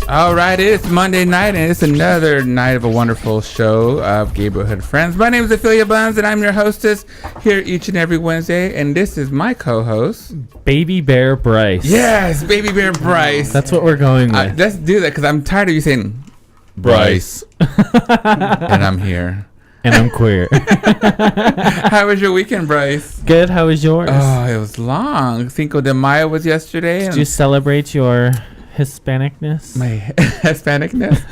All right, it's Monday night, and it's another night of a wonderful show of Gayborhood Friends. My name is Ophelia Buns, and I'm your hostess here each and every Wednesday, and this is my co-host, Baby Bear Bryce. Yes, Baby Bear Bryce. That's what we're going with. Let's do that, because I'm tired of you saying, Bryce. And I'm here. And I'm queer. How was your weekend, Bryce? Good. How was yours? Oh, it was long. Cinco de Mayo was yesterday. Did you celebrate your Hispanicness? My Hispanicness?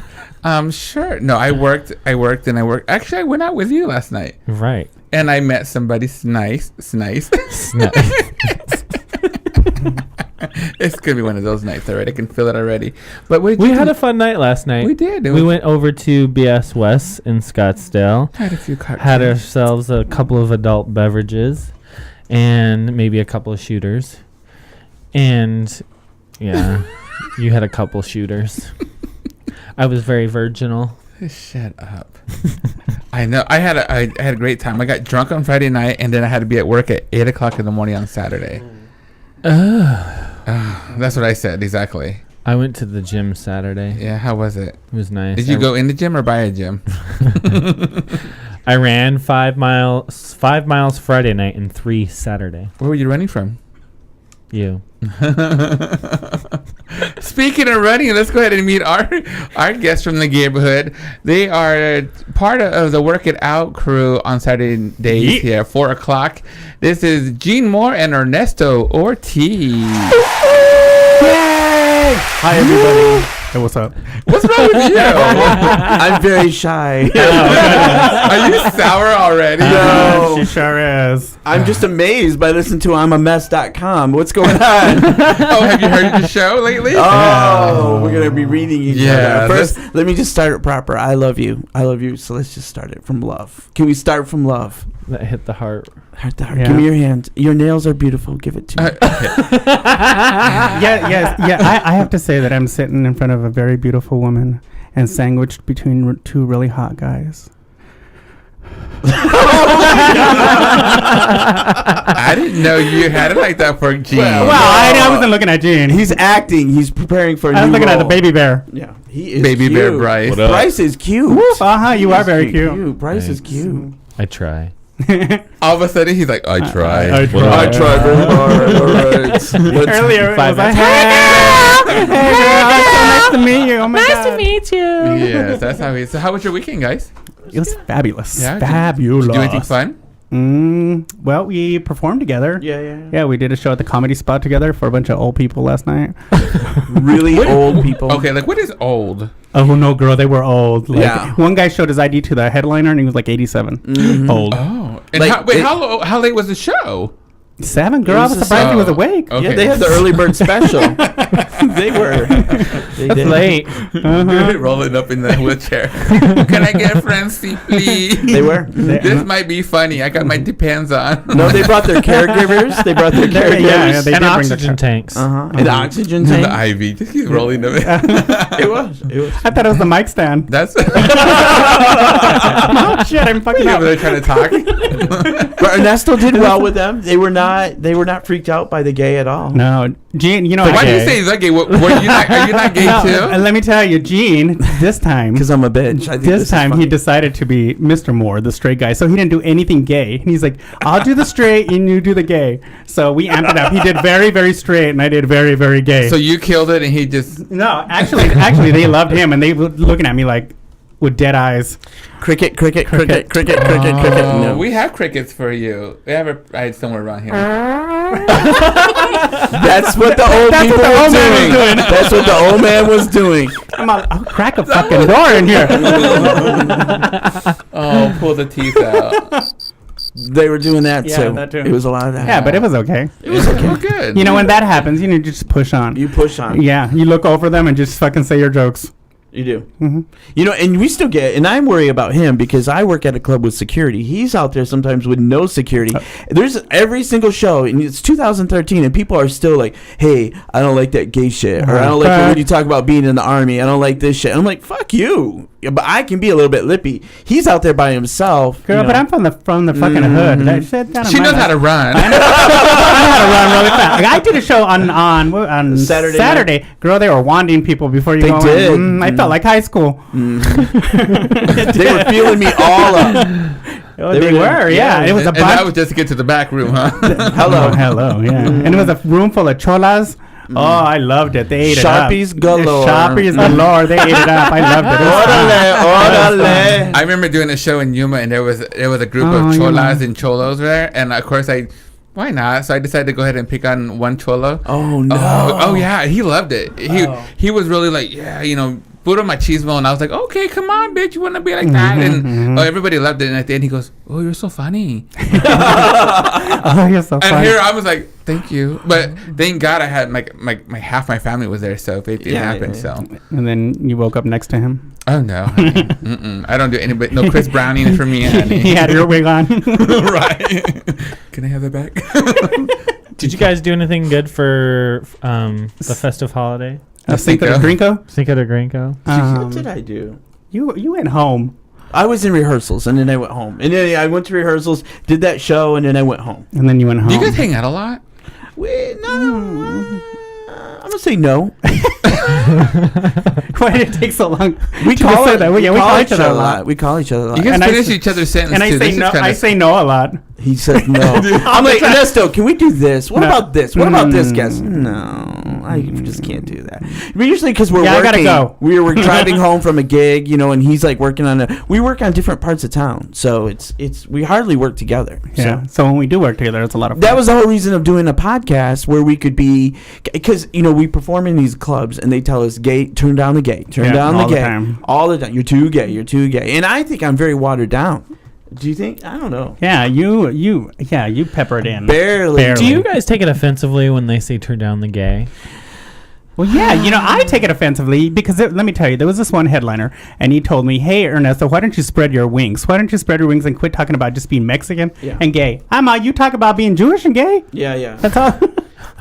Sure. No, I worked. Actually, I went out with you last night. Right. And I met somebody nice. It's going to be one of those nights already. I can feel it already. But we had a fun night last night. We did. We went over to BS West in Scottsdale. Had a few cocktails. Had ourselves a couple of adult beverages and maybe a couple of shooters. And, yeah, you had a couple shooters. I was very virginal. Shut up. I know. I had a great time. I got drunk on Friday night, and then I had to be at work at 8 o'clock in the morning on Saturday. That's what I said, exactly. I went to the gym Saturday. Yeah, how was it? It was nice. Did you go in the gym or by a gym? I ran 5 miles Friday night and 3 Saturday. Where were you running from? You. Speaking of running, let's go ahead and meet our guests from the Gayborhood. They are part of the Work It Out crew on Saturday days here at 4 o'clock. This is Gene Moore and Ernesto Ortiz. Yay! Hi, everybody. Hey, what's up? What's wrong with you? I'm very shy. Are you sour already? No. She sure is. I'm just amazed by listening to I'mAMess.com. What's going on? Oh, have you heard the show lately? Oh, we're going to be reading each other. First, let me just start it proper. I love you. I love you. So let's just start it from love. Can we start from love? That hit the heart. Heart to heart. Yeah. Give me your hand. Your nails are beautiful. Give it to me. I have to say that I'm sitting in front of a very beautiful woman and sandwiched between two really hot guys. I didn't know you had it like that for Gene. I wasn't looking at Gene. He's acting. He's preparing for a new I was looking role. at the baby bear. Yeah, he is Baby cute. Bear Bryce. Bryce is cute. You are very cute. Bryce is cute. I try. All of a sudden, he's like, I try. I try very hard. All right. Earlier, it was like, hey, girl, so nice to meet you. Oh my God. Nice to meet you. Yes, that's how he is. So how was your weekend, guys? It was fabulous. Yeah, fabulous. Did you do anything fun? Well, we performed together. Yeah. We did a show at the Comedy Spot together for a bunch of old people last night. Really old people. Okay, like what is old? Oh, no, girl, they were old. Like, one guy showed his ID to the headliner, and he was like 87. Mm-hmm. Old. Oh. And how late was the show? 7, girl. I was surprised he was awake. Okay. Yeah, they had the early bird special. They did. Late. Rolling up in the wheelchair. Can I get a front seat, please? They were. This might be funny. I got my Depends on. No, they brought their caregivers. Yeah, they and did oxygen tanks. And oxygen tank. The IV. Just keep rolling them. It was. I thought it was the mic stand. That's. Oh, shit, I'm fucking up. They're trying to talk. But Ernesto did well with them. They were not freaked out by the gay at all. No, Gene, you know. Why do you say that gay? Are you not gay too? Let me tell you, Gene, this time. Because I'm a bitch. This time he decided to be Mr. Moore, the straight guy. So he didn't do anything gay. And he's like, I'll do the straight and you do the gay. So we amped it up. He did very, very straight and I did very, very gay. So you killed it and he just... No, actually they loved him and they were looking at me like with dead eyes. Cricket. No. We have crickets for you. We have I had somewhere around here. That's what the old people were doing. That's what the old man was doing. I'll crack a fucking door in here. Oh, pull the teeth out. They were doing that, yeah, too. That too. It was a lot of that. Yeah, but it was okay. It was okay. Well, good. You know, when that happens, you just push on. You push on. Yeah, you look over them and just fucking say your jokes. You do. Mm-hmm. You know, and we still get, and I'm worried about him because I work at a club with security. He's out there sometimes with no security. There's every single show, and it's 2013, and people are still like, hey, I don't like that gay shit. Or I don't like when you talk about being in the army. I don't like this shit. And I'm like, fuck you. but I can be a little bit lippy. He's out there by himself. Girl, but I'm from the fucking hood. That shit down in She my knows life. how to run. I know how to run really fast. Like, I did a show on Saturday Saturday. Girl, they were wanding people before you They go did. in. I felt like high school. They were feeling me all up. Oh, they were, yeah. It was a and that bunch. was just to get to the back room, huh? Hello. Hello, yeah. And it was a room full of cholas. Oh, I loved it. They ate Sharpies it up. galore. Sharpies galore. They ate it up. I loved it. It was fun. Orale. I remember doing a show in Yuma, and there was a group Oh, of cholas Yuma. and cholos there, and of course why not? So I decided to go ahead and pick on one cholo. Oh no. Oh yeah, he loved it. He was really like, yeah, put on my machismo, and I was like, okay, come on, bitch, you want to be like that? And everybody loved it. And at the end, he goes, oh, you're so funny. Oh, you're so And funny. here I was like, thank you, but thank God I had my half my family was there, so it didn't happen. Yeah. So And then you woke up next to him. oh no, honey. Mm-mm. I don't do anybody. No Chris Browning for me, honey. He had your wig on. Right? Can I have that back? Did you guys do anything good for the festive holiday? Cinco de Gringo. Cinco de Gringo. What did I do? You went home. I was in rehearsals, and then I went home. And then I went to rehearsals, did that show, and then I went home. And then you went home. Do you guys hang out a lot? I'm going to say no. Why did it take so long? We to call say it, that? we We call call each other a lot. We call each other a lot. You guys And I finish s- each other's sentences And I too. say This is no. kinda- I say no a lot. He said no. I'm like, Ernesto, can we do this? What No. about this? What about this, guys? No, I just can't do that. But usually because we're Yeah, I working. gotta go. We're driving home from a gig, and he's like working on we work on different parts of town, so we hardly work together. Yeah. So. So when we do work together, it's a lot of fun. That was the whole reason of doing a podcast where we could be, because we perform in these clubs and they tell us gay, turn down the gay, turn Yeah, down the all the gay, time. all the time. You're too gay, you're too gay, and I think I'm very watered down. Do you think? I don't know. Yeah, you pepper it in. Barely. Barely. Do you guys take it offensively when they say turn down the gay? Well, yeah, I take it offensively because let me tell you, there was this one headliner, and he told me, "Hey, Ernesto, why don't you spread your wings? Why don't you spread your wings and quit talking about just being Mexican and gay? You talk about being Jewish and gay. Yeah. That's all.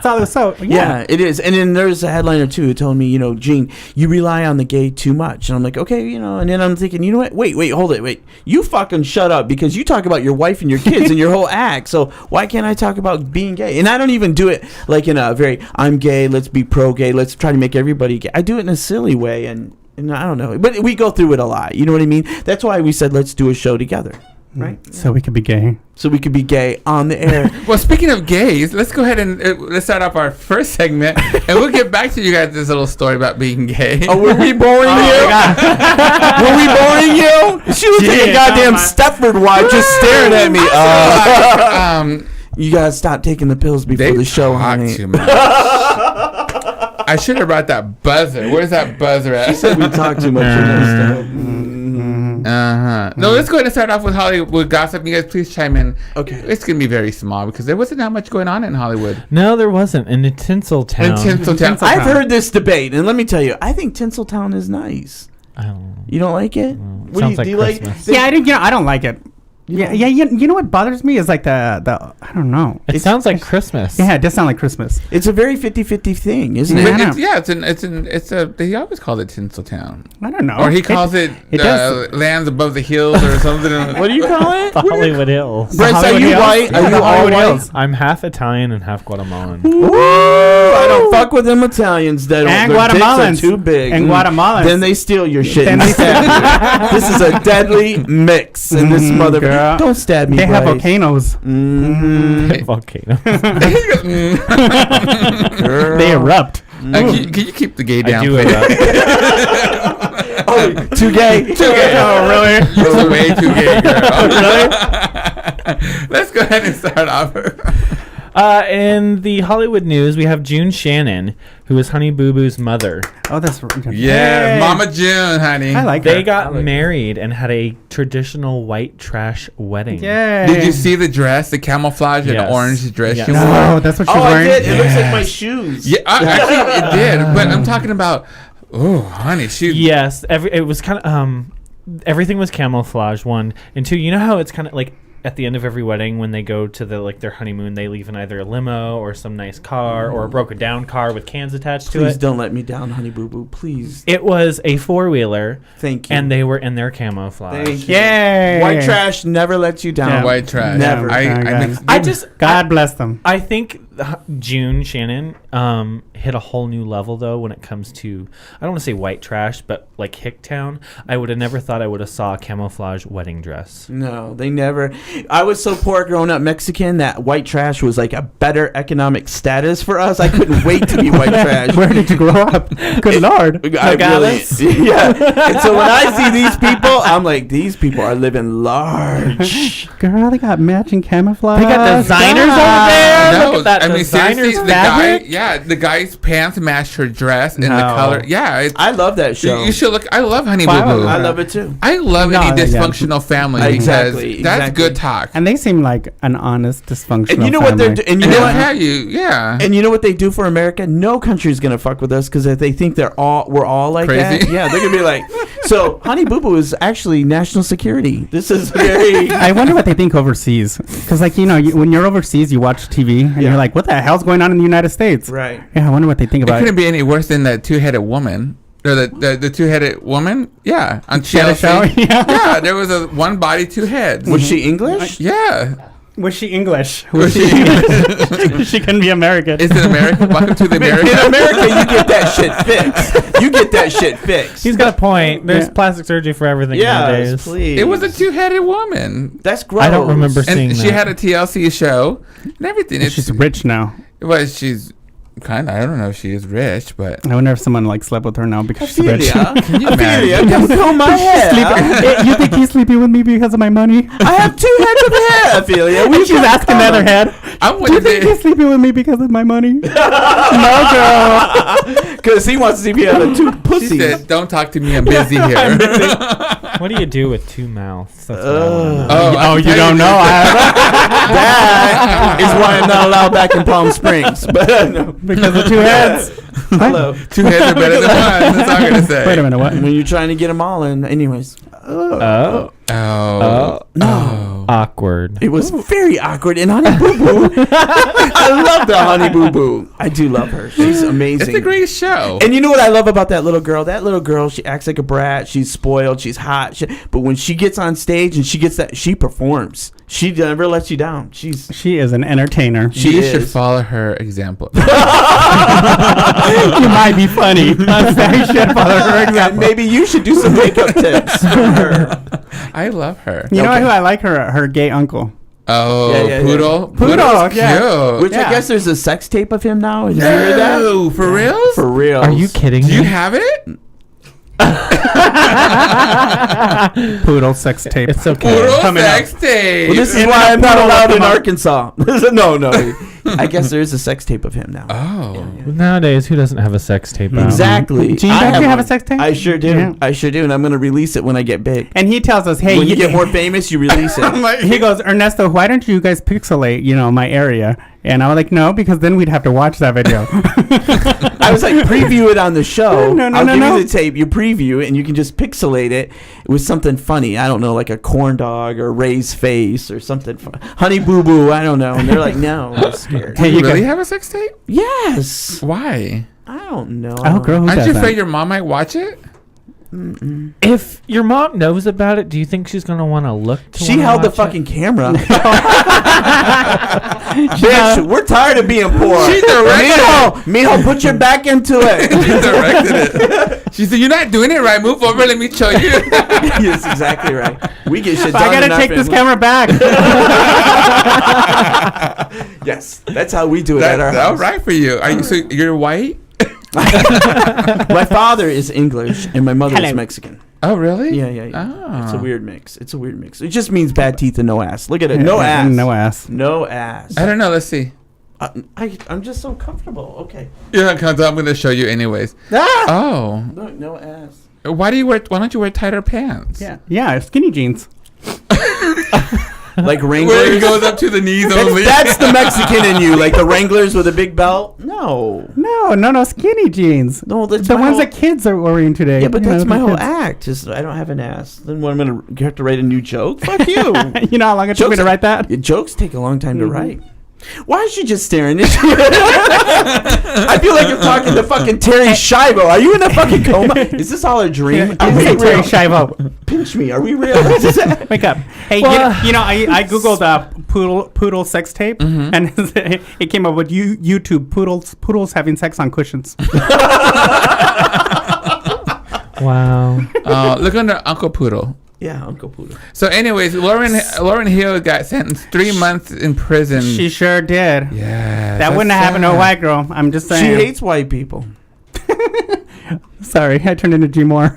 That's all. So Yeah, it is. And then there's a headliner too who told me, Gene, you rely on the gay too much. And I'm like, okay, and then I'm thinking, you know what? Wait, hold it. Wait, you fucking shut up, because you talk about your wife and your kids and your whole act. So why can't I talk about being gay? And I don't even do it like in a very, I'm gay, let's be pro-gay, let's try to make everybody gay. I do it in a silly way, and I don't know. But we go through it a lot. You know what I mean? That's why we said, let's do a show together. Right? So we could be gay. So we could be gay on the air. Well, speaking of gays, let's go ahead and let's start off our first segment, and we'll get back to you guys this little story about being gay. Oh, were we boring you? Were we boring you? She was like a goddamn Stepford wife just staring at me. You gotta stop taking the pills before They the show, talk honey. too much. I should have brought that buzzer. Where's that buzzer at? We talk too much. No, let's go ahead and start off with Hollywood gossip. You guys, please chime in. Okay. It's gonna be very small because there wasn't that much going on in Hollywood. No, there wasn't. In Tinseltown. In Tinseltown. I've heard this debate, and let me tell you, I think Tinseltown is nice. I don't know. You don't like it? It sounds like Christmas. Yeah, I don't like it. Yeah. You know what bothers me is like the I don't know. It sounds like Christmas. Yeah, it does sound like Christmas. It's a very 50-50 thing, isn't Yeah, it? I know. It's a. They always call it Tinseltown, I don't know. or he calls it does. lands above the hills or something. What do you call it? The Hollywood Hills. Bryce, are Hollywood you Hills? white? Yeah, Are the you all Hollywood white? Hills. I'm half Italian and half Guatemalan. Ooh, I don't fuck with them Italians. That And their dicks are Guatemalans. too big. And Guatemalans. Then they steal your shit. Then and they stab you. This is a deadly mix, and this mother. girl. Don't stab me. They have Bryce. volcanoes. Mhm. Volcano. Girl. They erupt. Can you keep the gay down? I do please? it. Oh, too gay. Too gay. Oh, really? You're way too gay, girl. Let's go ahead and start off. In the Hollywood news, we have June Shannon, who is Honey Boo Boo's mother. Oh, that's Yeah, Hey. Mama June, honey. I like They her. got married and had a traditional white trash wedding. Yay. Did you see the dress, the camouflage and Yes. the orange dress Yes. she wore? No, that's what she's Oh, I wearing. did. It looks like my shoes. Yeah, actually it did. But I'm talking about, oh, honey, she. Yes, it was kind of everything was camouflage. One and two. You know how it's kind of like at the end of every wedding, when they go to their honeymoon, they leave in either a limo or some nice car or a broken down car with cans attached to it. Please don't let me down, Honey Boo Boo. Please. It was a 4-wheeler. Thank you. And they were in their camouflage. Thank you. Yay! White trash never lets you down. Yeah. White trash. Never. God bless them. I think June Shannon hit a whole new level though when it comes to, I don't want to say white trash, but like Hicktown. I would have never thought I would have saw a camouflage wedding dress. No, they never. I was so poor growing up Mexican that white trash was like a better economic status for us. I couldn't wait to be white trash. Where did you grow up? Good Lord. Yeah. And so when I see these people, I'm like, these people are living large. Girl, they got matching camouflage. They got designers over there. No, Look at that I mean seriously, designer's the guy's pants matched her dress and the color. Yeah, I love that show. you should look. I love Honey Boo Wow. Boo. I love it too. I love No, any yeah. dysfunctional family because Exactly, that's exactly. good talk. And they seem like an honest, dysfunctional And you know what they're family. and you And know they'll what? tell you, yeah. And you know what they do for America? No country's gonna fuck with us because if they think we're all like Crazy. that, yeah, they're gonna be like. So Honey Boo Boo is actually national security. This is very. I wonder what they think overseas. Because, like, when you're overseas, you watch TV and you're like, what the hell's going on in the United States? Right. Yeah, I wonder what they think It about couldn't be any worse than that two-headed woman. Or the two-headed woman? Yeah. On She had a TLC. show? Yeah. Yeah, there was a one body, two heads. Was she English? Yeah. Was she English? Was she English? She couldn't be American. Is it American? Welcome to the America. In America, you get that shit fixed. You get that shit fixed. He's got a point. There's Yeah. plastic surgery for everything Yes, nowadays. please. It was a two-headed woman. That's gross. I don't remember seeing And that. she had a TLC show and everything. She's rich now. Well, she's kind of, I don't know if she is rich, but. I wonder if someone like slept with her now because she's rich. Can you Ophelia, imagine? come comb my hair. You think he's sleeping with me because of my money? I have 2 heads of hair, Ophelia. And she's asking the other head. I'm Do you with think he's it. sleeping with me because of my money? No, girl. Because he wants to see if he has a 2 She pussies. said, don't talk to me, I'm busy here. What do you do with 2 mouths? That's what I wanna know. I can You tell don't know. That is why I'm not allowed back in Palm Springs. But no. Because of 2 heads. Hello. Two heads are better than one. That's all I'm going to say. Wait a minute, what? When you're trying to get them all in. Anyways. Oh. No. Awkward. It was very awkward. And Honey Boo Boo. I love the Honey Boo Boo. I do love her. She's amazing. It's a great show. And you know what I love about that little girl? That little girl, she acts like a brat. She's spoiled. She's hot. But when she gets on stage and she performs. She never lets you down. She She is an entertainer. She is. should follow her example. You might be funny. I should follow her and example. maybe you should do some makeup tips for her. I love her. You know Okay. who I like? Her gay uncle. Oh, Yeah. Poodle? Poodle, Poodle's yeah. cute. Which I Yeah. guess there's a sex tape of him now. Did you hear that? No, for real? For real. Are you kidding Do me? you have it? Poodle sex tape. It's okay. Poodle coming sex tape. Well, this is And why I'm not Poodle allowed in come up. Arkansas. No. I guess there is a sex tape of him now. Oh. Nowadays, who doesn't have a sex tape out? Exactly. Gene, I don't you have a one. sex tape? I sure do. Yeah. I sure do. And I'm going to release it when I get big. And he tells us, hey, When you get more famous, you release it. he goes, Ernesto, why don't you guys pixelate, my area? And I was like, no, because then we'd have to watch that video. I was like, preview it on the show. No, I'll give no. you the tape. You preview it, and you can just pixelate it with something funny. I don't know, like a corn dog or Ray's face or something. Honey Boo Boo. I don't know. And they're like, no, I'm scared. Do Hey, you you really can- have a sex tape? Yes. Why? I don't know. Oh, girl, who Aren't does you that? afraid your mom might watch it? If your mom knows about it, do you think she's gonna want to look? To She wanna held the watch fucking it? camera. Bitch, we're tired of being poor. She directed Mijo, put your back into it. She directed it. She said, "You're not doing it right. Move over. Let me show you." Yes, exactly right. We get shit done. I gotta in our take this family. camera back. Yes, that's how we do it at our That's all house. right for you. Are you? So you're white? My father is English and my mother is Hello. Mexican. Oh, really? Yeah. Oh. It's a weird mix. It just means bad teeth and no ass. Look at it. No ass. No ass. No ass. I don't know. Let's see. I'm just so comfortable. Okay. Yeah, I'm going to show you anyways. Ah! Oh. No ass. Why don't you wear tighter pants? Yeah, skinny jeans. like Where Wranglers. he goes up to the knees only. That's the Mexican in you, like the Wranglers with a big belt. No, No, skinny jeans. no, that's The my ones whole- that kids are wearing today. Yeah, but You know, that's the my whole kids. act. Just I don't have an ass. Then what? I'm gonna have to write a new joke. Fuck you. You know how long it took me to write that? Yeah, jokes take a long time to write. Why is she just staring at you? I feel like I'm talking to fucking Terry Schiavo. Are you in a fucking coma? Is this all a dream? Are we Hey, Terry real? Schiavo. Pinch me. Are we real? Wake up. Hey, Well- you know, I googled poodle sex tape, and it came up with YouTube poodles having sex on cushions. Wow. Look under Uncle Poodle. Yeah, Uncle Poodle. So, anyways, Lauren Hill got sentenced 3 months in prison. She sure did. Yeah, That wouldn't have happened to a white girl. I'm just She saying. hates white people. Sorry, I turned into G Moore.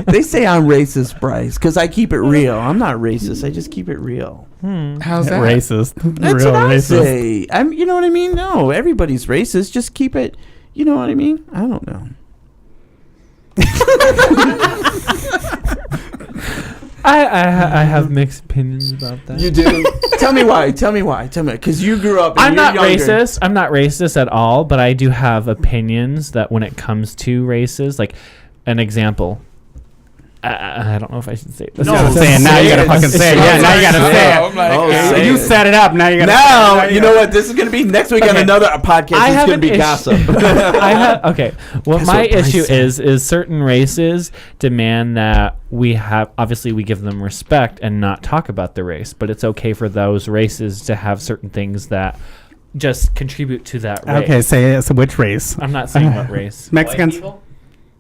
They say I'm racist, Bryce, because I keep it real. I'm not racist. I just keep it real. How's that? Racist. That's Real what I racist. say. You know what I mean? No, everybody's racist. Just keep it. You know what I mean? I don't know. I have mixed opinions about that. You do? Tell me why. Tell me why. Tell me. Because you grew up. And I'm you're not younger. racist. I'm not racist at all, but I do have opinions that when it comes to races, like an example. I don't know if I should say this. No, Say it now. You gotta fucking say it. Yeah, now you gotta say it. I'm like, Oh, hey, say You it. set it up. Now you gotta. Now, you know what? This is going to be next week on Okay. another podcast. I It's have going to an be issue- gossip. Okay. Well, Guess my what Bryce issue said. is certain races demand that we have, obviously we give them respect and not talk about the race, but it's okay for those races to have certain things that just contribute to that race. Okay, say it. So which race? I'm not saying what race. Mexicans.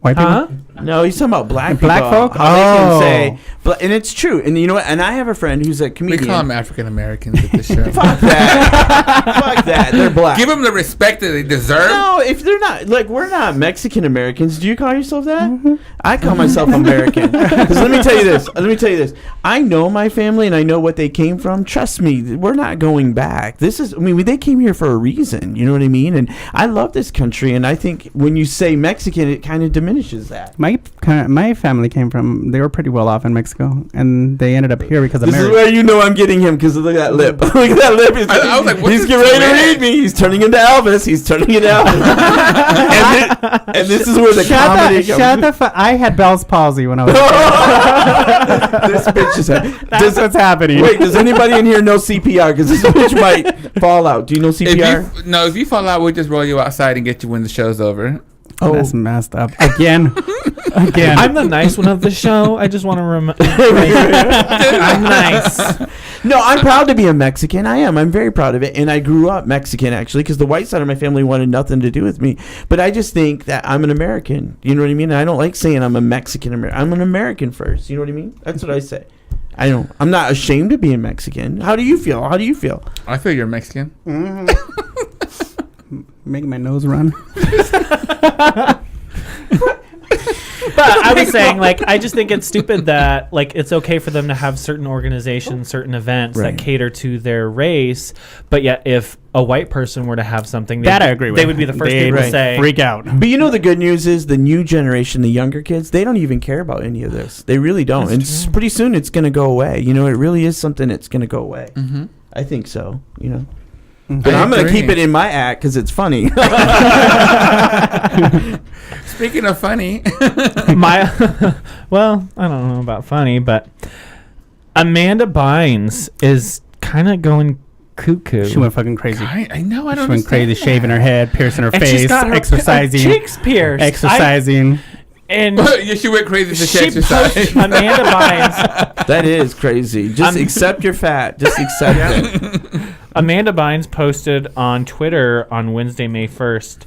White people. Huh? No, he's talking about black Black people. folk? How they Oh. can say, and it's true. And you know what? And I have a friend who's a we comedian. call them African Americans at this show. Fuck that. Fuck that. They're black. Give them the respect that they deserve. No, if they're not, like, we're not Mexican Americans. Do you call yourself that? I call myself American. Because let me tell you this. I know my family and I know what they came from. Trust me, we're not going back. They came here for a reason. You know what I mean? And I love this country. And I think when you say Mexican, it kind of diminishes that. My family came from. They were pretty well off in Mexico, and they ended up here because of This is marriage. where you know I'm getting him because look at that lip. Look at that lip. I was like, what's he's this getting ready to twist? read me. He's turning into Elvis. and this is where the comedy comes. Shut the fuck. I had Bell's palsy when I was. This bitch is. That's what's happening. Wait, does anybody in here know CPR? Because this bitch might fall out. Do you know CPR? If you fall out, we'll just roll you outside and get you when the show's over. Oh, that's messed up. Again. I'm the nice one of the show. I just want to I'm nice. No, I'm proud to be a Mexican. I am. I'm very proud of it. And I grew up Mexican, actually, because the white side of my family wanted nothing to do with me. But I just think that I'm an American. You know what I mean? And I don't like saying I'm a Mexican American. I'm an American first. You know what I mean? That's what I say. I'm not ashamed of being Mexican. How do you feel? I feel you're Mexican. Making my nose run. But I was saying, like, I just think it's stupid that, like, it's okay for them to have certain organizations, certain events Right. that cater to their race, but yet if a white person were to have something, That I agree with. they would be the first people to say, freak out. But you know the good news is the new generation, the younger kids, they don't even care about any of this. They really don't. And pretty soon it's going to go away. You know, it really is something that's going to go away. Mm-hmm. I think so, you know. But I'm going to keep it in my act because it's funny. Speaking of funny, well, I don't know about funny, but Amanda Bynes is kind of going cuckoo. She went fucking crazy. I know. I don't. She went crazy, understand shaving her head, piercing her and face, she's got her exercising, cheeks pierced. exercising. And Yeah, she went crazy for she exercise. posted Amanda Bynes. That is crazy. Just accept your fat. Just accept it. Amanda Bynes posted on Twitter on Wednesday, May 1st,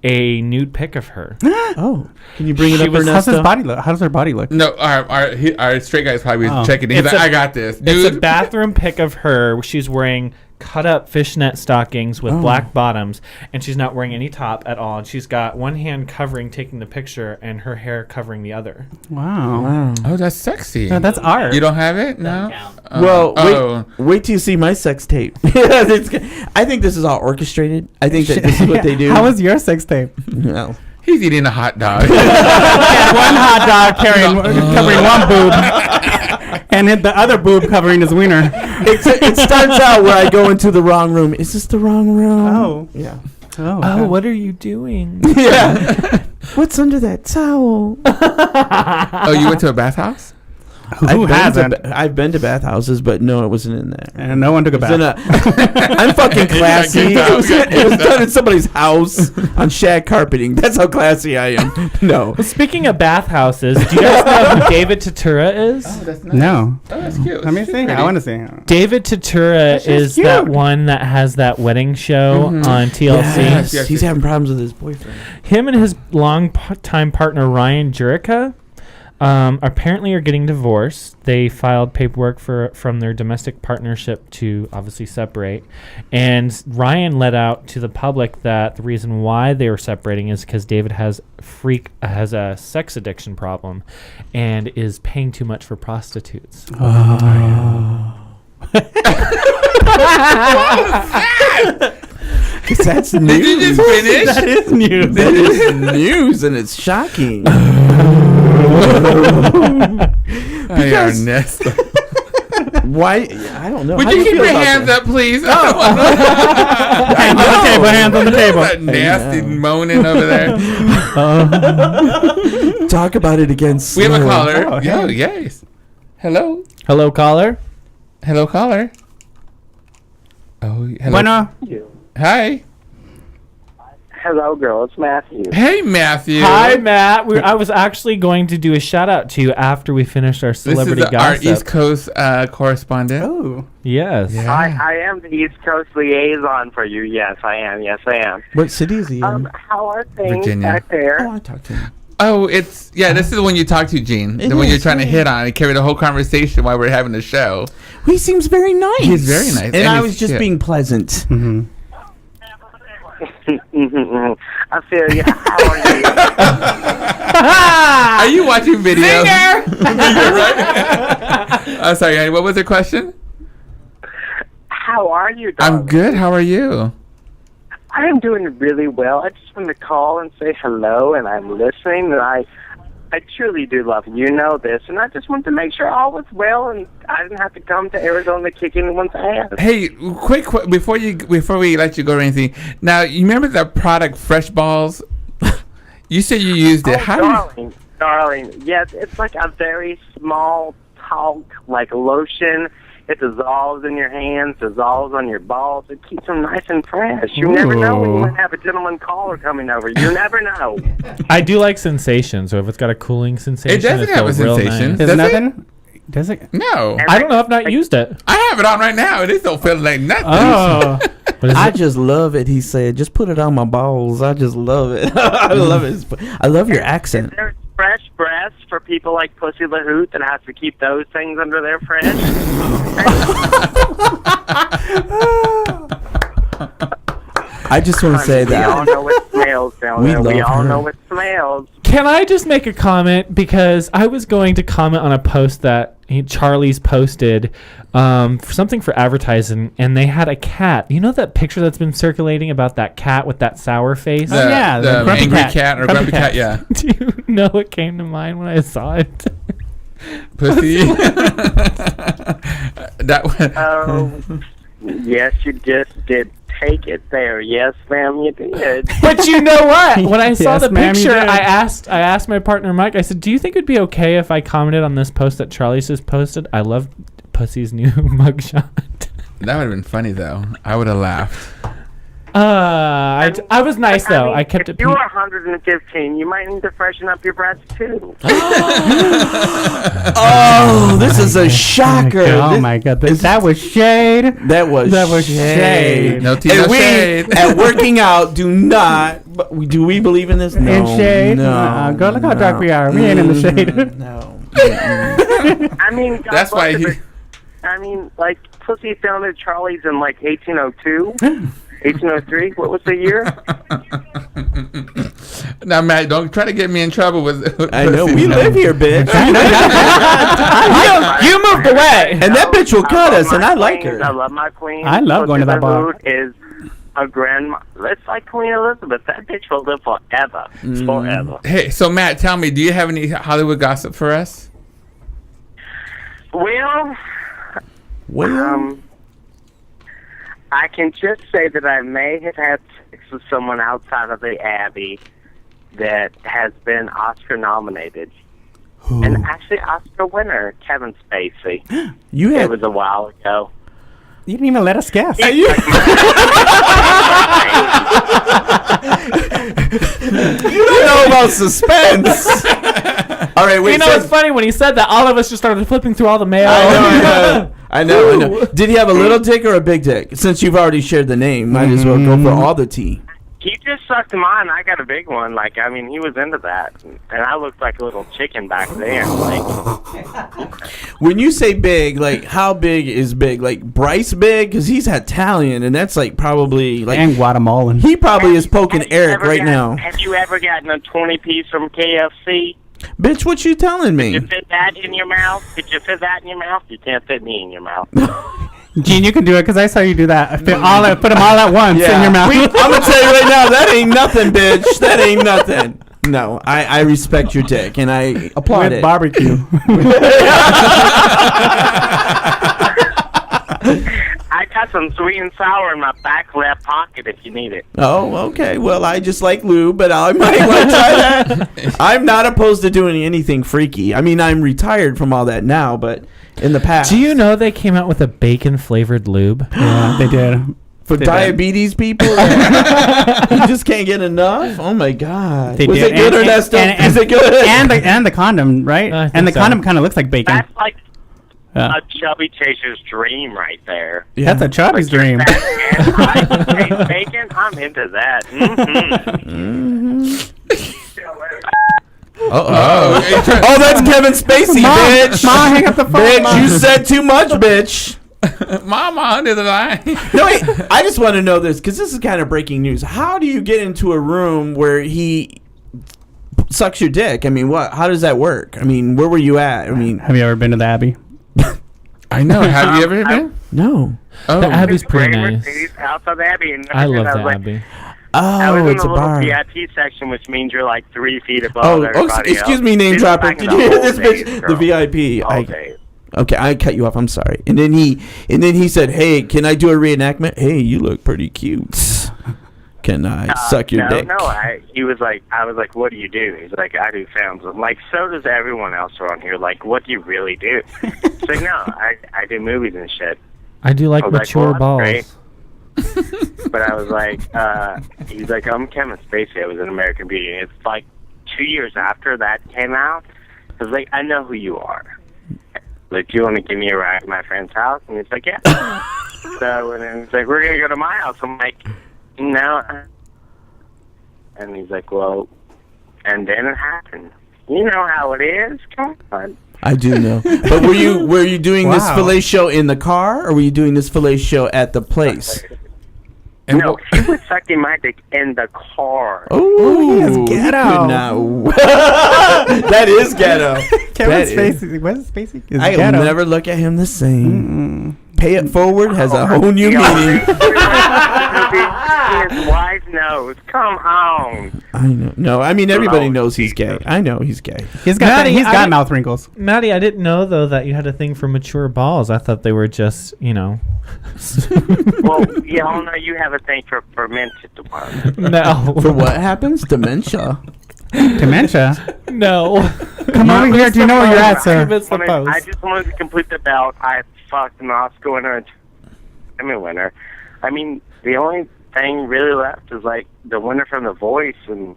a nude pic of her. Oh, can you bring it She up, was- How's his Ernesto? body look? How does her body look? No, our straight guy's probably Oh. checking it. He's It's like, a- I got this, It's a dude. bathroom pic of her where she's wearing cut-up fishnet stockings with black bottoms, and she's not wearing any top at all. And she's got one hand taking the picture, and her hair covering the other. Wow. Wow. Oh, that's sexy. Yeah, that's art. You don't have it? No? Well, wait till you see my sex tape. I think this is all orchestrated. I think that this is what they do. How was your sex tape? No. He's eating a hot dog. One hot dog covering one boob. and the other boob covering his wiener. It starts out where I go into the wrong room. Is this the wrong room? Oh. Yeah. Oh, Oh, what are you doing? Yeah. What's under that towel? Oh, you went to a bathhouse? Who hasn't? I've been to bathhouses, but no, it wasn't in there. And no one took a It was in bath. I'm fucking classy. It was done in somebody's house on shag carpeting. That's how classy I am. No. Well, speaking of bathhouses, do you guys know who David Tatura is? That's nice. No. Oh, that's cute. Let me She's see. pretty. I want to see. David Tatura That's is just that cute. one that has that wedding show on TLC. Yes. Yes. He's having problems with his boyfriend. Him and his long-time partner Ryan Jurica apparently are getting divorced. They filed paperwork from their domestic partnership to obviously separate. And Ryan let out to the public that the reason why they were separating is because David has a sex addiction problem and is paying too much for prostitutes. Because that's Did news. you just finish? That is news. That is news, and it's shocking. Hey, Ernesto. Why? I don't know. Would How do you keep feel your about hands that? up, please? Hands on the table. Hands on the table. That nasty I know. moaning over there. Talk about it again. We have a slower. caller. Oh, Yo, hey. yes. Hello. Hello, caller. Hello, caller. Oh, hello. Bueno. Hi. Hello, girl. It's Matthew. Hey, Matthew. Hi, Matt. I was actually going to do a shout out to you after we finished our This celebrity is our gossip. East Coast correspondent. Oh. Yes. Yeah. I am the East Coast liaison for you. Yes, I am. Yes, I am. What city is he in? How are things Virginia. back Oh, there? I talked to him. Oh, this is the one you talk to, Gene. It The one you're is, trying to yeah. hit on and carry the whole conversation while we're having the show. He seems very nice. He's very nice. And I he's was just cute. being pleasant. Mm-hmm. I feel you. How are you? Are you watching video? Right? I'm sorry, honey, what was the question? How are you, I'm darling? good. How are you? I am doing really well. I just wanted to call and say hello, and I'm listening, and I truly do love you. You know this, and I just wanted to make sure all was well, and I didn't have to come to Arizona to kick anyone's ass. Hey, quick before we let you go or anything. Now, you remember the product Fresh Balls? You said you used it. Oh, darling, yes, it's like a very small talc, like lotion. It dissolves in your hands, dissolves on your balls. It keeps them nice and fresh. You never know when you Ooh. might have a gentleman caller coming over. You never know. I do like sensation, so if it's got a cooling sensation, It doesn't have a feels real sensation. nice. Does There's it? nothing? Does it? No. I don't know. I've not used it. I have it on right now. It don't feel like nothing. Oh. What is I it? just love it. He said, "Just put it on my balls." I just love it. I love it. I love your accent. There's fresh breasts for people like Pussy LaHoot that has to keep those things under their fridge. I just want to say We all that know it smells down We there. We love all her. know it smells. Can I just make a comment? Because I was going to comment on a post that Charlie's posted for something for advertising, and they had a cat. You know that picture that's been circulating about that cat with that sour face? The, yeah, the the grumpy angry cat. cat or Grumpy grumpy cat, cat. yeah. Do you know what came to mind when I saw it? Pussy. That one. Oh, yes, you just did take it there. Yes, ma'am, you did. But you know what? When I saw Yes, the ma'am, you picture, did. I asked my partner Mike. I said, "Do you think it'd be okay if I commented on this post that Charlie's just posted? I love Pussy's new mugshot." That would have been funny though. I would have laughed. I was nice though. mean, I kept if it. you were 115, you might need to freshen up your breasts too. Oh, this is a shocker. Oh This- my god, that was shade. That was shade. No tea, And no we shade. at working out do not. But do we believe in this? No. In shade. No. Girl, look how dark we are. We ain't in the shade. No. I mean, God That's why bless he. it, but, I mean, like, Pussy founded Charlie's in, like, 1802, 1803. What was the year? Now, Matt, don't try to get me in trouble with. I know pussy we now. live here, bitch. You moved away. And that bitch will cut love us, and my I like queens. her. I love my queen. I love going to that bar. Pussy LaHoot is a grandma. It's like Queen Elizabeth. That bitch will live forever. Forever. Hey, so Matt, tell me, do you have any Hollywood gossip for us? Well, Well, I can just say that I may have had sex with someone outside of the Abbey that has been Oscar nominated. And actually Oscar winner, Kevin Spacey. you It had. was a while ago. You didn't even let us guess. You don't know about suspense. All right, wait. You know, so- it's funny when he said that. All of us just started flipping through all the mail. I know. Did he have a little dick or a big dick? Since you've already shared the name, might as well go for all the tea. He just sucked mine. I got a big one. Like, I mean, he was into that. And I looked like a little chicken back then. Like, When you say big, like how big is big? Like Bryce big? Because he's Italian, and that's like probably like And Guatemalan. he probably is poking have you Eric ever right gotten- now. Have you ever gotten a 20-piece from KFC? Bitch, what you telling Did you me? fit that in your mouth? Did you fit that in your mouth? You can't fit me in your mouth. Gene, you can do it because I saw you do that. Put them all at once in your mouth. I'm gonna tell you right now, that ain't nothing, bitch. That ain't nothing. No, I respect your dick and I applaud With it. barbecue. I got some sweet and sour in my back left pocket if you need it. Oh, okay. Well, I just like lube, but I might want to try that. I'm not opposed to doing anything freaky. I mean, I'm retired from all that now, but in the past. Do you know they came out with a bacon flavored lube? Yeah, they did. For They diabetes people? You just can't get enough? Oh, my God. They Was did. it good or not still? Is it good? And the condom, right? I think And the so. condom kind of looks like bacon. That's like Yeah. a chubby chaser's dream right there. That's a chubby's dream. That and I, hey, bacon, I'm into that. Oh, Oh, that's Kevin Spacey, bitch. Ma, hang up the phone. Bitch, Ma. you said too much, bitch. Mama under the line. No, wait. I just want to know this because this is kind of breaking news. How do you get into a room where he sucks your dick? I mean, what? How does that work? I mean, where were you at? I mean, Have you ever been to the Abbey? I know. Have you ever been? no. Oh, The Abbey's pretty Great nice. Mercedes outside the Abbey. And I love was the like, Abbey. I was Oh, in it's the a little bar. VIP section, which means you're like 3 feet above Oh, everybody excuse else. me, name It's dropper. back Did in you hear old this days, bitch? girl. The VIP. All day. Okay, I cut you off. I'm sorry. And then he said, "Hey, can I do a reenactment? Hey, you look pretty cute. Can I suck your dick?" No, I was like, what do you do? He's like, I do films. I'm like, so does everyone else around here. Like, what do you really do? He's like, no, I do movies and shit. I do like I was like, mature well, balls. that's But I was like, he's like, I'm Kevin Spacey. I was in American Beauty. And it's like 2 years after that came out. I was like, I know who you are. Like, do you want to give me a ride to my friend's house? And he's like, yeah. So, and then he's like, we're going to go to my house. I'm like, no. And he's like, well, and then it happened. You know how it is. Come on. I do know. But were you doing this Wow. fillet show in the car, or were you doing this fillet show at the place? No, he was sucking my dick in the car. Oh, he is ghetto. That is ghetto. Kevin That is- Spacey. What is Spacey? Is I'll ghetto. never look at him the same. Pay it forward has a whole new Yeah. meaning. His wife knows. Come on. I know. No, I mean everybody Oh, knows he's gay. I know he's gay. He's got Maddie, he's I got didn't- mouth wrinkles. Maddie, I didn't know though that you had a thing for mature balls. I thought they were just, Well, y'all know you have a thing for fermented ones. No. For what happens? Dementia. Dementia. No. Come over here. Do you know where you're at, sir? Miss the post. I just wanted to complete the belt. I fucked an Oscar winner and Emmy winner. I mean, the only thing really left is like the winner from The Voice, and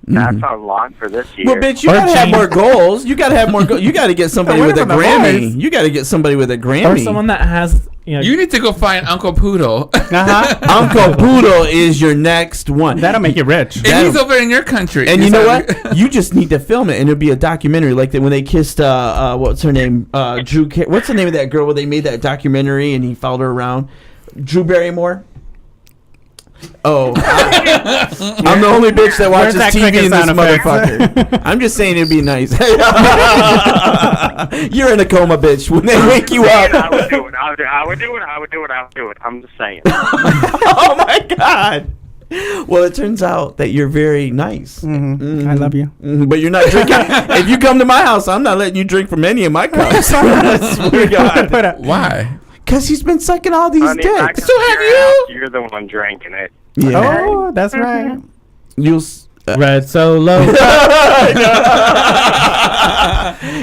that's on lock for this year. Well, bitch, you Or gotta have Gene. more goals. You gotta have more goals. You gotta get somebody Wait with a for The Grammy. Voice. You gotta get somebody with a Grammy. Or someone that has, You need to go find Uncle Poodle. Uh-huh. Uncle Poodle is your next one. That'll make you rich. And he's over in your country. And you He's know over- what? You just need to film it, and it'll be a documentary like that when they kissed. What's her name? Drew. What's the name of that girl where they made that documentary and he followed her around? Drew Barrymore. Oh, I'm the only bitch that watches that TV cricket in this sound effects? motherfucker. I'm just saying it'd be nice. You're in a coma, bitch. When they wake you I up. would do it. I would do it. I'm just saying. Oh my god. Well, it turns out that you're very nice. Mm-hmm. I love you. But you're not drinking. If you come to my house, I'm not letting you drink from any of my cups. I swear to God. Why? Because he's been sucking all these Honey, if I dicks. come So to have your you? house, You're the one drinking it. Yeah. Oh, that's right. You'll. Red Solo.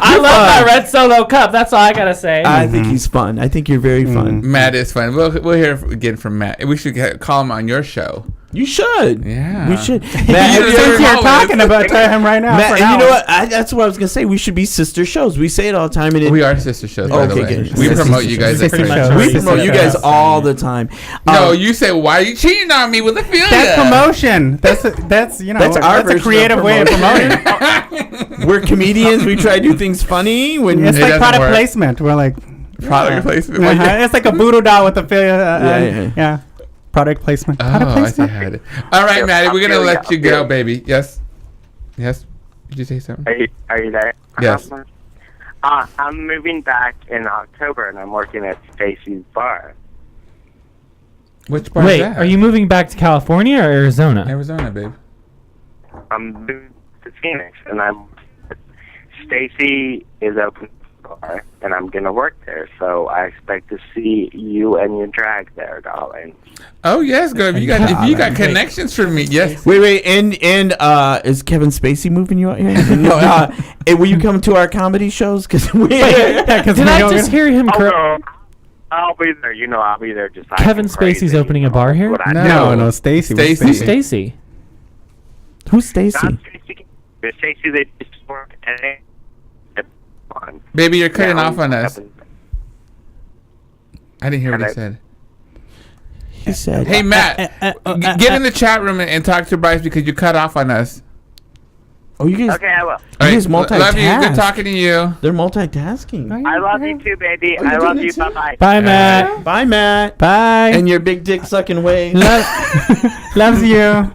I love my Red Solo cup. That's all I gotta say. I think he's fun. I think you're very fun. Matt is fun. We'll hear again from Matt. We should call him on your show. You should. Yeah. We should. Matt, You have you know, ever- Since you're talking about him right now. Matt, for and an you know hour. what? That's what I was gonna say. We should be sister shows. We say it all the time. And We are sister shows, by the Okay, way. good. We Sister promote you guys. shows. at Sister church. shows. we Sister promote you guys shows. all the time. No, you say, why are you cheating on me with Ophelia? That's promotion. That's you know That's our a version of creative way of promoting. We're comedians. We try to do things funny. When It's It like doesn't product work. placement. We're like, Product placement. it's like a voodoo doll with a Yeah. product placement. Oh, Product I see placement. how it is. All right, Yeah, Maddie, we're going to Ophelia, let you go, Ophelia. baby. Yes? Yes? Did you say something? Are you there? Yes. I'm moving back in October, and I'm working at Stacy's bar. Which part Wait, is that? are you moving back to California or Arizona? Arizona, babe. I'm moving to Phoenix, and Stacy is open for the bar, and I'm gonna work there. So I expect to see you and your drag there, darling. Oh, yes, girl. If you got connections for me, yes. Wait, and is Kevin Spacey moving you out here? No, and will you come to our comedy shows? Because we. Did I just hear him correct? I'll be there. You know, I'll be there. Just Kevin acting crazy, Spacey's opening a bar here? What I No. do. No, Stacy. Stacy. Who's Stacy? Who's Stacy? Not Stacy. The Stacy that just work at on. Baby, you're cutting Yeah, off on us. I didn't hear what he Hello. said. He said. Hey, Matt, get in the chat room and talk to Bryce because you cut off on us. Oh, you guys. Okay, I will. All right, guys love you. multitask. Good talking to you. They're multitasking. I love you too, baby. Oh, you I love doing you. it too? Bye bye. Bye, Matt. Bye, Matt. Bye. And your big dick sucking ways. Loves you.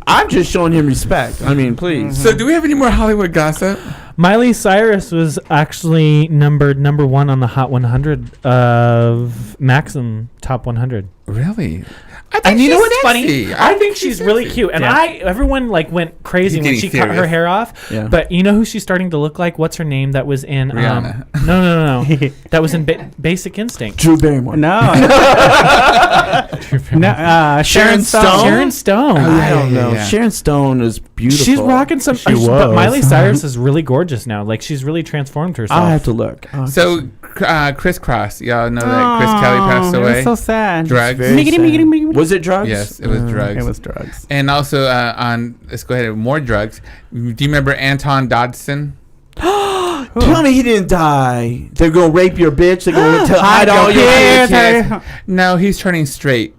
I'm just showing him respect. I mean, please. So, do we have any more Hollywood gossip? Miley Cyrus was actually numbered number 1 on the Hot 100 of Maxim Top 100. Really? And you know what's sexy. funny? I think she's really sexy. cute. And everyone like went crazy You're when getting she cut her serious. hair off. Yeah. But you know who she's starting to look like? What's her name that was in Rihanna. No. That was in Basic Instinct. Drew Barrymore. No. No. Sharon Stone. Sharon Stone. I don't know. yeah. Sharon Stone is beautiful. She's rocking some. She But was. Miley Cyrus is really gorgeous now. Like she's really transformed herself. I'll have to look. So, Chris Cross. Y'all know that Chris Kelly passed It away. was so sad. Drugs. Very Miggity, sad. miggity, miggity. Was it drugs? Yes, it was drugs. It was drugs. And also let's go ahead, more drugs. Do you remember Anton Dodson? Tell me he didn't die. They're gonna rape your bitch. They're gonna hide all your kids. kids. No, he's turning straight.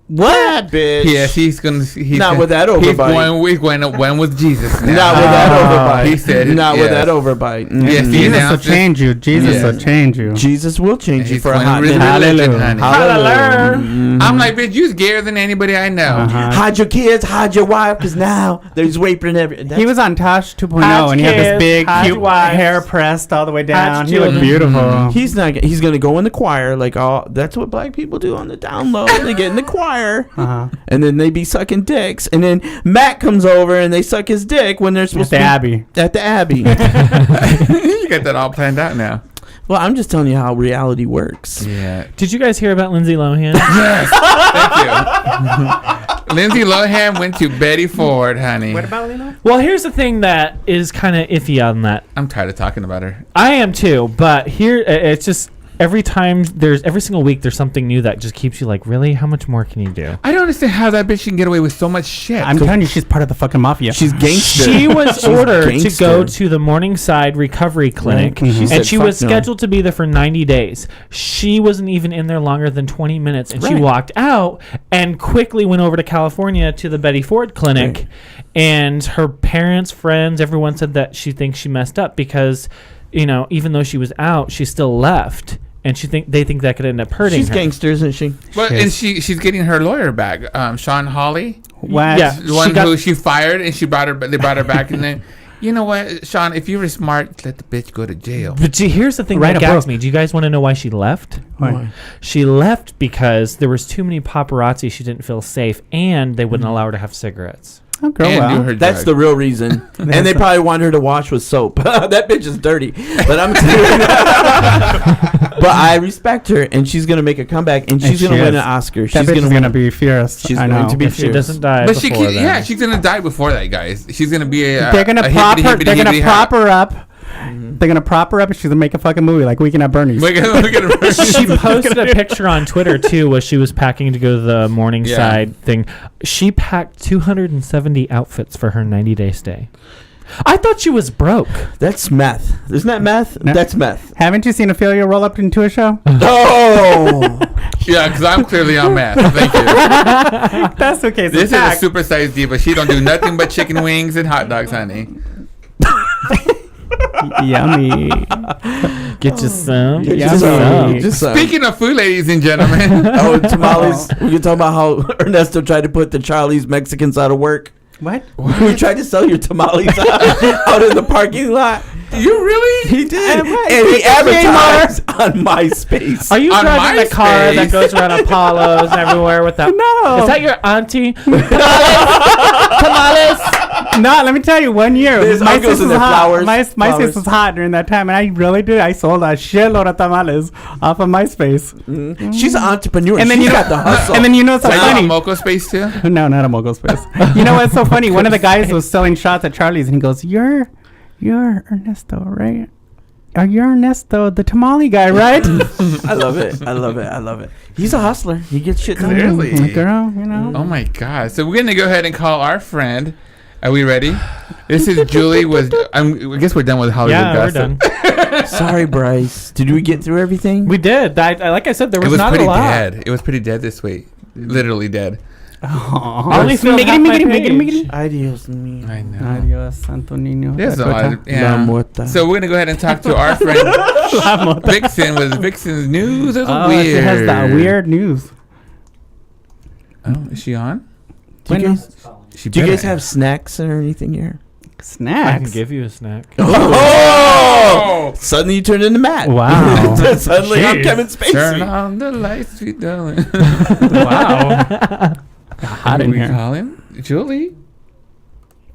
What, bitch? Yes, he's gonna. He's Not with that He's overbite. going with Jesus now. Not with that overbite. He said it, Not with yes. that overbite. Yes, he Jesus will announced it. change you. Jesus Yeah. will change you. Jesus will change you He's for a going hot with minute. religion, Hallelujah. honey. Hallelujah. I'm like, bitch, you're gayer than anybody I know. Uh-huh. Hide your kids, hide your wife, because now there's raping every. He was on Tosh 2.0 Hide and he had this kids, big, hide cute wives. hair pressed all the way down. Hide He looked children. beautiful. He's not. He's gonna go in the choir like all. That's what black people do on the down low. They get in the choir, Uh-huh. and then they be sucking dicks, and then Matt comes over and they suck his dick when they're At supposed the to be Abbey. at the Abbey. You got that all planned out now. Well, I'm just telling you how reality works. Yeah. Did you guys hear about Lindsay Lohan? Yes. Thank you. Lindsay Lohan went to Betty Ford, honey. about Lena? Well, here's the thing that is kind of iffy on that. I'm tired of talking about her. I am too, but here it's just every single week there's something new that just keeps you like, really? How much more can you do? I don't understand how that bitch can get away with so much shit. I'm telling you, she's part of the fucking mafia. She's gangster. She was She's ordered to gangster. go to the Morningside Recovery Clinic, Right. Mhm. She and said, she was "Fuck no." scheduled to be there for 90 days. She wasn't even in there longer than 20 minutes, and she Right. walked out and quickly went over to California to the Betty Ford Clinic. Right. And her parents, friends, everyone said that she thinks she messed up because, even though she was out, she still left. And they think that could end up hurting She's her. gangster, isn't she? Well, and she's getting her lawyer back. Sean Hawley, What? Yeah. the one She got- who she fired, and they brought her back, and then You know what, Sean? If you were smart, let the bitch go to jail. But here's the thing Write that a gags book. me. Do you guys want to know why she left? Why? She left because there was too many paparazzi. She didn't feel safe, and they wouldn't allow her to have cigarettes. Oh, girl, And do well. her That's drugs. the real reason. And they probably want her to wash with soap. That bitch is dirty. But I'm kidding. But I respect her, and she's going to make a comeback, and she's she going to win is. an Oscar. That She's bitch going is to gonna be fierce. She's I going know. to be If she fierce. doesn't die But she before can, then. yeah, she's gonna die before that, guys. She's gonna be a. They're gonna a prop hippity, her. They're gonna hippity, prop hippity her up. They're gonna prop her up, and she's gonna make a fucking movie like Weekend at Bernie's. We're gonna She posted a picture on Twitter too, where she was packing to go to the Morningside thing. She packed 270 outfits for her 90-day stay. I thought she was broke. That's meth. Isn't that meth? No. That's meth. Haven't you seen Ophelia roll up into a show? Oh! Yeah, because I'm clearly on math. Thank you. That's okay. So This is a pack. supersized diva. She don't do nothing but chicken wings and hot dogs, honey. Yummy. Get you some. Yeah, Get you just some. Just Speaking of food, ladies and gentlemen, Oh, tamales. We can talk about how Ernesto tried to put the Charlie's Mexicans out of work. What? We tried to sell your tamales out in the parking lot. you really? He did. And what? And he Yeah, advertised on MySpace. Are you On driving the car MySpace? that goes around Apollo's and everywhere with that? No. Is that your auntie? Tamales? No, let me tell you. 1 year, There's my uncles sis and was their hot. flowers. My Flowers. sis was hot during that time, and I really did. I sold a shitload of tamales off of MySpace. She's an entrepreneur. And then She's you know, got the hustle. and then you know what's so Are you on funny? Moco Space too? No, not a mogul space. You know what's so funny? One of the guys was selling shots at Charlie's, and he goes, "You're Ernesto, right? Are you Ernesto, the tamale guy, right?" I love it. I love it. I love it. He's a hustler. He gets shit done. Clearly. Girl, you know. Oh my God! So we're gonna go ahead and call our friend. Are we ready? This is Julie. I guess we're done with Hollywood Yeah, we're gossip. done. Sorry, Bryce. Did we get through everything? We did. Like I said, there It was, was not pretty a lot. dead. It was pretty dead this week. Literally dead. I only filled half my page. Adios, mi. I know. Adios, Santo Niño. There's a Dakota. lot. Yeah. La muerta. So we're gonna go ahead and talk to our friend Vixen with Vixen's news of the Oh, weird. she has that weird news. Oh, is she on? Do you guys, She do you guys better. have snacks or anything here? I can Snacks. give you a snack. Oh! Suddenly you turned into Matt. Wow. Suddenly I'm Jeez. Kevin Spacey. Turn on the lights, sweet darling. Wow. Hot Who in we here. call him? Julie.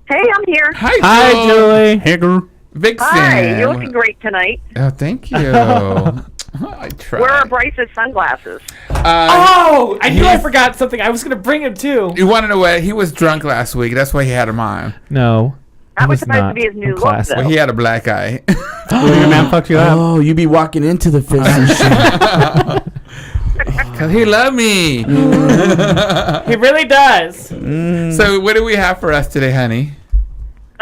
Hey, I'm here. Hi, Hi, Julie. Hey, girl. Vixen. Hi, you're looking great tonight. Oh, thank you. I tried. Where are Bryce's sunglasses? Oh, I knew I forgot something. I was going to bring him too. You want to know what? He was drunk last week. That's why he had him on. No. That was was supposed to not be his new in look, class. though. Well, he had a black eye. Well, your man fucked you up. Oh, you be walking into the fist and shit. Cause he loved me. He really does. So what do we have for us today, honey?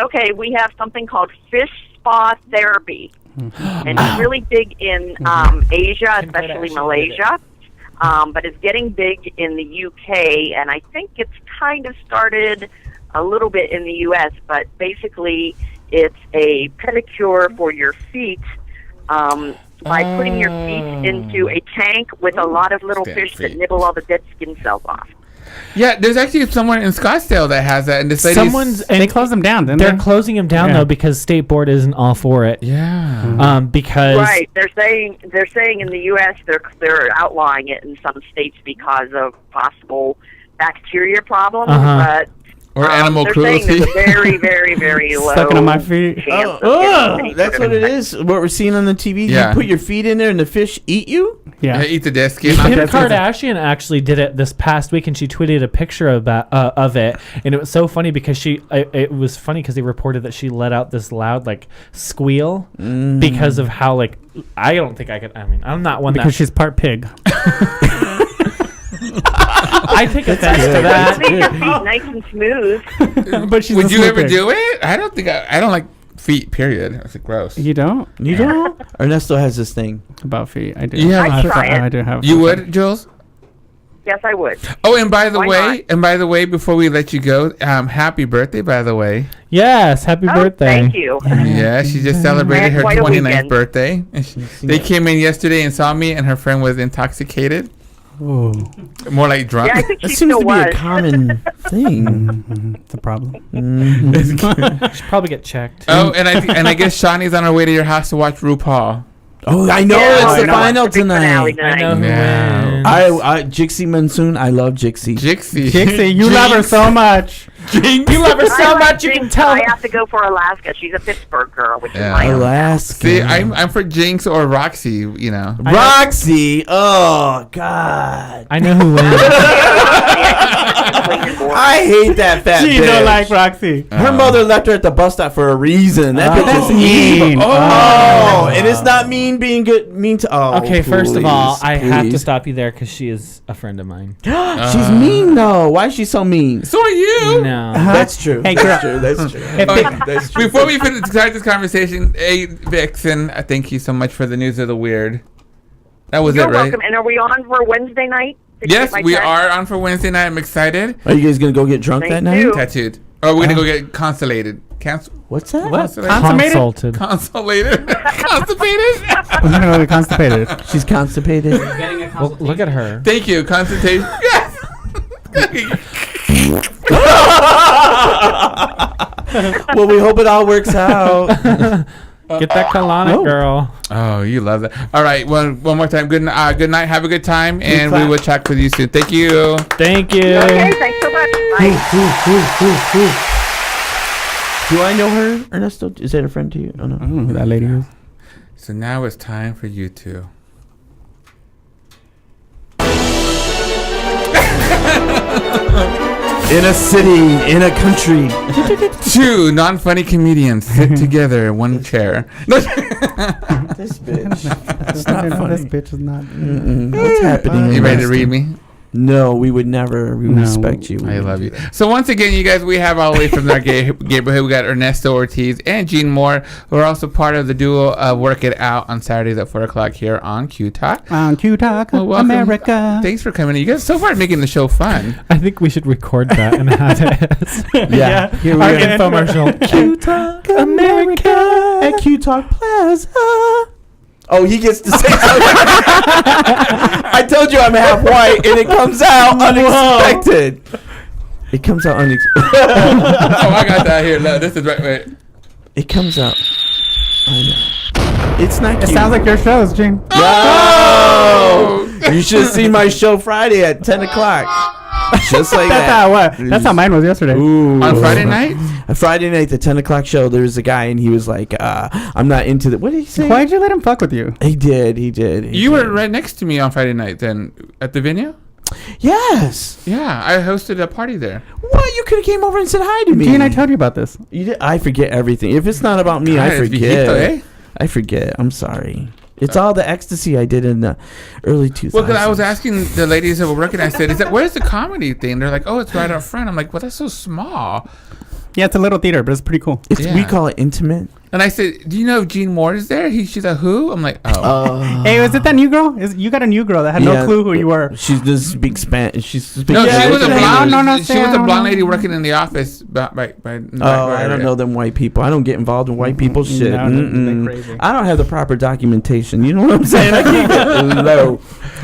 Okay, we have something called fish spa therapy. And it's really big in Asia, especially Malaysia. But it's getting big in the UK, and I think it's kind of started a little bit in the US, but basically it's a pedicure for your feet by putting your feet into a tank with a lot of little Stand fish that feet. nibble all the dead skin cells off. Yeah, there's actually someone in Scottsdale that has that, and this lady's They closed them down, didn't They're they? closing him down Yeah. though because state board isn't all for it. Yeah. Because Right. They're saying in the U.S. they're outlawing it in some states because of possible bacteria problems, but Or animal they're cruelty. saying there's a very, very, very low Sucking on my feet. chance of Oh, getting any that's sort what of it is. What we're seeing on the TV. Yeah. You put your feet in there and the fish eat you? Yeah. Eat the dead skin. Kim That's what it- Kardashian actually did it this past week, and she tweeted a picture of it, and it was so funny because it was funny because they reported that she let out this loud like squeal because of how like I don't think I could. I mean, I'm not one Because that she's part pig. I take offense to Make that. your feet nice and smooth. But she's Would a you smooth ever pig. do it? I don't think I don't like feet. Period. It's gross. You don't? You don't? Ernesto has this thing. About feet. I do. Yeah, I'd try it. I do have. You would, Jules? Yes, I would. Oh, and by the Why way, before we let you go, happy birthday, by the way. Yes, happy Oh, birthday. thank you. Yeah, she just celebrated her Quite a 29th weekend. birthday. And they came in yesterday and saw me, and her friend was intoxicated. Oh, More like drunk. Yeah, I think That she seems still to be was. a common thing. it's a problem. Should probably get checked. Oh, and I guess Shawnee's on her way to your house to watch RuPaul. Oh, I know Yeah, it's the I know. final The big finale tonight. I know who Yeah. wins. I Jixie Monsoon. I love Jixie. Jixie. Jixie, you love her so much. You love her I so like much you can Jinx, tell. I have to go for Alaska. She's a Pittsburgh girl, which Yeah. is my own. Alaska. See, I'm for Jinx or Roxy. You know. Roxy. Oh God. I know who wins. I hate that fat She bitch. don't like Roxy. Her mother left her at the bus stop for a reason. That bitch That's is evil. mean. Oh, and it's not mean being good. Mean to. Oh, Okay, first of all, please, I have to please. stop you there because she is a friend of mine. She's mean though. Why is she so mean? So are you. No. That's true. Hey, That's girl. true. That's true. That's true. Before we start this conversation, hey Vixen, thank you so much for the news of the weird. That was You're it, right? welcome. And are we on for Wednesday night? Did you Yes, get my we text? are on for Wednesday night. I'm excited. Are you guys gonna go get drunk Thank that night? you. Tattooed. Or we're gonna go get constellated. What's that? Consummated? Consulted. Consolated. Constipated. I'm gonna be constipated. She's constipated. Well, look at her. Thank you. Consultation. Yes. Well, we hope it all works out. Get that colonic, girl. Oh, you love that. All right. One more time. Good night. Have a good time, and we clap. will chat with you soon. Thank you. Thank you. Okay, thanks so much. Bye. Do I know her, Ernesto? Is that a friend to you? Oh, no. I don't know who that lady is. So now it's time for you two. In a city, in a country. Two non-funny comedians sit together in one chair. No, This bitch. It's not This funny. bitch is not. What's happening? you ready to read me? No, we would never. We No. respect you. I love you. So once again, you guys, we have all the way from our Gayborhood. We got Ernesto Ortiz and Gene Moore, who are also part of the duo of Work It Out on Saturdays at 4 o'clock here on Q Talk. On Q Talk, Well, welcome. America. Thanks for coming. You guys so far making the show fun. I think we should record that and have it. Yeah. Here we Our go. infomercial. Q Talk America. At Q Talk Plaza. Oh, he gets to say something. I told you I'm half white, and it comes out unexpected. It comes out unexpected. Oh, I got that here. Look, this is right. Wait. It comes out. I know. It's not It cute. sounds like your shows, Gene. No! You should have seen my show Friday at 10 o'clock. Just like That's that. how what? That's how mine was yesterday. Ooh. On Friday night? A Friday night, the 10 o'clock show, there was a guy, and he was like, I'm not into the... What did he say? Why'd you let him fuck with you? He did. You were right next to me on Friday night then at the venue? Yes. Yeah, I hosted a party there. What? You could have came over and said hi to me. Gene, I told you about this. You did? I forget everything. If it's not about me, God, I it's forget. viejito, eh? I forget. I'm sorry. It's all the ecstasy I did in the early 2000s. Well, 'cause I was asking the ladies that were working, I said, where's the comedy thing? They're like, oh, it's right up front. I'm like, well, that's so small. Yeah, it's a little theater, but it's pretty cool. We Yeah. call it intimate. And I said, do you know if Gene Moore is there? She's a who? I'm like, oh. Hey, was it that new girl? You got a new girl that had Yeah. no clue who you were. She does speak Spanish. She speaks No, Spanish. she was a blonde. No, no, she was a no, blonde no. lady working in the office. I don't know them white people. I don't get involved in white people's shit. No, they're Mm-mm. crazy. I don't have the proper documentation. You know what I'm saying? I keep it low.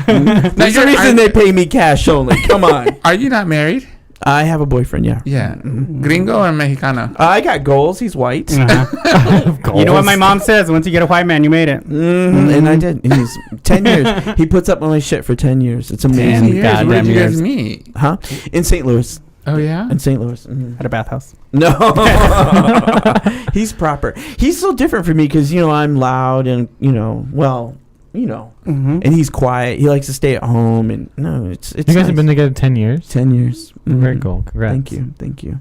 There's a you're- reason they pay me cash only. Come on. Are you not married? I have a boyfriend, yeah. Yeah. Gringo or Mexicano? I got goals. He's white. You know what my mom says? Once you get a white man, you made it. And I did. And he's 10 years. He puts up with my shit for 10 years. It's 10 amazing. years. goddamn Where did you guys years. meet? Huh? In St. Louis. Oh, yeah? In St. Louis. Mhm. At a bathhouse. No. He's proper. He's so different from me because, I'm loud and, Mm-hmm. and he's quiet. He likes to stay at home. And no, it's You guys nice. have been together 10 years? 10 years. Very Mhm. cool. Congrats. Thank you.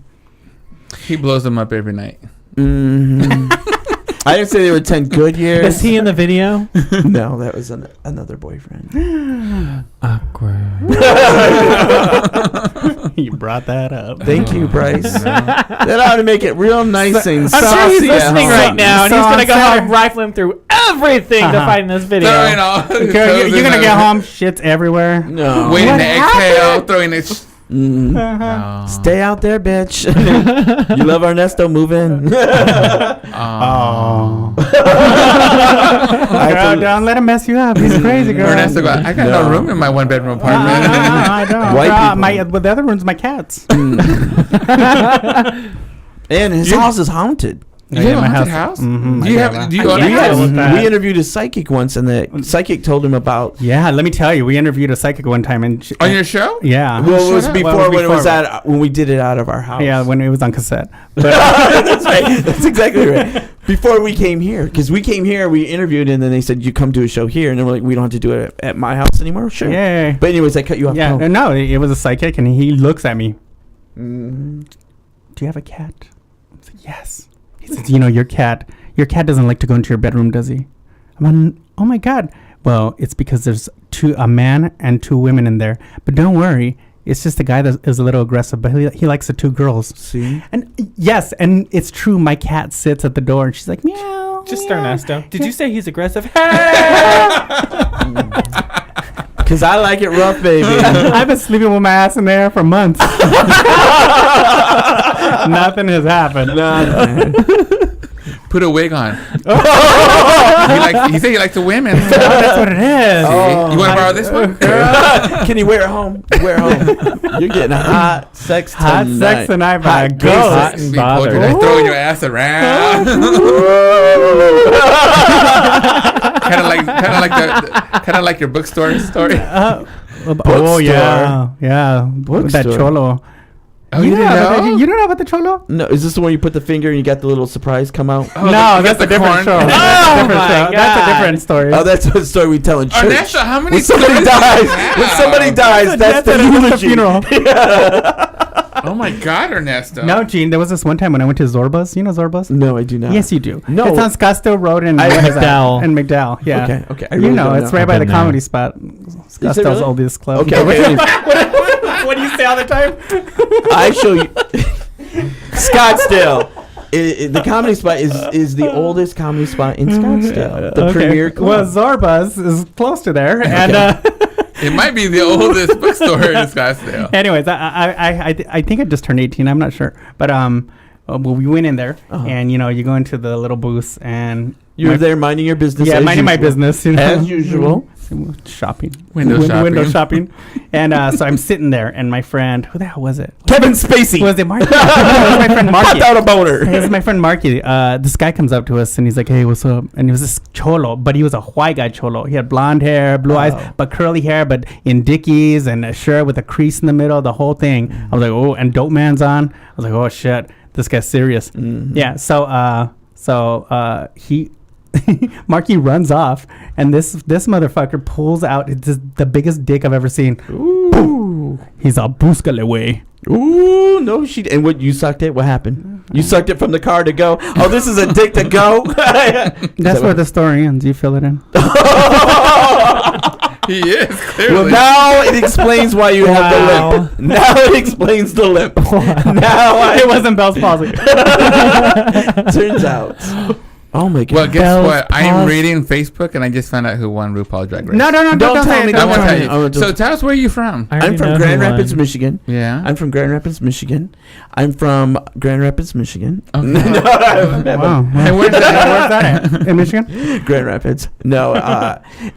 He blows them up every night. Mhm. I didn't say they were 10 good years. Is he in the video? No, that was another boyfriend. Awkward. You brought that up. Thank you, Bryce. That ought to make it real nice and I'm saucy. sure he's at listening home. right now, and So he's going to on go home Saturday- rifling through everything to Uh-huh. find this video. Throwing all Girl, you're gonna get home, shit's everywhere. No. Waiting What to exhale, throwing it. No. Stay out there, bitch. You love Ernesto? Move in. Oh. Girl, don't let him mess you up. He's crazy, girl. Ernesto, I got no room in my 1-bedroom apartment. I don't. White people. But the other room's my cat's. And his house is haunted. You have a haunted house? Mm-hmm. Do you own a Yes. house? We interviewed a psychic once, and the psychic told him about. Yeah, let me tell you, we interviewed a psychic one time, and On your show? yeah, Well, it was Shut up. before Well, when it was before. when we did it out of our house. yeah, when it was on cassette. But That's right. That's exactly right. Before we came here, because we came here, we interviewed, and then they said you come do a show here, and then we're like, we don't have to do it at my house anymore. Sure. yeah, But anyways, I cut you off. yeah, Oh. no, it was a psychic, and he looks at me. Mm. Do you have a cat? I was like, yes. He says, your cat doesn't like to go into your bedroom, does he? I'm on, oh my God. Well, it's because there's a man and 2 women in there. But don't worry. It's just the guy that is a little aggressive, but he likes the 2 girls. See? And yes, and it's true. My cat sits at the door and she's like, meow. Just meow. Ernesto. Did you say he's aggressive? Because I like it rough, baby. I've been sleeping with my ass in there for months. Nothing has happened. Put a wig on. Oh. He said he likes the women. Oh, that's what it is. Oh. You want to borrow this one? Can you wear it home? Wear it home. You're getting hot sex Hot tonight. sex tonight by a Hot ghost. Hot Be and bothered. poetry, like throwing your ass around. kind of like your bookstore story. Oh yeah, yeah. That Bookstore. cholo. Oh, you didn't know? You don't know about the cholo? No, is this the one you put the finger and you got the little surprise come out? Oh, No, you that's got a the different corn? show. Oh, That's a different story. Oh, that's the story we tell in church. Ernesto, how many When somebody stories do you dies, have? when somebody dies, that's the at a eulogy. funeral. Oh my God, Ernesto. No, Gene, there was this one time when I went to Zorba's. You know Zorba's? No, I do not. Yes, you do. No. It's on Scottsdale Road in I- McDowell. In McDowell, yeah. Okay, okay. I You really know, don't it's right by I've the been comedy there. spot. it Scottsdale's really? oldest club. Okay, okay. What do you say all the time? I show you. Scottsdale. The comedy spot is the oldest comedy spot in Scottsdale. The premier Well, club. Zorba's is close to there, and It might be the oldest bookstore in Scottsdale. anyways, I think I just turned 18. I'm not sure, but well, we went in there, and you go into the little booths, and You were my- there minding your business. Yeah, as minding my usual. business. As usual. Shopping. Window shopping. Window shopping. And so I'm sitting there, and my friend, who the hell was it? Kevin Spacey. Was it Marky? No, it was my friend Marky. Popped out a boner. It was my friend Marky. This guy comes up to us, and he's like, hey, what's up? And he was this cholo, but he was a white guy cholo. He had blonde hair, blue eyes, but curly hair, but in Dickies, and a shirt with a crease in the middle, the whole thing. I was like, oh, and Dope Man's on. I was like, oh, shit, this guy's serious. Mm-hmm. Yeah, so he... Marky runs off, and this motherfucker pulls out the biggest dick I've ever seen. Ooh. He's a búscale way. Ooh, no, she. And what you sucked it? What happened? You sucked it from the car to go. Oh, this is a dick to go. That's where the story ends. You fill it in. He is, clearly. Well, now it explains why you have the lip. Now it explains the lip. Now It wasn't Bell's palsy. turns out. Oh my god. Well, guess Bell's what? I am Pause. reading Facebook, and I just found out who won RuPaul's Drag Race. No, Don't tell say me. it. I Don't won't tell tell me. you. I won't So tell- tell us where you're from. I already I'm from know Grand who Rapids, won. Michigan. Yeah. I'm from Grand Rapids, Michigan. I'm from Grand Rapids, Michigan. Okay. Wow. And where's that? Where's that at? In Michigan? Grand Rapids. No,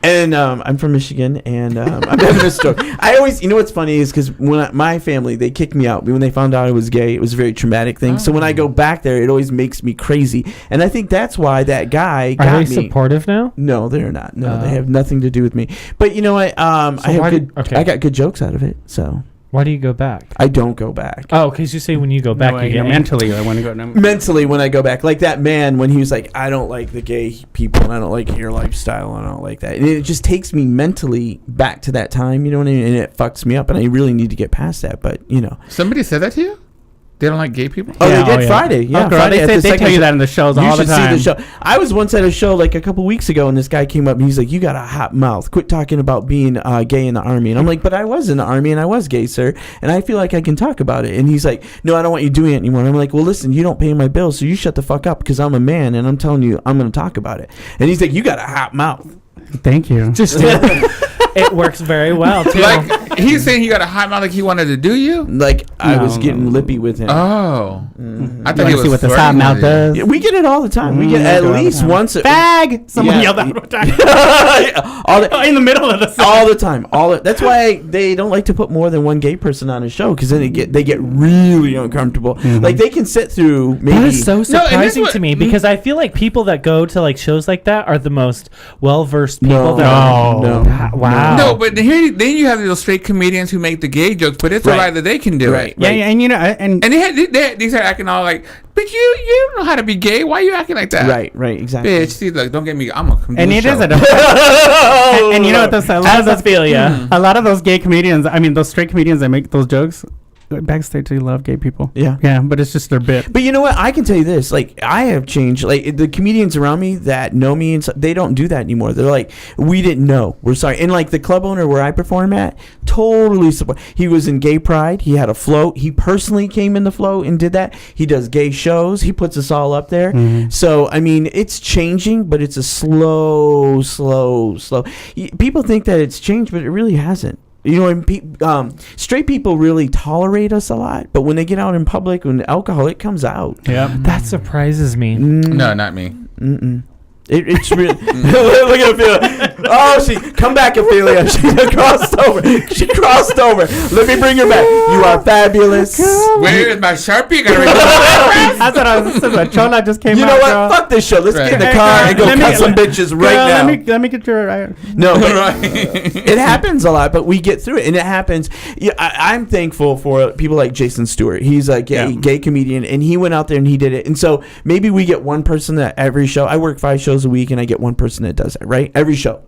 and I'm from Michigan, and I'm having a story. I always, you know what's funny is because my family, they kicked me out when they found out I was gay. It was a very traumatic thing. So when I go back there, it always makes me crazy, and I think that's why that guy Are got they me. supportive now? No, they're not. No, they have nothing to do with me. But you know what? I have why good. okay. I got good jokes out of it, so Why do you go back? I don't go back. Oh, because you say when you go back, No, you get mentally, I want to go. Mentally, when I go back, like that man when he was like, I don't like the gay people and I don't like your lifestyle and I don't like that, and it just takes me mentally back to that time, you know what I mean? And it fucks me up, and I really need to get past that. But you know, Somebody said that to you? They don't like gay people? oh, Yeah, they did yeah. Friday, yeah, Oh, girl, Friday they at say- the they second tell you show. that in the shows You all the should see time. the show. I was once at a show like a couple weeks ago, and this guy came up and he's like, "You got a hot mouth. Quit talking about being gay in the army." And I'm like, "But I was in the army and I was gay, sir, and I feel like I can talk about it." And he's like, "No, I don't want you doing it anymore." And I'm like, "Well, listen, you don't pay my bills, so you shut the fuck up because I'm a man and I'm telling you I'm going to talk about it." And he's like, "You got a hot mouth." Thank you. Just It works very well too. Like he's saying he got a hot mouth, like he wanted to do you. Like I was No. getting lippy with him. Oh, I thought You he want was to see what this hot flirting mouth with you. does? Yeah, we get it all the time. We get we at do all the least time. once. Fag! Someone Yeah. yelled out all the time. all, the, in the middle of the song. all the time. That's why they don't like to put more than one gay person on a show, because then they get really uncomfortable. Like they can sit through maybe. That is so and this surprising what- to me because I feel like people that go to like shows like that are the most well-versed people. No, that no. Wow. No, but then you have those straight comedians who make the gay jokes, but it's Right. alright that they can do Right. it. Yeah, yeah, and you know, and And they start acting all like, but you don't know how to be gay. Why are you acting like that? Right, exactly. Bitch, see, look, don't get me. I'm a and it is a and you know what those a lot of those a lot of those gay comedians, I mean those straight comedians that make those jokes backstage, they love gay people. Yeah. But it's just their bit. But you know what? I can tell you this. Like, I have changed. Like, the comedians around me that know me, and they don't do that anymore. They're like, we didn't know. We're sorry. And, like, the club owner where I perform at, totally support. He was in Gay Pride. He had a float. He personally came in the float and did that. He does gay shows. He puts us all up there. So, I mean, it's changing, but it's a slow. People think that it's changed, but it really hasn't. You know, and straight people really tolerate us a lot, but when they get out in public, when alcohol, it comes out. Yeah. That surprises me. No, not me. It's really. Look at Ophelia. Oh, come back, Ophelia. She crossed over. Let me bring her back. You are fabulous. Where is my Sharpie? Gotta That's what I was saying. Chola just came You out. know what? girl. Fuck this show. Let's get in the Right. car and go Let me- cut some bitches right Girl, now. Let me get your. No, but right. it happens a lot, but we get through it, and it happens. Yeah, I'm thankful for people like Jason Stewart. He's a gay comedian, and he went out there and he did it. And so maybe we get one person at every show. I work 5 shows a week, and I get one person that does it, right? Every show.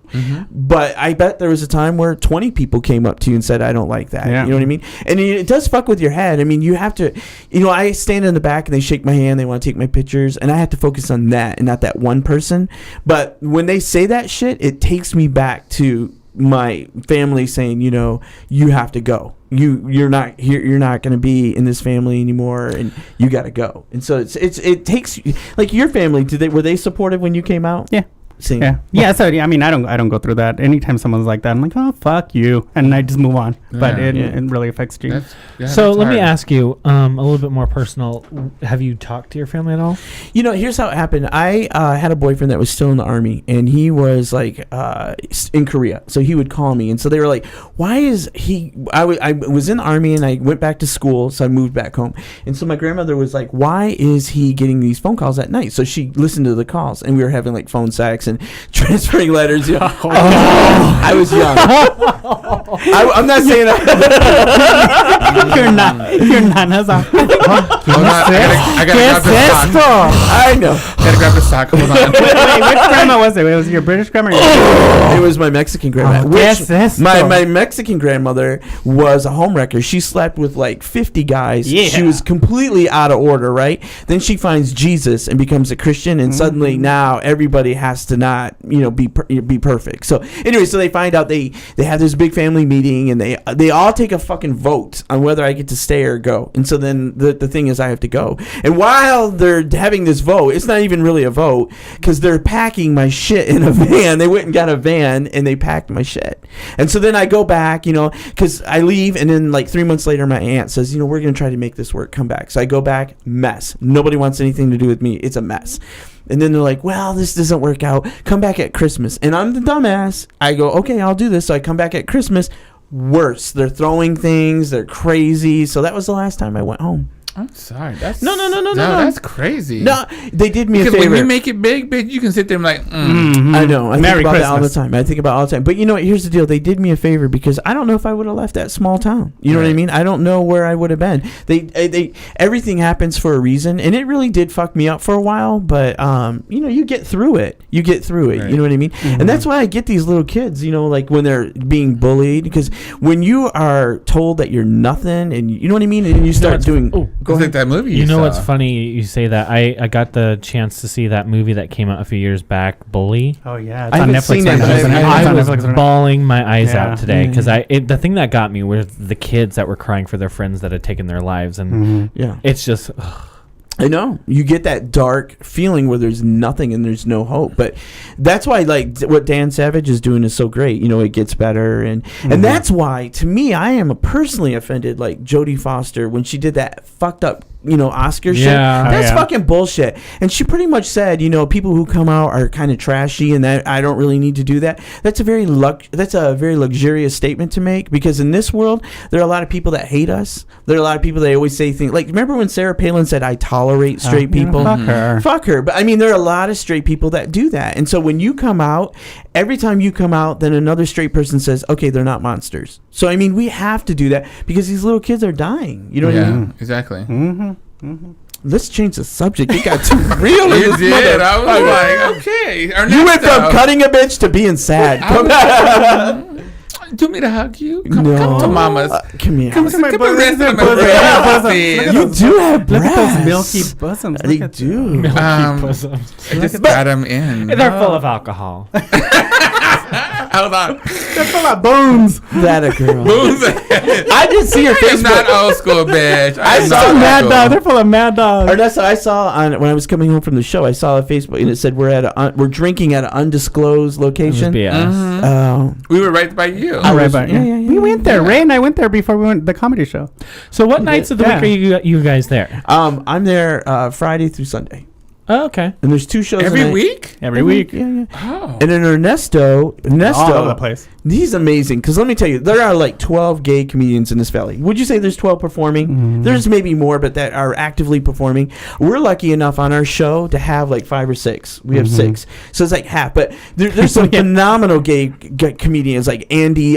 But I bet there was a time where 20 people came up to you and said, I don't like that. Yeah. You know what I mean? And it does fuck with your head. I mean, you have to, I stand in the back and they shake my hand. They want to take my pictures, and I have to focus on that and not that one person. But when they say that shit, it takes me back to my family saying, you have to go. You're not here. You're not going to be in this family anymore, and you got to go. And so it takes, like, your family. Were they supportive when you came out? Yeah. Same. Yeah. So I mean, I don't go through that. Anytime someone's like that, I'm like, oh fuck you, and I just move on. But it really affects you. So let me ask you a little bit more personal. Have you talked to your family at all? Here's how it happened. I had a boyfriend that was still in the Army, and he was like in Korea. So he would call me, and so they were like, "Why is he?" I was in the Army, and I went back to school, so I moved back home. And so my grandmother was like, "Why is he getting these phone calls at night?" So she listened to the calls, and we were having like phone sex and transferring letters. I was young. I'm not saying that. Your nana's on. Hold on, I gotta grab the sock. I know. Gotta grab the sock. Hold on. Wait, which grandma was it? Was it your British grandma? Or It was my Mexican grandma. My Mexican grandmother was a homewrecker. She slept with like 50 guys. Yeah. She was completely out of order, right? Then she finds Jesus and becomes a Christian, and suddenly now everybody has to not, be perfect. So anyway, so they find out they have this big family meeting, and they all take a fucking vote on whether I get to stay or go. And so then the thing is, I have to go. And while they're having this vote, it's not even really a vote, because they're packing my shit in a van. They went and got a van, and they packed my shit. And so then I go back, because I leave, and then like 3 months later, my aunt says, we're going to try to make this work. Come back. So I go back, mess. Nobody wants anything to do with me. It's a mess. And then they're like, well, this doesn't work out. Come back at Christmas. And I'm the dumbass. I go, okay, I'll do this. So I come back at Christmas. Worse. They're throwing things. They're crazy. So that was the last time I went home. I'm sorry. That's No. That's crazy. No, they did me Because a favor. when you make it big, bitch, you can sit there and like, I know. I Merry think about that all the Christmas. time. I think about it all the time. But you know what? Here's the deal. They did me a favor, because I don't know if I would have left that small town. You know what I Right. mean? I don't know where I would have been. They everything happens for a reason, and it really did fuck me up for a while. But you get through it. You get through it. Right. You know what I mean? And that's why I get these little kids. Like when they're being bullied, because when you are told that you're nothing, and you know what I mean, and you start doing. Oh, Go it's ahead. like that movie. You know saw. what's funny? You say that. I got the chance to see that movie that came out a few years back, Bully. Oh yeah, it's I on haven't Netflix seen right it, now, but isn't it? I It's on I was Netflix right now. bawling my eyes Yeah. out today because the thing that got me were the kids that were crying for their friends that had taken their lives, and Yeah. it's just I know you get that dark feeling where there's nothing and there's no hope, but that's why like what Dan Savage is doing is so great. You know, it gets better, and that's why to me I am personally offended. Like Jodie Foster when she did that fucked up, you know, Oscar shit. That's fucking bullshit. And she pretty much said, you know, people who come out are kind of trashy, and that I don't really need to do that. That's a very luxurious statement to make, because in this world there are a lot of people that hate us. There are a lot of people that always say things like, remember when Sarah Palin said, "I tolerate straight people"? Fuck her. But I mean, there are a lot of straight people that do that. And so when you come out, every time you come out, then another straight person says, okay, they're not monsters. So I mean, we have to do that because these little kids are dying. You know what I mean? Exactly. Let's change the subject. It got too real. You did. I was like, okay. Ernesto. You went from cutting a bitch to being sad. Do you want me to hug you? No. Come to mama's. Come here. Come to my bosom. You do have breasts. Look at those milky bosoms. They do. I just got them in. They're full of alcohol. Hold on. They're full of bones. That a girl. Bones. I did see your I am Facebook. not old school, bitch. I am saw not Mad old dog. school. They're full of mad dogs. Ernesto, I saw when I was coming home from the show, I saw a Facebook and it said we're drinking at an undisclosed location. We were right by you. Yeah. We went there. Ray and I went there before we went to the comedy show. So what nights of the week are you guys there? I'm there Friday through Sunday. Oh, okay. And there's 2 shows Every week? Every week. Yeah. Oh. And then Ernesto, All over the place. He's amazing, because let me tell you, there are like 12 gay comedians in this valley. Would you say there's 12 performing? There's maybe more, but that are actively performing. We're lucky enough on our show to have like 5 or 6. We have 6, so it's like half. But there's some phenomenal gay comedians like Anthony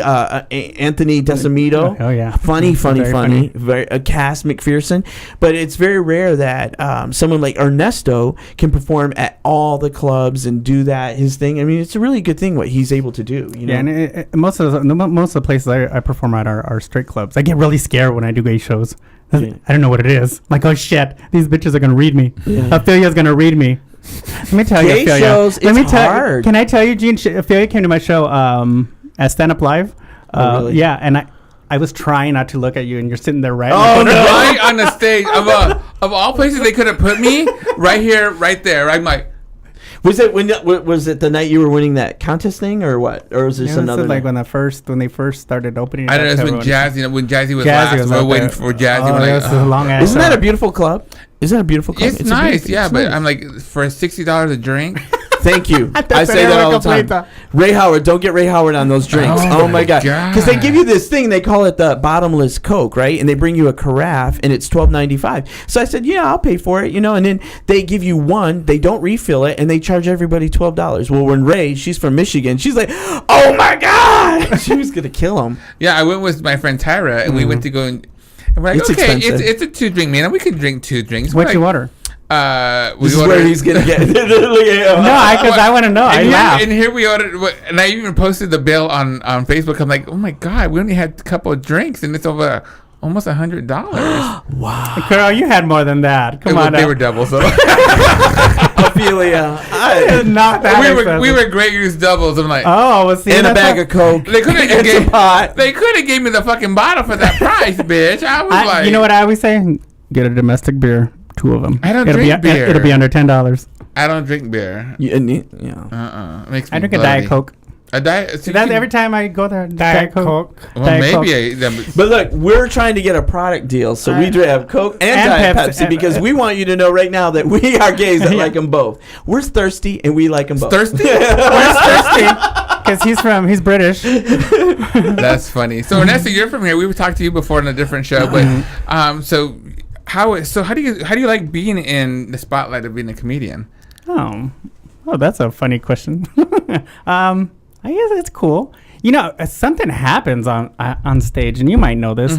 Decimito. Oh yeah, funny. Very Cass McPherson. But it's very rare that someone like Ernesto can perform at all the clubs and do that his thing. I mean, it's a really good thing what he's able to do. You know? Yeah, and most of the places I perform at are straight clubs. I get really scared when I do gay shows. I don't know what it is. I'm like, oh shit, these bitches are gonna read me. Ophelia's gonna read me. Let me tell you, Gay Ophelia. shows, it's hard. Can I tell you, Gene? Ophelia came to my show at Stand Up Live. Really? Yeah, and I was trying not to look at you, and you're sitting there right. Oh, no. Right on the stage of all places they could have put me, right here, right there. I'm like, was it the night you were winning that contest thing, or what? Or was there some other like night? when they first started opening? I don't know. It's when Jazzy was last. We were waiting for Jazzy. Oh, We're like, a long ass. Isn't that a beautiful club? Isn't that a beautiful club? it's nice, it's but nice. I'm like, for $60 a drink. Thank you. I say that all the time. Ray Howard, don't get Ray Howard on those drinks. Oh my god! Because they give you this thing, they call it the bottomless Coke, right? And they bring you a carafe, and it's $12.95. So I said, yeah, I'll pay for it, you know. And then they give you one, they don't refill it, and they charge everybody $12. Well, when Ray, she's from Michigan, she's like, oh my god, she was gonna kill him. Yeah, I went with my friend Tyra, and we went to go and we're like, It's okay, expensive. it's a 2-drink meal, and we can drink 2 drinks. What'd you order? This is where he's gonna get. No, because I want to know. I laugh. And here we ordered, and I even posted the bill on Facebook. I'm like, oh my god, we only had a couple of drinks, and it's over almost $100. Wow, Girl, you had more than that. Come on, they were double. So Ophelia, not that. we were Grey Goose doubles. I'm like, Oh, well, see, and a bag of Coke. they could have and some pot. They could have gave me the fucking bottle for that price, bitch. I was like, you know what I always say? Get a domestic beer, 2 of them. I don't drink beer. It'll be under $10. I don't drink beer. Yeah. Makes me I drink a bloody. Diet Coke. A diet. See, that's every time I go there. Diet Coke. Well, Diet maybe. Coke. But look, we're trying to get a product deal, so we have Coke and Diet Pepsi, because we want you to know right now that we are gays that like them both. We're thirsty and we like them both. Thirsty? Where's Thirsty? Because he's British. That's funny. So Ernesto, you're from here. We talked to you before in a different show, but so how do you like being in the spotlight of being a comedian? Oh, that's a funny question. I guess it's cool. You know, something happens on stage, and you might know this,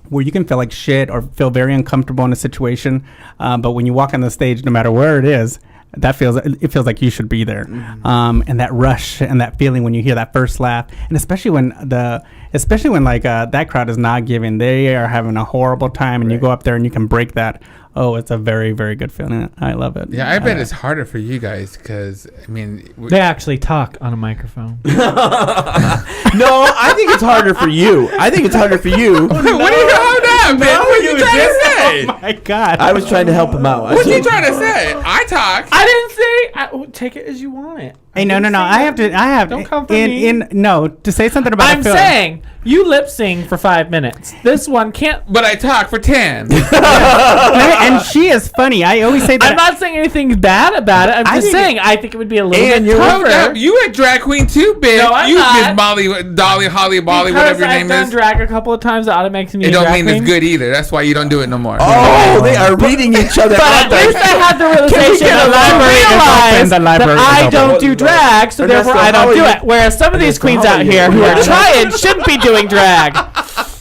where you can feel like shit or feel very uncomfortable in a situation. But when you walk on the stage, no matter where it is, it feels like you should be there. And that rush and that feeling when you hear that first laugh, and especially when that crowd is not giving, they are having a horrible time, and you go up there and you can break that. Oh, it's a very, very good feeling. I love it. Yeah, I bet it's harder for you guys because, I mean... They actually talk on a microphone. No, I think it's harder for you. What do you know Yeah, man. What you trying to say? Oh my God. I was trying to help him out. What you trying to say? I talk. I didn't say. Take it as you want it. Hey, no. I have. Don't come for me. No, to say something about. I'm saying you lip sing for 5 minutes. This one can't. But I talk for 10. And she is funny. I always say that. I'm not saying anything bad about it. I'm just saying I think it would be a little bit tougher. You a drag queen too, bitch. No, I'm you not. Miss Molly, Dolly, Holly, Bolly, Because whatever your I've name done is. drag a couple of times. It automatically means It don't drag mean it's queen. good either. That's why you don't do it no more. Oh, they are reading each other But out at there. least I had the realization get a that library is I open, the library realized that is I open. don't do drag, so Ernesto, therefore I how don't are do you? it. Whereas some of these Ernesto, queens how out are you? here who are Yeah. trying shouldn't be doing drag.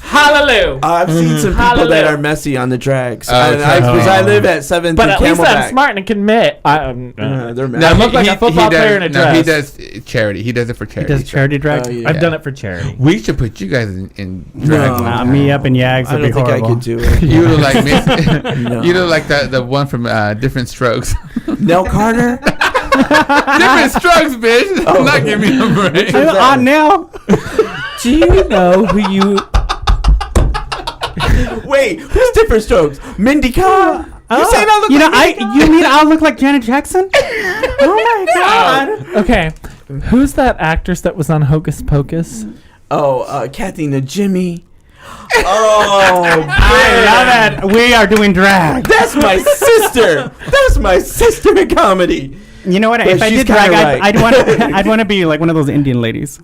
Hallelujah. I've seen some people Hallelujah. that are messy on the drags. Okay. Because I live at 7th But and at least I'm Camelback. smart and can admit They're mad. I look like a football player in a No, he dress. does charity. He does it for He charity. does charity drag. Oh, yeah. I've done it for charity. We should put you guys in drag. No. Nah, me up in Yags I would don't be think horrible. I could do it. You look like Miss, No. you look like the one from Different Strokes. Nell Carter? Different Strokes, bitch. Oh. Not give me a break. On now. Do you know who you... Wait, who's Different Strokes? Mindy Carr? You saying I look like Mindy Carr? You mean I'll look like Janet Jackson? Oh my God. Okay. Who's that actress that was on Hocus Pocus? Oh, Kathy Najimy. Oh, I love it. We are doing drag. that's my sister. That's my sister in comedy. You know what? But If I she's did drag, kinda right. I'd want to be like one of those Indian ladies.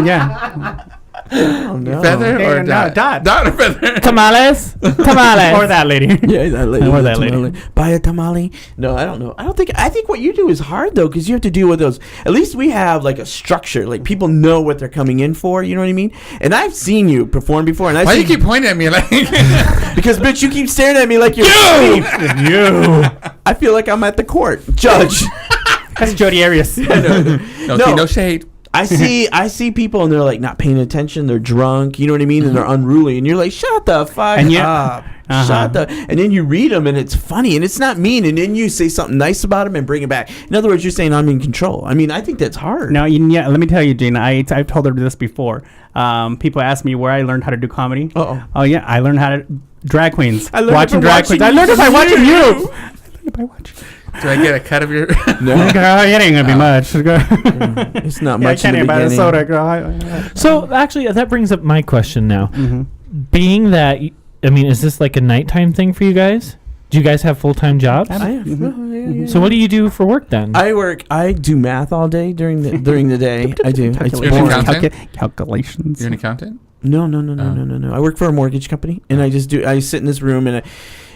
Yeah. Oh, no. Feather or No, dot? Dot. Or feather? Tamales? Tamales. Or that lady. Yeah, that lady. Or that lady. Buy a tamale. No, I don't know. I think what you do is hard though, because you have to deal with those. At least we have like a structure. Like people know what they're coming in for. You know what I mean? And I've seen you perform before, and Why do you keep pointing at me like? because bitch, you keep staring at me like you're you. I feel like I'm at the court, judge. That's Jody Arias. No shade. I see people and they're like not paying attention. They're drunk. You know what I mean? And they're unruly. And you're like, shut the fuck And up. Shut the. And then you read them and it's funny and it's not mean. And then you say something nice about them and bring it back. In other words, you're saying I'm in control. I mean, I think that's hard. No, yeah. Let me tell you, Gina. I've told her this before. People ask me where I learned how to do comedy. Uh-oh. Oh yeah, I learned how to drag queens. I learned watching it by drag watching queens. I learned it by watching you. I learned it by watching. Do I get a cut of your? No, Girl, it ain't gonna be much. it's not Yeah, I much can't in the even buy a beginning. soda, girl. So actually, that brings up my question now. Being that, I mean, is this like a nighttime thing for you guys? Do you guys have full-time jobs? So what do you do for work then? I do math all day during the day. I do. It's You're an boring. accountant? Calculations. You're an accountant. No. I work for a mortgage company, and I sit in this room, and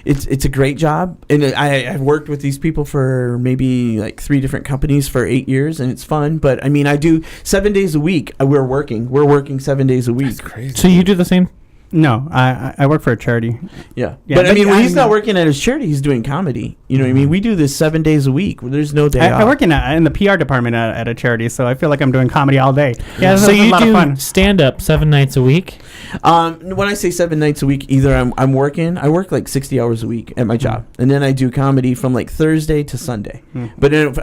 it's a great job. And I've worked with these people for maybe like 3 different companies for 8 years, and it's fun. But I mean, I do 7 days a week. We're working 7 days a week. That's crazy. So you do the same? No, I work for a charity. Yeah. Yeah, But I but mean, when I he's not mean- working at his charity, he's doing comedy. You know what I mean? We do this 7 days a week. There's no day off. I work in the PR department at a charity, so I feel like I'm doing comedy all day. Yeah, So so a you lot of do fun. stand-up 7 nights a week? When I say 7 nights a week, either I'm working. I work like 60 hours a week at my job, and then I do comedy from like Thursday to Sunday. But then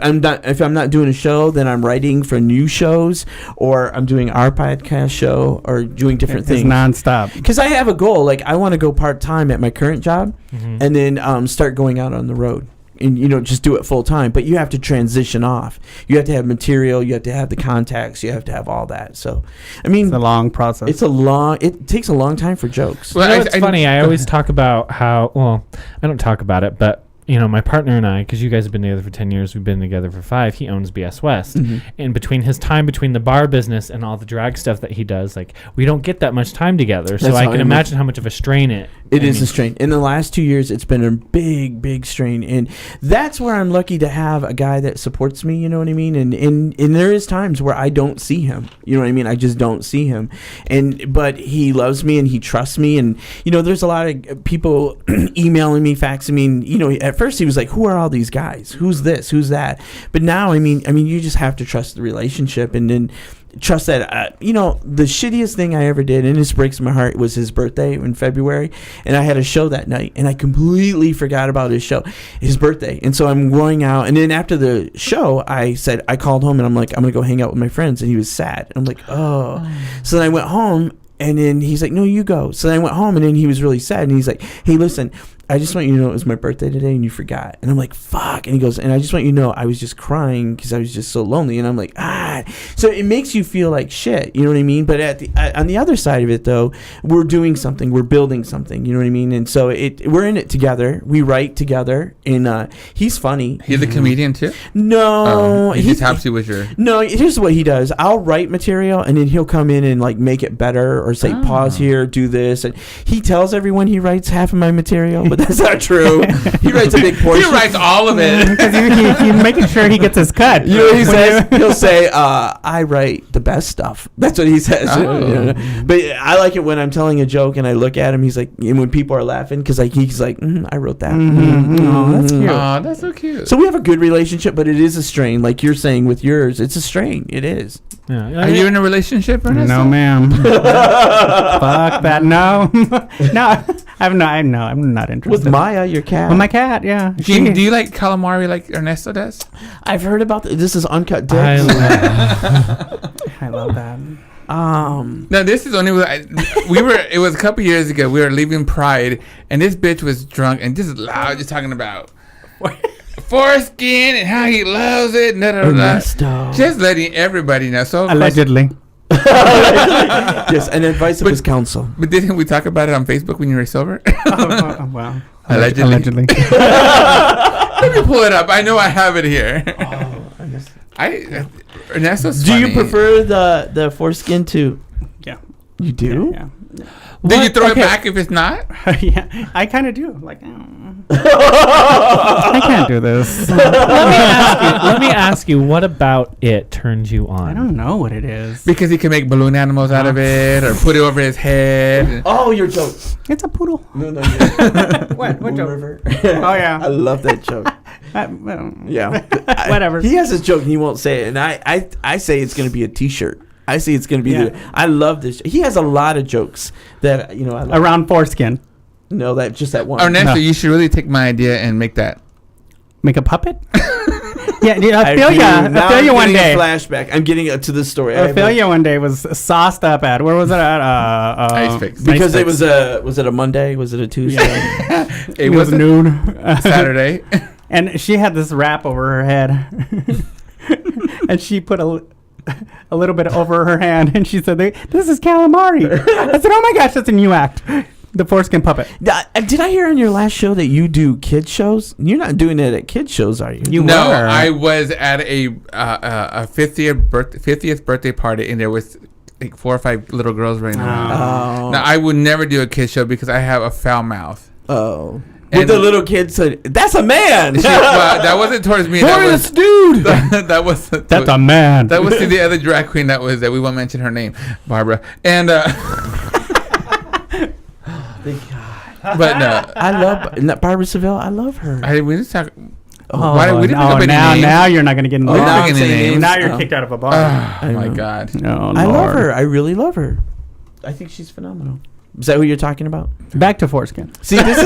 if I'm not doing a show, then I'm writing for new shows, or I'm doing our podcast show, or doing different It's things. nonstop. Because I have a goal. Like I want to go part time at my current job, and then start going out on the road. And just do it full time, but you have to transition off. You have to have material. You have to have the contacts. You have to have all that. So, I mean, It's a long process. It takes a long time for jokes. Well, You know, it's funny. I always talk about how, well, I don't talk about it, but, my partner and I, because you guys have been together for 10 years, we've been together for 5, he owns BS West. And between his time between the bar business and all the drag stuff that he does, like, we don't get that much time together. So That's I how can I imagine how much of a strain it It is a strain. In the last 2 years, it's been a big, big strain, and that's where I'm lucky to have a guy that supports me. You know what I mean? And there is times where I don't see him. You know what I mean? I just don't see him, but he loves me and he trusts me. And there's a lot of people emailing me, faxing me. And, at first he was like, "Who are all these guys? Who's this? Who's that?" But now, I mean, you just have to trust the relationship, and then trust that the shittiest thing I ever did, and this breaks my heart, was his birthday in February, and I had a show that night, and I completely forgot about his birthday. And so I'm going out, and then after the show, I called home, and I'm like, I'm gonna go hang out with my friends, and he was sad. I'm like, oh. So then I went home, And then he's like, no, you go. So then I went home, and then he was really sad. And he's like, hey, listen, I just want you to know it was my birthday today, and you forgot. And I'm like, fuck. And he goes, and I just want you to know I was just crying because I was just so lonely. And I'm like, So it makes you feel like shit. You know what I mean? But on the other side of it, though, we're doing something. We're building something. You know what I mean? And so we're in it together. We write together. And he's funny. He's a comedian, too? No. He just helps you with your... No, here's what he does. I'll write material, and then he'll come in and like make it better or say, pause here, do this. And he tells everyone he writes half of my material, but that's not true. He writes a big portion. He writes all of it. Because he's making sure he gets his cut. You know what he says? He'll say, I write the best stuff. That's what he says. Oh. But I like it when I'm telling a joke and I look at him, he's like, and when people are laughing, because like, he's like, I wrote that. Oh, that's cute. Oh, that's so cute. So we have a good relationship, but it is a strain. Like you're saying with yours, it's a strain. It is. Yeah. Are you in a relationship, Ernesto? No, ma'am. Fuck that. No. No. I'm not interested. With Maya, your cat. With my cat, yeah. Gene, do you like calamari like Ernesto does? I've heard about this is uncut dicks. I love that. No, this is only it was a couple years ago. We were leaving Pride, and this bitch was drunk and just loud, just talking about foreskin and how he loves it. Ernesto. Just letting everybody know. So Allegedly. Yes, and advice of his counsel. But didn't we talk about it on Facebook when you were sober? Wow. Allegedly. Let me pull it up. I know I have it here. Ernesto's Do funny. you prefer the foreskin to? Yeah. You do? Yeah. Did you throw it back if it's not? Yeah. I kind of do. Like, I can't do this. Let me ask you, what about it turns you on? I don't know what it is. Because he can make balloon animals out of it, or put it over his head. Oh, your joke. It's a poodle. No. What Moon joke? River. Oh, yeah. I love that joke. Yeah. Whatever. He has his joke and he won't say it, and I say it's going to be a T-shirt. I say it's going to be. I love this. He has a lot of jokes that I love. Around foreskin. No, that just that one. Ernesto, you should really take my idea and make that. Make a puppet? Yeah, dude, Now Ophelia I'm one getting day. a flashback. I'm getting to the story. Ophelia one day was sauced up at. Where was it at? Ice Fix. Because it was a Monday? Was it a Tuesday? It was was noon. Saturday. And she had this wrap over her head. And she put a little bit over her hand. And she said, this is calamari. I said, oh my gosh, that's a new act. The foreskin puppet. Did I hear on your last show that you do kids shows? You're not doing it at kids shows, are you? No, I was at a 50th birthday party, and there was like 4 or 5 little girls running around. Oh. Now I would never do a kid show because I have a foul mouth. Oh. And With the little kid said, "That's a man." That wasn't towards me. That was dude. that was That's a man. That was to the other drag queen that we won't mention her name, Barbara. And but no, I love Barbara Seville. I love her. we just talk. Oh, we didn't pick up any names. now you're not going to get in Oh, the now I'm I'm saying names. Now you're kicked out of a bar. Oh my God. No, I love Lord. her. I really love her. I think she's phenomenal. Is that who you're talking about? Back to foreskin. See, this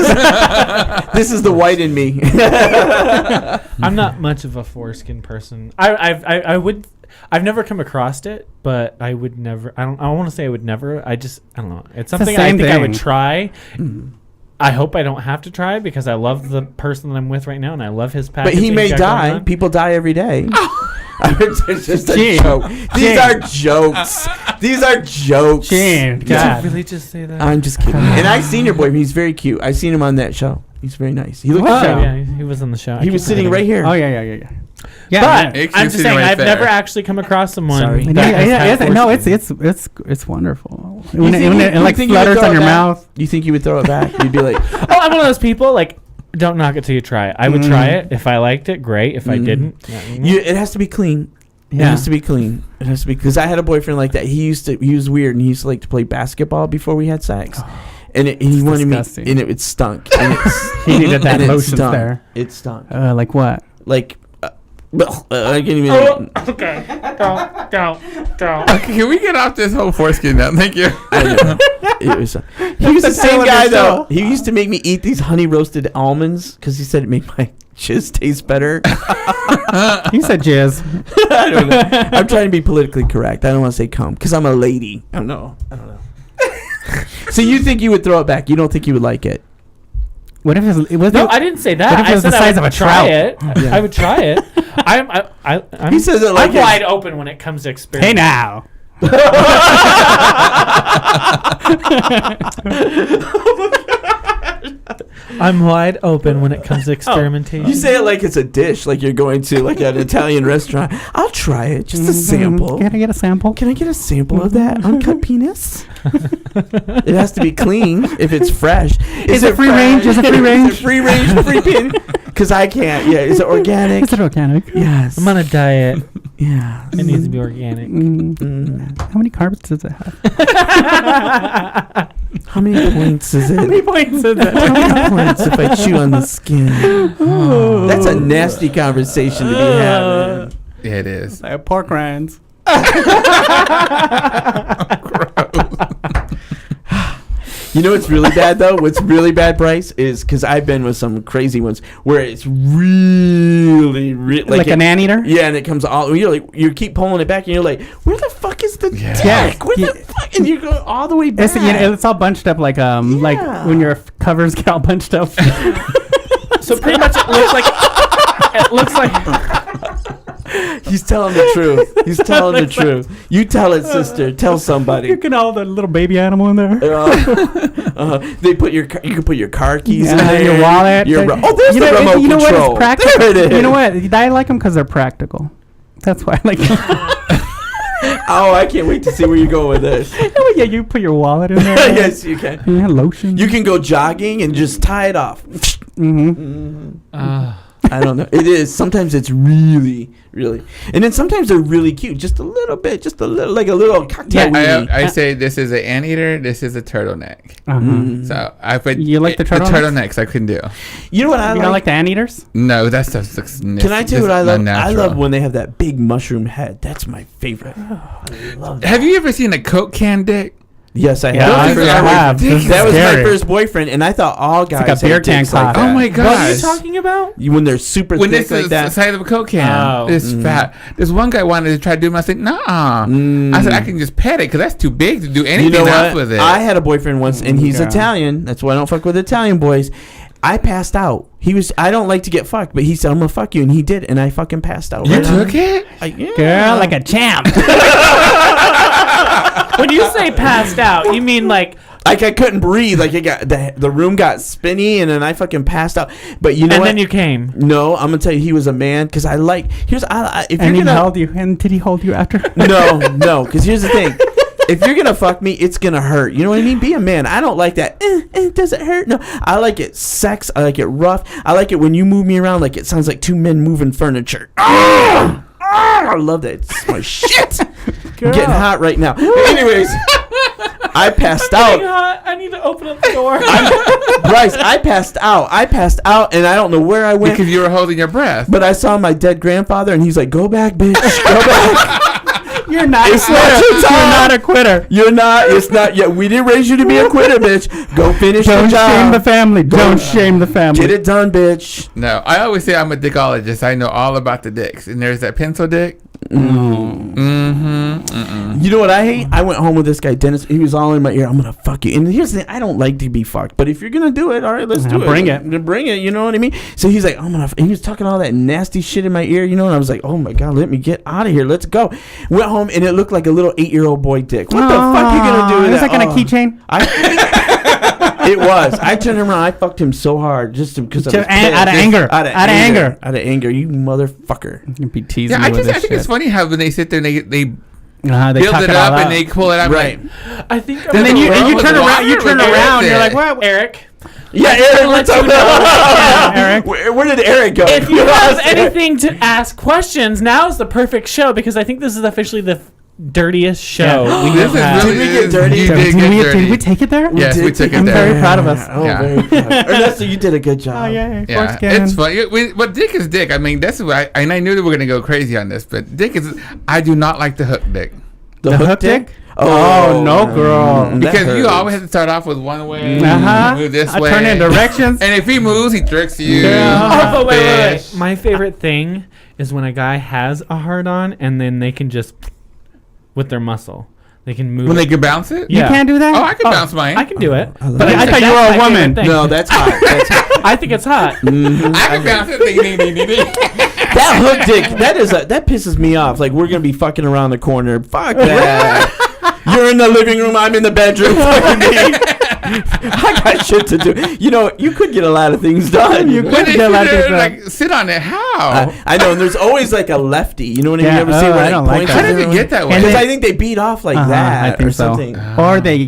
is the white in me. I'm not much of a foreskin person. I've never come across it, but I would never. I don't want to say I would never. I don't know. It's something I think I would try. I hope I don't have to try because I love the person that I'm with right now, and I love his But packaging. he may die. People die every day. It's just a joke. These are jokes. These are jokes. Gene, Did you God. really just say that? I'm just kidding. And I've seen your boyfriend. He's very cute. I've seen him on that show. He's very nice. He looked. Oh, yeah, he was on the show. He was sitting right here. Oh, yeah. But It's I'm just sitting saying, right I've there. never actually come across someone. Sorry. that has had No, foreskin. it's wonderful. You When think it like you would flutters throw on it your back? mouth. You think you would throw it back? You'd be like, Oh, I'm one of those people, like, don't knock it till you try it. I would try it. If I liked it, great. If I didn't, it has to be clean. It has to be clean. It has to be, because I had a boyfriend like that. He was weird, and he used to like to play basketball before we had sex. And he wanted disgusting. me, and it stunk. And He needed that and it lotion stunk. there. It stunk. Like what? Like, I can't even. Okay. Go. Okay, can we get off this whole foreskin now? Thank you. I know. It was. He was the the same title of guy your though. show. He used to make me eat these honey roasted almonds because he said it made my jizz taste better. You said jizz. I don't know. I'm trying to be politically correct. I don't want to say cum because I'm a lady. I don't know. So you think you would throw it back? You don't think you would like it? What if it was? No, I didn't say that. What if it I was said the I size would of a try trout? it. I would try it. I'm He says it like I'm it's- wide open when it comes to Hey experimenting. now. I'm wide open when it comes to experimentation. You say it like it's a dish, like you're going to like an Italian restaurant. I'll try it, just a sample. Can I get a sample? Can I get a sample of that uncut penis? It has to be clean if it's fresh. Is it free range? Is it free range? Is it free range? Free pin? Because I can't. Yeah. Is it organic? Is it organic? Yes. I'm on a diet. Yeah. It needs to be organic. How many carbs does it have? How many points is it? How many points is it? How many points if I chew on the skin? That's a nasty conversation to be having. It is. Like pork rinds. You know what's really bad though? What's really bad, Bryce, is because I've been with some crazy ones where it's really Like an anteater? Yeah, and it comes all you keep pulling it back, and you're like, where the fuck is the Yeah. dick? Where the fuck? And you go all the way back. It's all bunched up like when your covers get all bunched up. So pretty much it looks like He's telling the truth. He's telling the truth. You tell it, sister. Tell somebody. You can all the little baby animal in there. They put you can put your car keys in there. Your wallet. There's You the know, remote you know control. what? It's practical. There it is. You know what? I like them because they're practical. That's why I like them. Oh, I can't wait to see where you go with this. Oh, yeah, you put your wallet in there. Yes, you can. Yeah, lotion. You can go jogging and just tie it off. I don't know. It is. Sometimes it's really, really. And then sometimes they're really cute. Just a little bit. Just a little, like a little cocktail weenie. I say this is an anteater. This is a turtleneck. So I put You like the turtlenecks? turtlenecks I couldn't do. You know what I You like? don't like the anteaters? No, that stuff looks. Can I tell you what I love? I love when they have that big mushroom head. That's my favorite. I love that. Have you ever seen a Coke can dick? Yes, I Yeah, have. I have. That was my Scary. first boyfriend, and I thought all guys like a beer had can dicks like cock. that. Oh my What are you gosh! talking about? When they're super When thick this like is the that. size of a Coke can, Oh. it's fat. This one guy wanted to try to do it. I said, "Nah." I said, "I can just pet it because that's too big to do You anything know else what? with it." I had a boyfriend once, and he's Yeah. Italian. That's why I don't fuck with Italian boys. I passed out. I don't like to get fucked, but he said, "I'm gonna fuck you," and he did, and I fucking passed out. You right took on. it? Yeah. Girl, like a champ. When you say passed out, you mean like Like I couldn't breathe. Like it got the room got spinny, and then I fucking passed out. But you know and what? then you came. No, I'm gonna tell you, he was a man because I like. If And you're he gonna held you. And did he hold you after? no, because here's the thing. If you're gonna fuck me, it's gonna hurt. You know what I mean? Be a man. I don't like that. Does it hurt? No, I like it sex. I like it rough. I like it when you move me around like it sounds like two men moving furniture. I love that. It's my shit. I'm getting hot right now. Anyways, I passed out. I need to open up the door. Bryce, I passed out, and I don't know where I went. Because you were holding your breath. But I saw my dead grandfather, and he's like, "Go back, bitch. Go back." You're not It's a not quitter. your time. You're not a quitter. You're not. It's not. Yeah, we didn't raise you to be a quitter, bitch. Go finish Don't your job. shame the family. Don't shame the family. Get it done, bitch. No, I always say I'm a dickologist. I know all about the dicks. And there's that pencil dick. You know what I hate? I went home with this guy, Dennis. He was all in my ear. I'm gonna fuck you. And here's the thing: I don't like to be fucked, but if you're gonna do it, all right, let's do it. Bring it. Bring it. You know what I mean? So he's like, and he was talking all that nasty shit in my ear, you know. And I was like, oh my god, let me get out of here. Let's go. Went home, and it looked like a little 8-year-old boy dick. What the fuck you gonna do with Is that? that a keychain? It was. I turned around. I fucked him so hard just because Out of anger. Out of anger. You motherfucker. You'd be teasing Yeah, me with I this think it's shit. funny how when they sit there and they They build tuck it all up out. and they pull it out. Right. I think. And then you wrong with turn the around. water? You turn Where is around. You're it? like, what? Eric, Yeah, Eric. let What's you up? know. Eric. Where did Eric go? if you have lost Eric. anything to ask questions, now is the perfect show because I think this is officially the dirtiest show Yeah. we This have is had. really Did we get is- dirty? You Did did get Did dirty. we take it there? Yes, we took it I'm there. very proud of us. Oh, Yeah. very proud. Ernesto, you did a good job. Oh, yeah. Yeah, Foreskin. it's funny. But dick is dick. I mean, that's why. And I knew that we were gonna go crazy on this, but dick is. I do not like the hook dick The hook dick? Oh, no, girl. that because you hurts. always have to start off with one way, Uh-huh. move this I way, turn in directions. and if he moves, he tricks you. Yeah. Oh, but wait. Fish. My favorite thing is when a guy has a hard on and then they can just with their muscle. They can move. When they can bounce it? Yeah. You can't do that? Oh, I can bounce mine. I can do it. I love But it. I thought you that's were a my favorite woman. thing. No, that's hot. That's hot. I think it's hot. I can bounce it. That hook dick, that pisses me off. Like, we're gonna be fucking around the corner. Fuck that. You're in the living room. I'm in the bedroom. Fucking me. I got shit to do. You know, you could get a lot of things done. You But could if get a lot of you things done. like sit on it, how? I know, and there's always like a lefty. You know what I mean? Yeah, You ever see where I don't like points that. How did it get that way? And Because they- I think they beat off like Uh-huh, that I think or so. something. Or they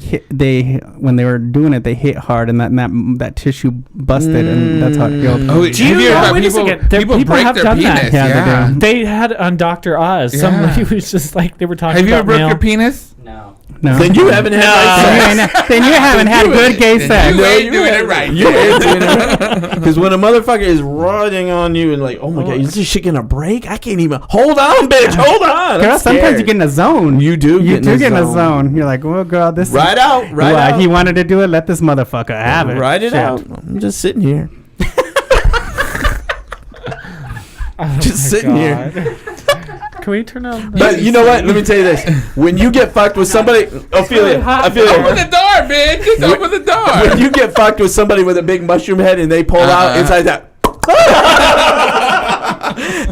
when they were doing it, they hit hard, and that tissue busted, and that's how it healed. Oh, Do you have you heard know? about Wait a people, second. people break have their done penis? that. Yeah, they Yeah. do. They had on Dr. Oz. Yeah. Somebody was just like they were talking Have you ever about broke male. your penis? No. Then you haven't had right sex. Then you haven't had good gay Then sex. you No, ain't you doing ain't. it right. You ain't doing it right. Because when a motherfucker is riding on you and like, oh my god, is this shit gonna break? I can't even. Hold on, bitch. Hold on. Girl, I'm sometimes scared. you get in a zone. You do You get do in a get in a zone. zone. You're like, well, girl, this Ride out. Ride Well, out. he wanted to do it. Let this motherfucker have it. Ride it Shit. out. I'm just sitting here. Oh Just my sitting here. God. Can we turn on? The But you know what? Let me tell you this. When you get fucked with somebody, Ophelia, Open Ophelia, the door, bitch. Just open the door. when you get fucked with somebody with a big mushroom head and they pull out, it's like that.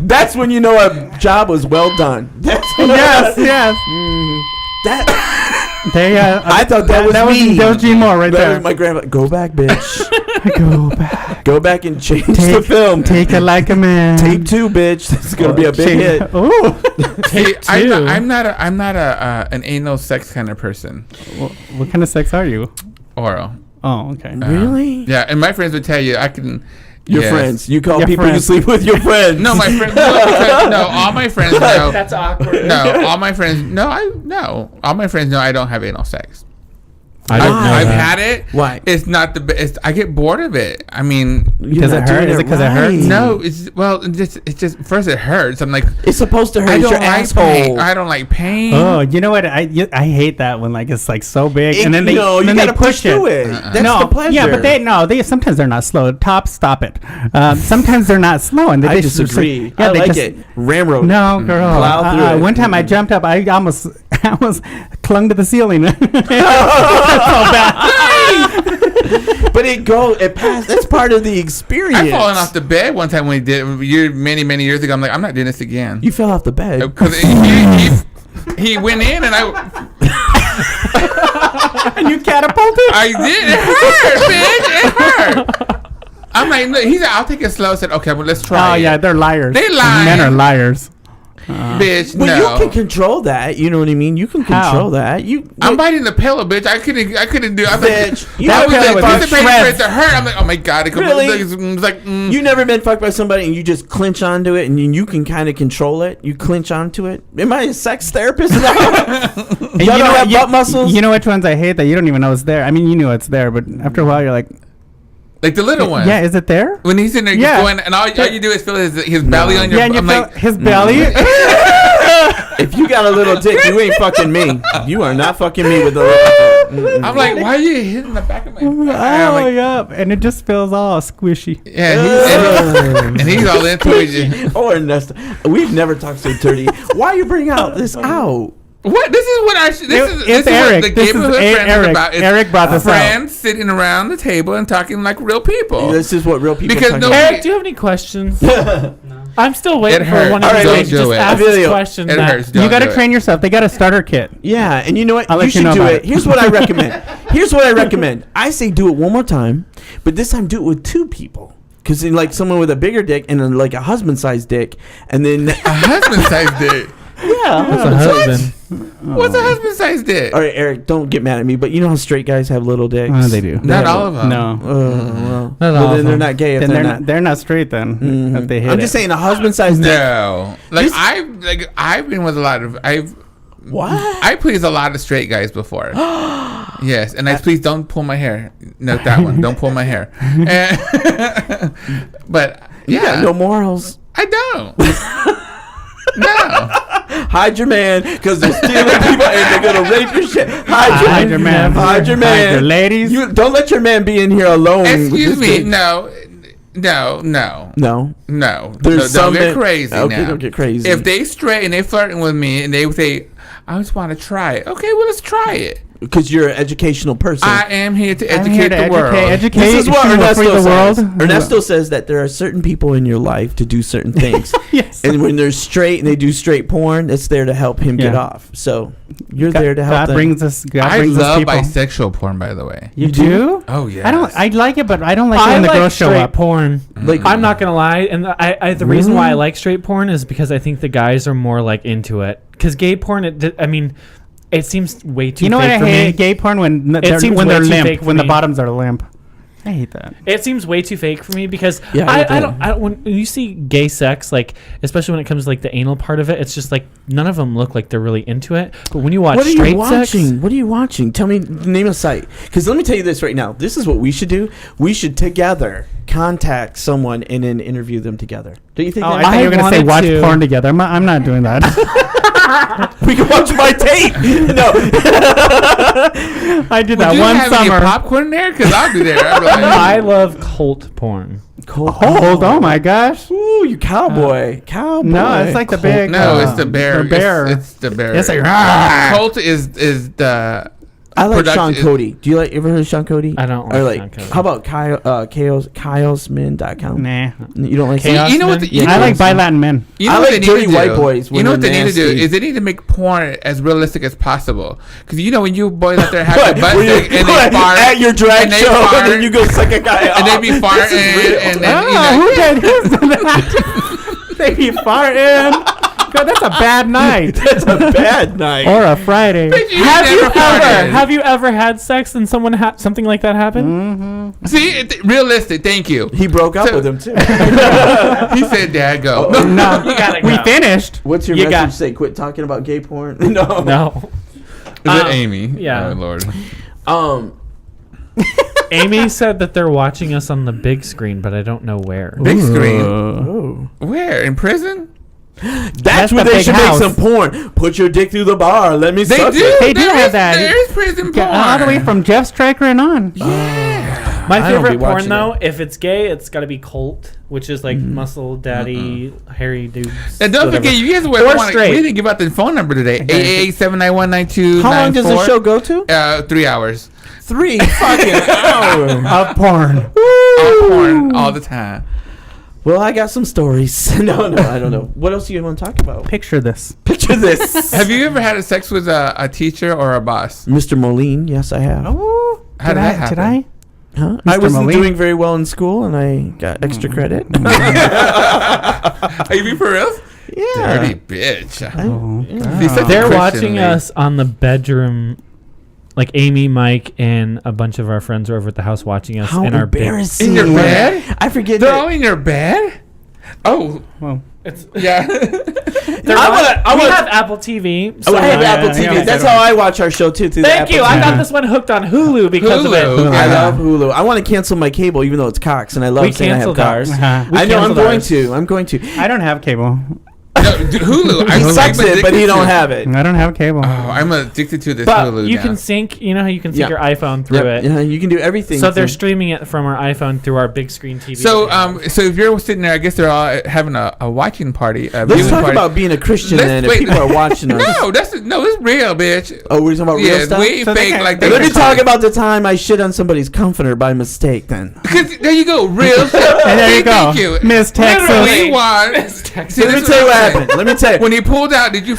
That's when you know a job was well done. That's Yes, yes. that. They, I thought that was me. That was Gene Moore right That there. was my grandma. Go back, bitch. Go back. Go back and change the film. Take it like a man. Tape 2, bitch. This is gonna be a big hit. Oh. See, two. I'm not an anal sex kind of person. What kind of sex are you? Oral. Oh, okay. Really? Yeah, and my friends would tell you I can. Your yes. friends. You call Your people friends. you sleep with your friends. No, my friends. No, all my friends know. That's awkward. No, all my friends. No, all my friends know I don't have anal sex. I didn't know I've that. had it. Why? It's not the best. I get bored of it. I mean, You're Does not it hurt? doing Is it 'cause it hurts? no. It's just first it hurts. I'm like, It's supposed to hurt. I It's don't your like asshole. pain. I don't like pain. Oh, you know what? I hate that when like it's like so big, and then they no, you then gotta they push through it. it. That's no, the pleasure. yeah, but they sometimes they're not slow. Top, stop it. Sometimes they're not slow, and they I just disagree. Yeah, I they like just, it. Ramrod. No, girl. Plow through it. One time I jumped up, I almost clung to the ceiling. That's so bad. But it passed. That's part of the experience. I've fallen off the bed one time when we did many years ago. I'm like, I'm not doing this again. You fell off the bed. Because he went in and I And you catapulted? did. It hurt, bitch. It hurt. I'm like, look, he said, I'll take it slow. I said, okay, well, let's try. Oh, it. yeah, they're liars. They lie. Men are liars. Bitch. Well, no. you can control that. You know what I mean? You can How? control that. I'm biting the pillow, bitch. I couldn't do. I was Bitch, like, you that never was been like, fucked. piece of paper for it to hurt. I'm like, oh my god, it comes. Really? It's like, You never been fucked by somebody and you just clinch onto it and you can kind of control it. You clinch onto it. Am I a sex therapist? And Y'all don't have butt muscles? You know which ones I hate that you don't even know it's there. I mean, you knew it's there, but after a while you're like, like the little one. yeah, is it there? When he's in there Yeah. going, and all you do is feel his belly on your. Yeah, and you I'm feel like, his belly. If you got a little dick, you ain't fucking me. You are not fucking me with a little. I'm like, why are you hitting the back of my? Oh, I'm like, yeah, and it just feels all squishy. yeah, and he's all into it. Oh, Ernesto, we've never talked so dirty. Why you bring out this out? What? This is what It's this is Eric. what the This is Gayborhood friends Eric. is about. It's Eric brought this out. friends sitting around the table and talking like real people. This is what real people Because talk no- about. Eric, do you have any questions? I'm still waiting It for hurts. one of All right, you don't guys to do just it. ask Emilio, this question. it that- hurts. You Don't got to do it. train yourself. They got a starter kit. Yeah, and you know what? I'll let You you should know do about it. it. Here's what I recommend. Here's what I recommend. I say do it one more time, but this time do it with 2 people. Because like someone with a bigger dick and then like a husband-sized dick, and then A husband-sized dick. yeah. That's a husband. What's a husband-sized dick? All right, Eric, don't get mad at me, but you know how straight guys have little dicks. They do. Not all of them. No. Well, Not all well, of then they're them. not gay if Then they're not. they're not straight then. Mhm. If they hit I'm just it. saying a husband-sized dick. No. Like This- I've been with a lot of What? I pleased a lot of straight guys before. Yes, and please don't pull my hair. Note that one. Don't pull my hair. But You got yeah, no morals. I don't. No. Hide your man, because they're stealing people and they're gonna rape your shit. Hide your man. Hide your man. Hide your ladies. You don't let your man be in here alone. with Excuse this me. bitch. No. No. There's don't get that- crazy Okay, now. don't get crazy. If they straight and they flirting with me and they say, I just want to try it. Okay, well, let's try it. Because you're an educational person. I am here to I'm here educate to the world. educate. This is what free Ernesto the world. says. Ernesto says that there are certain people in your life to do certain things. Yes. And when they're straight and they do straight porn, it's there to help him get Yeah. off. So you're there to help God them. brings us. God I brings us love people. bisexual porn, by the way. You do? Oh, yeah. I don't. I like it, but I don't like it I when the like girls show straight up. porn. Like- I'm not gonna lie, and the reason why I like straight porn is because I think the guys are more like into it. Because gay porn, it seems way too. You know what fake I for hate? me. Gay porn when seems when way they're too limp, fake for when the me. bottoms are limp. I hate that. It seems way too fake for me because Yeah, I I don't when you see gay sex, like especially when it comes to like the anal part of it, it's just like none of them look like they're really into it. But when you watch What are straight you watching? sex, What are you watching? Tell me, name a site. Because let me tell you this right now. This is what we should do. We should together contact someone and then interview them together. Don't you think? Oh, I that? thought you were going to say wanted watch to- porn together. I'm not doing that. We can watch my tape. No. I did Would that you one have any summer. popcorn there? Because I'll be there. I love cult porn. Hold on, my gosh. Ooh, you cowboy. Cowboy. No, it's like the big. No, it's the bear. The bear. It's the bear. It's like, Cult is the. I like Sean production- Cody. Do you ever heard of Sean Cody? I don't Or like like, Sean Cody. how about KylesMin.com? Nah. You don't like Chaos You know what? Men? You I know- like bi Latin men. You know I what like they dirty need to do? white boys when You know what they're they need to do nasty. is they need to make porn as realistic as possible. Because you know when you boys out there have What? the butt When you- stick and what? they fart at your drag and they show, fart, and then you go suck a guy off. and they be farting and then Who did that? They be farting. God, that's a bad night. That's a bad night. Or a Friday. Have you ever had sex and someone had something like that happen? See, realistic. Thank you. He broke up So- with him too. He said, "Dad, go." No, You gotta we go. finished. What's your You message got- say? Quit talking about gay porn. No. No. Is it Amy? yeah. Oh Lord. Amy said that they're watching us on the big screen, but I don't know where. Big screen. Oh. Where? In prison? That's where the they big should house. make some porn. Put your dick through the bar. Let me They suck do. it. They do There have is- that. There's prison porn. All the way from Jeff Striker and on. My I don't be favorite porn, watching though, it. if it's gay, it's got to be cult, which is like muscle daddy, hairy dudes. And don't whatever. forget, you guys Or want straight. we didn't give out the phone number today. 888-791-9294. How long does the show go to? 3 hours. 3 fucking hours. Of porn. All porn all the time. Well, I got some stories. No, I don't know. What else do you want to talk about? Picture this. Picture this. Have you ever had sex with a teacher or a boss? Mr. Moline, yes, I have. Oh, How did that happen? Did I? Huh? Mr. I wasn't Moline? doing very well in school, and I got extra credit. Are you being for real? Yeah. Dirty bitch. Oh. He's such a They're Christian watching lady. us on the bedroom. Like Amy, Mike, and a bunch of our friends are over at the house watching us How in our bed. embarrassing. In your bed? I forget They're that. all in your bed? Oh, Well, It's, yeah. we wanna- have Apple TV. Oh, I have Yeah, Apple yeah, TV. yeah, That's yeah. how I watch our show too. Through the Thank Apple you. I TV. got this one hooked on Hulu because of Hulu. it. I Yeah. love Hulu. I want to cancel my cable, even though it's Cox, and I love We saying I have canceled Cox. ours. Uh-huh. We I know. I'm canceled going ours. to. I'm going to. I don't have cable. No, dude, Hulu. He I'm sucks it, but he addicted don't to- have it. I don't have cable. Oh, I'm addicted to this But Hulu you now. can sync. You know how you can sync Yeah. your iPhone through it. Yeah, you can do everything. So they're through- streaming it from our iPhone through our big screen TV. So, that we have. so if you're sitting there, I guess they're all having a watching party. A Let's viewing talk party. about being a Christian, Let's- and wait. if people are watching us. No, it's real, bitch. Oh, we're talking about real Yeah, stuff. we ain't So they fake can't- like they that. Let me talk about the time I shit on somebody's comforter by mistake. Then Because there you go, real shit. And there you go. Thank you, Miss Texas. Literally, Juan. See, let me this tell you is what I'm saying. happened. Let me tell you. When he pulled out, did you?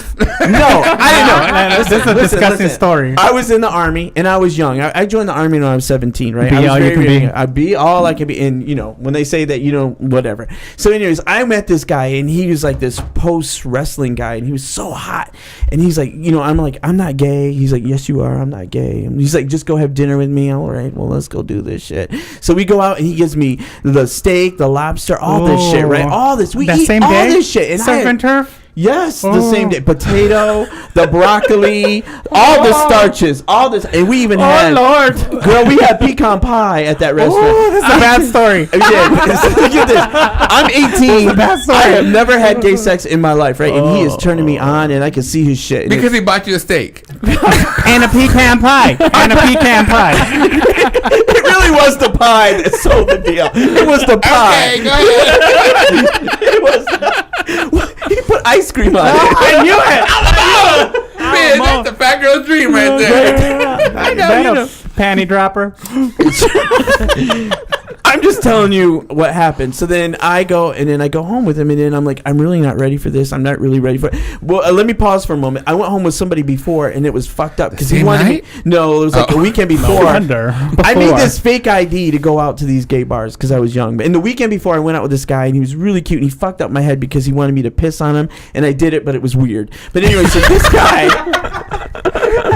No, I didn't know. This is a disgusting story. I was in the army and I was young. I joined the army when I was 17, right? Be I was all you can be. I'd be all I could be. And, you know, when they say that, you know, whatever. So, anyways, I met this guy and he was like this post wrestling guy and he was so hot. And he's like, you know, I'm like, I'm not gay. He's like, yes, you are. I'm not gay. And he's like, just go have dinner with me. All right, well, let's go do this shit. So we go out and he gives me the steak, the lobster, all this shit, right? All this. We That eat same all day? this shit. And Surf and turf? Yes, the same day. Potato, the broccoli, all the starches, all this, and we even had. Lord. Girl, we had pecan pie at that restaurant. Oh, this is a bad story. Yeah, look at this. I'm 18. I have never had gay sex in my life, right? And he is turning me on, and I can see his shit. Because he bought you a steak. And a pecan pie. And a pecan pie. It really was the pie that sold the deal. It was the pie. Okay, go ahead. It was. He put ice cream on it. I knew it. Man, that's the fat girl's dream right there. I know. Panty dropper. I'm just telling you what happened. So then I go home with him, and then I'm like, I'm really not ready for this. I'm not really ready for it. Well, let me pause for a moment. I went home with somebody before, and it was fucked up because he same wanted night? me. No, it was like the weekend before. I made Before. this fake ID to go out to these gay bars because I was young. And the weekend before, I went out with this guy, and he was really cute, and he fucked up my head because he wanted me to piss on him, and I did it, but it was weird. But anyway, so this guy.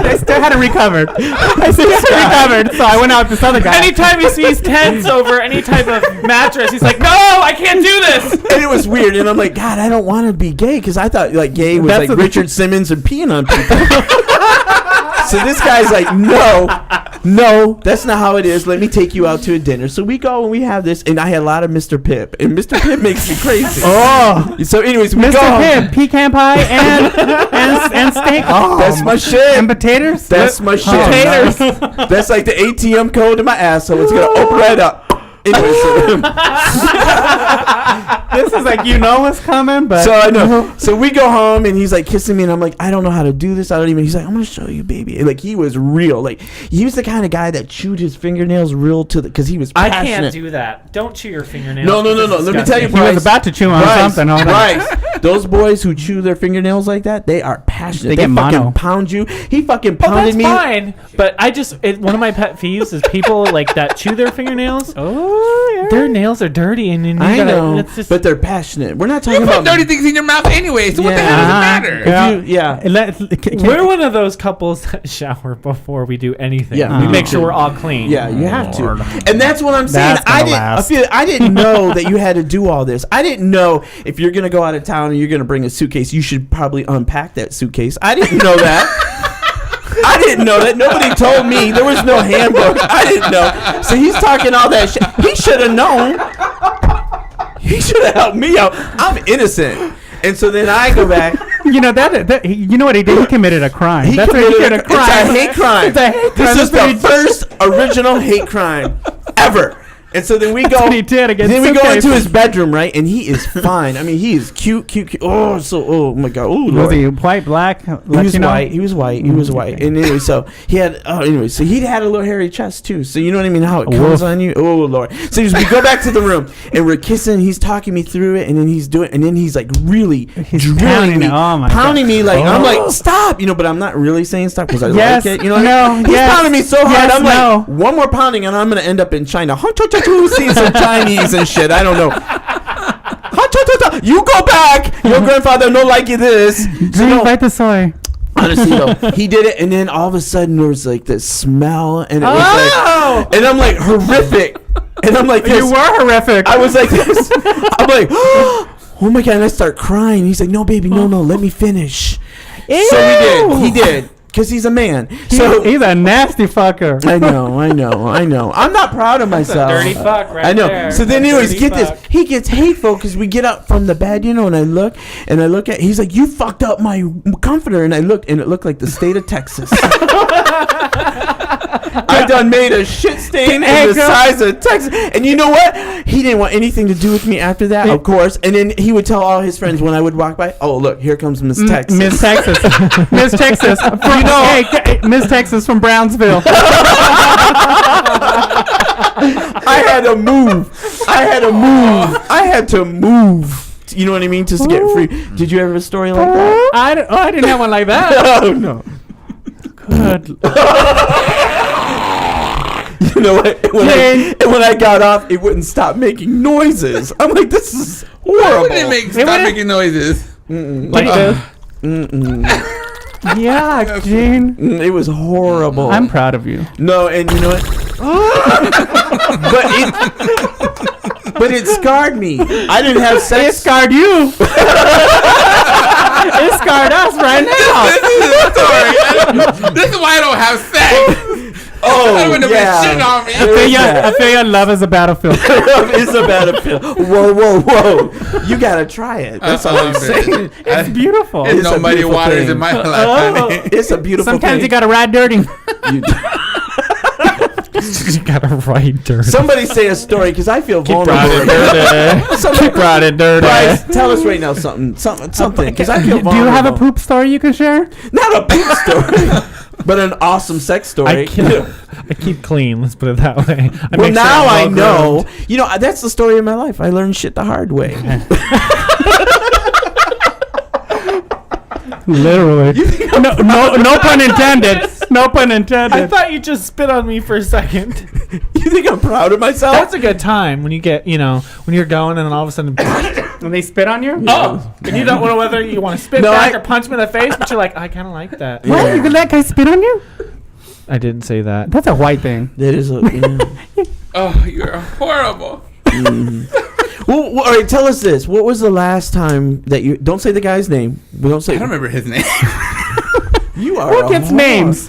I still hadn't recovered. So I went out with this other guy. Anytime he sees tents over any type of mattress, he's like, no, I can't do this. And it was weird, and I'm like, God, I don't want to be gay because I thought like gay was That's like what- Richard Simmons and peeing on people. So this guy's like, no, that's not how it is. Let me take you out to a dinner. So we go and we have this, and I had a lot of Mr. Pip, and Mr. Pip makes me crazy. Oh, So anyways, we go. Mr. Pip, pecan pie and steak. Oh, That's my shit. and potatoes. That's my shit. Potatoes. That's like the ATM code in my asshole. It's gonna open right up. Anyway, This is like, you know what's coming, but so I know. So we go home, and he's like kissing me, and I'm like, I don't know how to do this. I don't even. He's like, I'm gonna show you, baby. And like he was real. Like he was the kind of guy that chewed his fingernails real to the because he was I passionate. can't do that. Don't chew your fingernails. No. This is Let me tell you, disgusting. he Bryce. was about to chew on something. Hold on. Bryce, those boys who chew their fingernails like that, they are passionate. They They get fucking mono. pound you. He fucking Oh, pounded that's me. fine. But one of my pet peeves is people like that chew their fingernails. Oh, yeah. Their nails are dirty, and then you I gotta, know, it's just, but they're passionate. We're not You talking put about dirty things in your mouth anyway, so what the Yeah. hell does it Uh-huh. matter? Yeah. Yeah. we're one of those couples that shower before we do anything. Yeah, we me make too. sure we're all clean. Yeah, you have Lord. to, and that's what I'm saying. That's gonna I last. didn't know that you had to do all this. I didn't know if you're gonna go out of town and you're gonna bring a suitcase, you should probably unpack that suitcase. I didn't know that. I didn't know that. Nobody told me. There was no handbook. I didn't know. So he's talking all that shit. He should have known. He should have helped me out. I'm innocent. And so then I go back. You know you know what he did? He committed a crime. He That's what he committed did, a crime. It's a hate crime. It's a hate crime. This is That's what the first original hate crime ever. And so then we go. what he did against Then we go suitcases. into his bedroom, right? And he is fine. I mean, he is cute. Oh, oh my God. Oh, Was Lord. he white, black? He was Latino? white. He was white. He was white. And anyway, so he had. Oh, anyway, so he had a little hairy chest too. So you know what I mean? How it comes Woof. on you. Oh Lord. So we go back to the room and we're kissing. He's talking me through it, and then he's doing. And then he's like really He's drilling pounding me, it. Oh, my pounding God. me like I'm Oh. like stop. You know, but I'm not really saying stop because I Yes. like it. You know what No. I mean? He's Yes. pounding me so hard. Yes. I'm like No. one more pounding, and I'm gonna end up in China. Seeing some Chinese and shit. I don't know. You go back. Your grandfather no like you this. So Drink no, right the soy. honestly though, he did it, and then all of a sudden there was like this smell, and it was Oh! like, and I'm like horrific, and I'm like, You this. were horrific. I was like this. I'm like, oh my God, and I start crying. He's like, no, baby, no, let me finish. So we did. He did. Because he's a man. So He's a nasty fucker. I know. I'm not proud of myself. Dirty fuck right I know. there. So then, anyways, Dirty get fuck. this. He gets hateful because we get up from the bed, you know, and I look at. He's like, "You fucked up my comforter," and I looked, and it looked like the state of Texas. I done made a shit stain in the size of Texas, and you know what? He didn't want anything to do with me after that, of course. And then he would tell all his friends when I would walk by, "Oh, look, here comes Miss Texas." Miss Texas. Miss Texas. From, hey, Miss Texas from Brownsville. I had to move. You know what I mean? Just to get free. Did you ever have a story like that? I didn't have one like that. Oh no. Good. You know what? When I got off, it wouldn't stop making noises. I'm like, this is Why horrible. would it stop making noises? Like this. Yeah, Gene. It was horrible. I'm proud of you. No, and you know what? but it scarred me. I didn't have sex. It scarred you. It scarred us right now. This is the story. This is why I don't have sex. I wouldn't have been shitting on me. I feel your love is a battlefield. Love is a battlefield. Whoa. You gotta try it. That's all I'm saying. It's beautiful. There's no muddy waters in my life, honey. It's a beautiful Sometimes thing. you gotta ride dirty. You gotta write dirty. Somebody say a story because I feel Keep vulnerable. riding dirty. Keep riding dirty. Bryce, tell us right now something because I feel vulnerable. Do you have a poop story you can share? Not a poop story, but an awesome sex story. I keep clean. Let's put it that way. Well, now I know. You know, that's the story of my life. I learned shit the hard way. Literally. No pun intended. No pun intended. I thought you just spit on me for a second. You think I'm proud of myself? That's a good time when you get, when you're going and then all of a sudden, When they spit on you? oh, and you don't know whether you want to spit back or punch me in the face, but you're like, I kind of like that. What? You can let guys spit on you? I didn't say that. That's a white thing. That is a. Oh, you're horrible. Well, all right. Tell us this. What was the last time that you? Don't say the guy's name. We don't say. I don't remember his name. You are. Who gets names?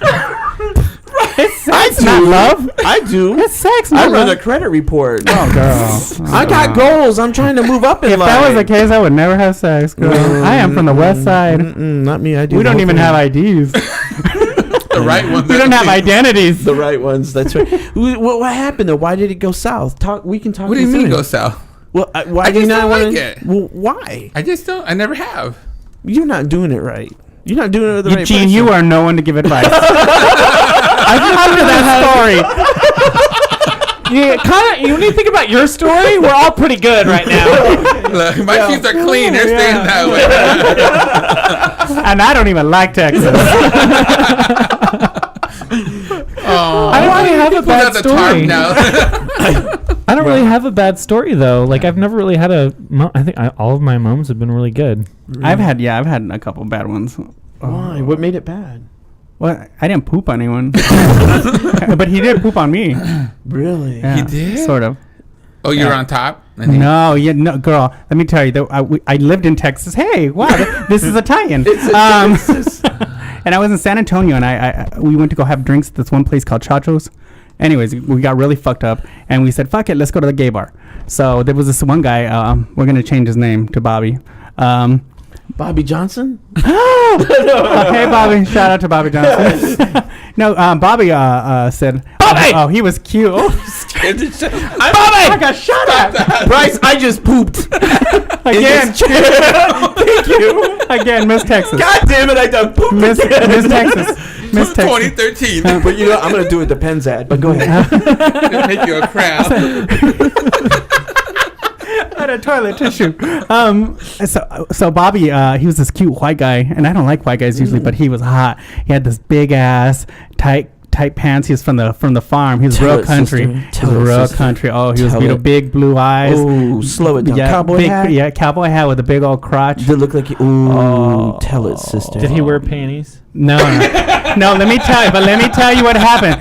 It's not love. I do. It's sex. I Not run love. a credit report. Oh, girl. I got goals. I'm trying to move up in If life. that was the case, I would never have sex, girl. I am from the west side. Not me. I do. We don't even have IDs. The right one. We don't have identities. the right ones. That's right. What happened though? Why did it go south? We can talk. What do you this mean in. go south? Well, why I do you just not don't want like to? it. Well, why? I just don't. I never have. You're not doing it right. You're not doing it with the right Eugene, person. you are no one to give advice. After that story. Yeah, kind of. When you think about your story, we're all pretty good right now. Look, my teeth are clean. They're staying that way. And I don't even like Texas. Oh, I don't really have a pulled bad out the tarp story. now. I don't really have a bad story though. Like I've never really had I think all of my moms have been really good. I've had a couple bad ones. Why? What made it bad? Well, I didn't poop on anyone. But he did poop on me. Really? Yeah, He did? Sort of. Oh, you're on top? And No, girl. Let me tell you, I lived in Texas. Hey, wow, this is Italian. And I was in San Antonio, and we went to go have drinks at this one place called Chacho's. Anyways, we got really fucked up, and we said, "Fuck it, let's go to the gay bar." So there was this one guy. We're gonna change his name to Bobby. Bobby Johnson? Hey, Bobby! Shout out to Bobby Johnson. No, Bobby said, Bobby! Oh, he was cute. Bobby! I got shot at Bryce, I just pooped. again. Thank you. Again, Miss Texas. God damn it, I done pooped. Miss Texas. Miss Texas. 2013. But you know, I'm going to do it the Penn's ad, but go ahead. Gonna make you a crown. Out of toilet tissue. So Bobby, he was this cute white guy, and I don't like white guys usually, but he was hot. He had this big ass, tight pants. He was from the farm. He was Tell real it, country. sister. He was Tell it, real sister. country. Oh, he was Tell beautiful. it. Big blue eyes. Oh, slow it down. Cowboy big, hat? Yeah, cowboy hat with a big old crotch. Did it look like tell it, sister. Did he wear panties? No. Let me tell you what happened.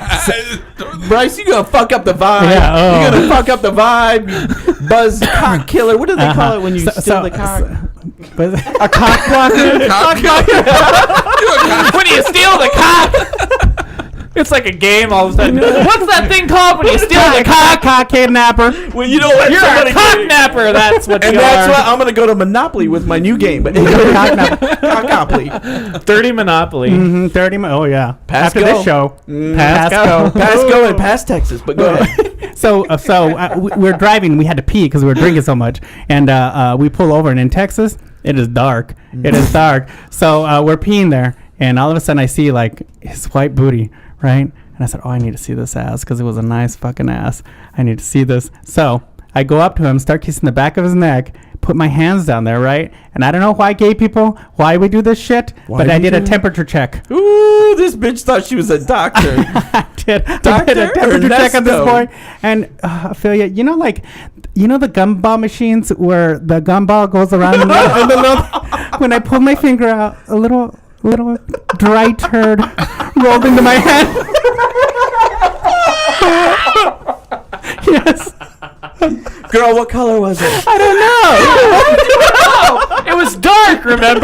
Bryce, you gonna fuck up the vibe. Yeah, oh. You're gonna fuck up the vibe. Buzz cock killer. What do they call it when you steal the cock? A cock blocker. When you steal the cock. It's like a game all of a sudden. What's that thing called when you steal the cock? Cock kidnapper. Well, you know what? You're a cocknapper. That's what And you that's are. why I'm gonna go to Monopoly with my new game. But Cockopoly. 30 Monopoly. 30. Oh yeah. Pass After go. this show, Pass go and pass Texas. But go ahead. So we're driving. We had to pee because we were drinking so much, and we pull over. And in Texas, it is dark. It is dark. So we're peeing there, and all of a sudden I see like his white booty, right? And I said, "Oh, I need to see this ass because it was a nice fucking ass. I need to see this." So I go up to him, start kissing the back of his neck, put my hands down there, right? And I don't know why gay people, why we do this shit, but I did a temperature check. Ooh, this bitch thought she was a doctor. I did a Doctor temperature check on this Ernesto. boy, and Ophelia, you know the gumball machines where the gumball goes around and a little, when I pulled my finger out, a little dry turd rolled into my hand. Yes. Girl, what color was it? I don't know. It was dark, remember?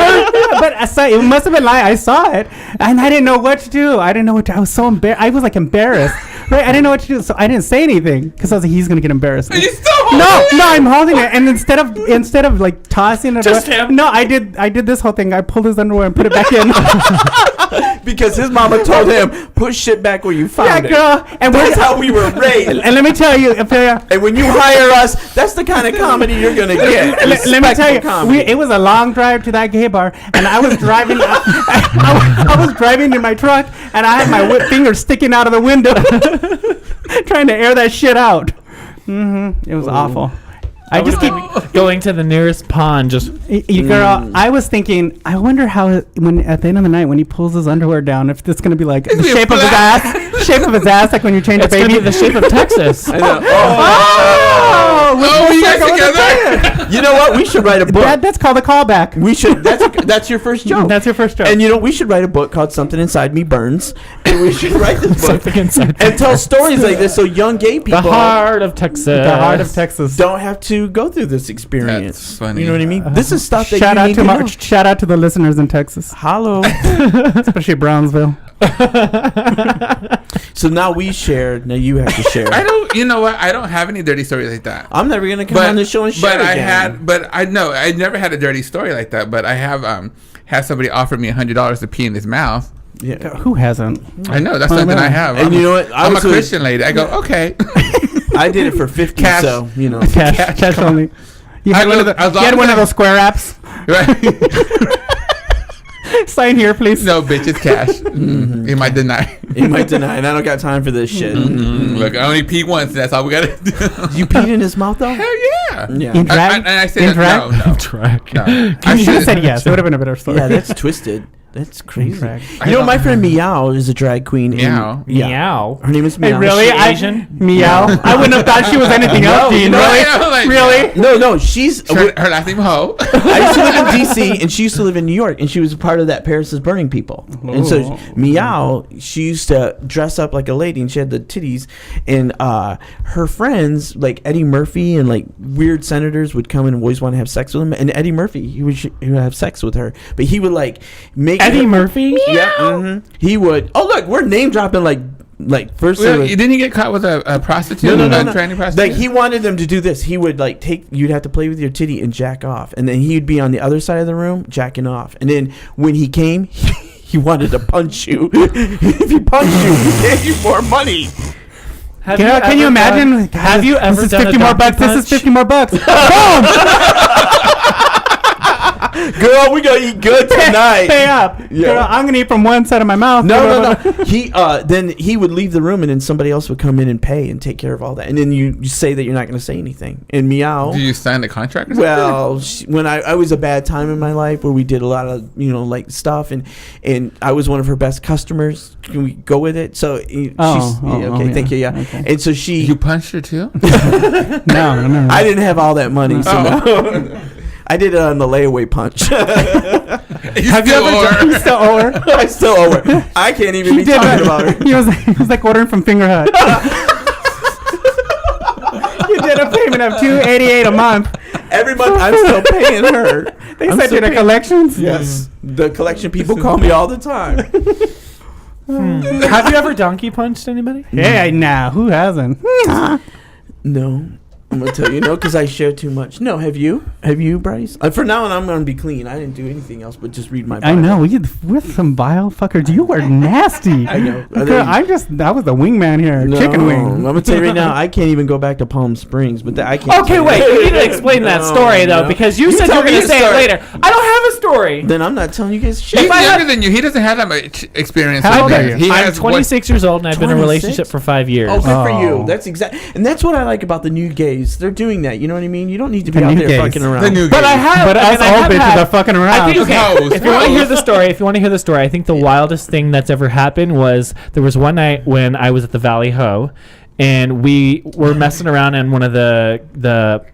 But I saw it. It must have been lying. I saw it, and I didn't know what to do. I was so embarrassed. I was like embarrassed. Right? I didn't know what to do, so I didn't say anything because I was like, he's gonna get embarrassed. Are you still holding No, it? I'm holding it, and instead of like tossing it, Just away, him. no, I did this whole thing. I pulled his underwear and put it back in. Because his mama told him, put shit back where you found it. girl. And That's how we were raised. And let me tell you, And when you hire us, that's the kind of comedy you're gonna get. let me tell you, Comedy. it was a long drive to that gay bar, and I was driving. I was driving in my truck, and I had my finger sticking out of the window, trying to air that shit out. It was awful. I just keep going to the nearest pond. Just girl. I was thinking. I wonder how when at the end of the night when he pulls his underwear down, if it's gonna be like the shape of his ass, like when you change a it's gonna baby. be the shape of Texas. I know. Oh, you guys together? You know what? We should write a book. That's called a callback. We should. That's your first joke. That's your first joke. And we should write a book called "Something Inside Me Burns," and we should write this book Something inside and tell stories like this so young gay people the heart of Texas. The heart of Texas. don't have to go through this experience. That's funny. You know what I mean? This is stuff that Shout you out need to to know. shout out to the listeners in Texas, Hello. especially Brownsville. So now we shared. Now you have to share. I don't. You know what? I don't have any dirty stories like that. I'm never gonna come on this show and share. But I again. had. But I know I never had a dirty story like that. But I have had somebody offer me $100 to pee in his mouth. Yeah. Who hasn't? I know that's Oh, something no. I have. And you know what? I'm a Christian lady. I go okay. I did it for 50. Cash. So Cash only. You I had one go- of as long you had as one I- of those square apps. Right? Sign here, please. No, bitch, it's cash. You might deny. you might deny, and I don't got time for this shit. Look, I only pee once. That's all we gotta do. You peed in his mouth though? Hell yeah. Yeah. In drag? And I said In drag? no. Track. No. You I should have said said yes. It would have been a better story. Yeah, that's twisted. That's crazy. Drag. You know, my friend Meow is a drag queen. and- Meow. Yeah. Meow. Her name is Hey, Meow. really? Is she Asian? Meow. I wouldn't have thought she was anything else, Gene. no, Really? I know, like, Really? No, she's. Her last name Ho. I used to live in D.C. and she used to live in New York, and she was a part of that Paris is Burning people. And so Oh. Meow, she used to dress up like a lady, and she had the titties. And her friends, like Eddie Murphy and like weird senators, would come in and always want to have sex with him. And Eddie Murphy, he would have sex with her, but he would like make Eddie her- Murphy. Yeah, he would. Oh look, we're name dropping like first. Well, it was- didn't he get caught with a prostitute? no. A tranny prostitute? Like he wanted them to do this. He would like you'd have to play with your titty and jack off, and then he'd be on the other side of the room jacking off. And then when he came, he wanted to punch you. If he punched you, he gave you more money. Have Can you ever imagine? done- have you ever This is done 50 a more donkey bucks. This is punch? 50 more bucks. Girl, we gonna eat good tonight. Pay up. Yeah. Girl, I'm going to eat from one side of my mouth. No. He then he would leave the room, and then somebody else would come in and pay and take care of all that. And then you say that you're not going to say anything. And Meow. Did you sign the contract? Or something? Well, when I was a bad time in my life where we did a lot of like stuff, and I was one of her best customers. Can we go with it? So okay, thank you. Yeah, okay. and so she. You punched her too? No. I didn't have all that money, so no. I did it on the layaway punch. Have you ever You still owe her? I still owe her. I can't even be He did talking that. about her. He was like ordering from Finger Hut. You did a payment of $288 a month. Every month I'm still paying her. They I'm sent still you the paying- collections? Yes, the collection people call me all the time. Have you ever donkey punched anybody? Yeah, nah. Who hasn't? No. I'm gonna tell you no because I share too much. No, have you, Bryce? For now on, I'm gonna be clean. I didn't do anything else but just read my Bible. I know. We're some vile fuckers. You are nasty. I know. Girl, I was the wingman here. No, Chicken I'm wing. gonna tell you right now, I can't even go back to Palm Springs, but I can't. Okay, tell wait. you. You need to explain that No, story though, no. because you You said you tell were going me to the say story. it later. I don't have a story. Then I'm not telling you guys shit. He's I had- younger than you. He doesn't have that much experience. How like old that. are you? He I'm has 26 years old and I've been in a 26? relationship for 5 years. Oh, good for Oh. you. That's and that's what I like about the new gays. They're doing that. You know what I mean? You don't need to be The out new there gays. fucking around. The new But I gays. have. But I us mean, I old have bitches had- are fucking I around. think, okay, Hoes, if you want to hoes. hear the story, I think the wildest thing that's ever happened was there was one night when I was at the Valley Ho, and we were messing around in one of the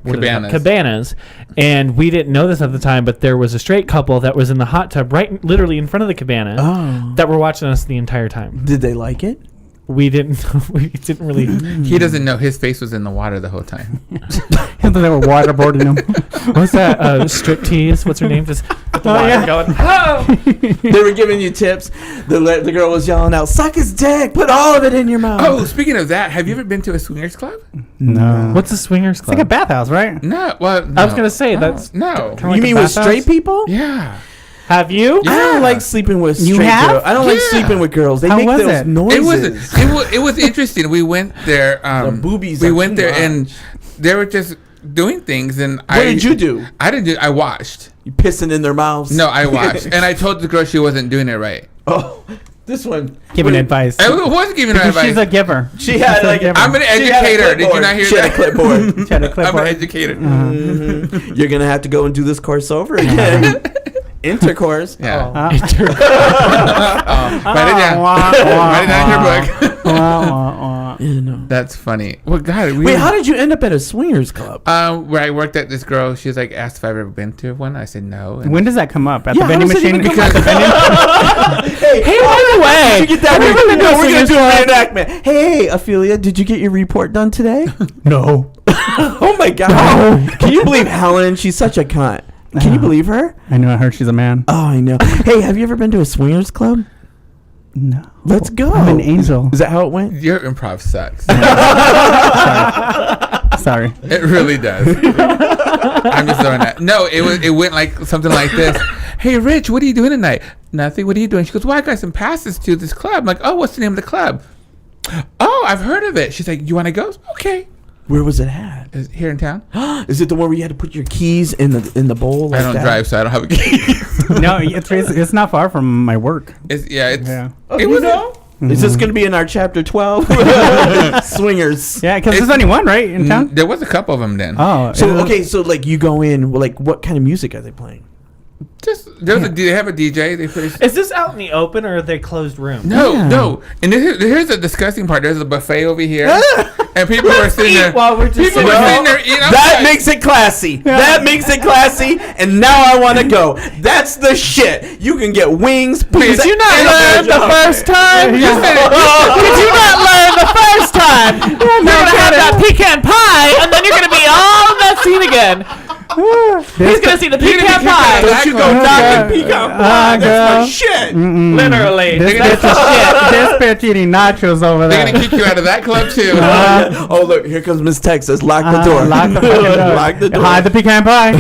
what are they called? Cabanas. Cabanas, and we didn't know this at the time, but there was a straight couple that was in the hot tub literally in front of the cabana Oh. that were watching us the entire time. Did they like it? We didn't really. He doesn't know his face was in the water the whole time. They were waterboarding him. What's that? Striptease? What's her name? Just with the wire going, oh! They were giving you tips. The girl was yelling out, "Suck his dick! Put all of it in your mouth." Oh, speaking of that, have you ever been to a swingers club? No. What's a swingers It's club? like a bathhouse, right? No. Well, I was no. going to say, that's... No. Kinda like You a mean with bathhouse? straight people? Yeah. Have you? Yeah. I don't like sleeping with You straight have? girls. I don't like Yeah. sleeping with girls. They How make was those it? noises. It was interesting. We went there. The boobies We are went too there much. and they were just doing things. And What did you do? I didn't do. I watched. You pissing in their mouths? No, I watched, and I told the girl she wasn't doing it right. Oh, this one. Giving Wait, advice. I wasn't giving her Because advice. she's a giver. She had She's a like giver. I'm an she had a educator. Did you clipboard. not hear She that? had a clipboard. She had a I'm an clipboard. educator. Mhm. You're gonna have to go and do this course over again. Intercourse. Yeah. Oh. Write it down. Write it down in your book. Yeah, no. That's funny. Well, God. Wait, how did you end up at a swingers club? Where I worked at, this girl, she was like, asked if I've ever been to one. I said no. And When does that come up? At Yeah, the vending how does it machine? even come Because Hey, by the way, did you get that? have you ever been to a We're gonna swingers do club? a reenactment. Hey, Ophelia, did you get your report done today? No. Oh my God! Can you believe Helen? She's such a cunt. Can you believe her? I know. I heard she's a man. Oh, I know. Hey, have you ever been to a swingers club? No. Let's go. I'm an angel. Is that how it went? your improv sucks. Sorry. It really does. I'm just throwing that. No, it went like something like this. Hey, Rich, what are you doing tonight? Nothing. What are you doing? She goes, well, I got some passes to this club. I'm like, oh, what's the name of the club? Oh, I've heard of it. She's like, you want to go? Okay. Where was it at? Is it here in town? Is it the one where you had to put your keys in the bowl? Like I don't that? drive, so I don't have a key. No, it's not far from my work. It's Yeah. Oh, it you was know? Is this going to be in our chapter 12? Swingers. Yeah, because there's only one, right, in town? There was a couple of them then. Oh. So okay, so like you go in, like what kind of music are they playing? Just they have a DJ. They play. Is this out in the open or are they closed rooms? No, Yeah. no. And here's the disgusting part. There's a buffet over here, and people are sitting there. while we're just people sitting are there. sitting there eating. That makes it classy. That makes it classy. And now I want to go. That's the shit. You can get wings. Did you not learn the first time? You said it. Did you not learn the first time? You're going to have that pecan pie, and then you're going to be all in that scene again. He's going to see the pecan pie. Don't you go knocking pecan pie. That's my shit. Literally. This bitch eating nachos over They're there. gonna kick you out of that club too. Oh look, here comes Miss Texas. Lock the door. Lock the fucking door. Lock the door. Hide the pecan pie.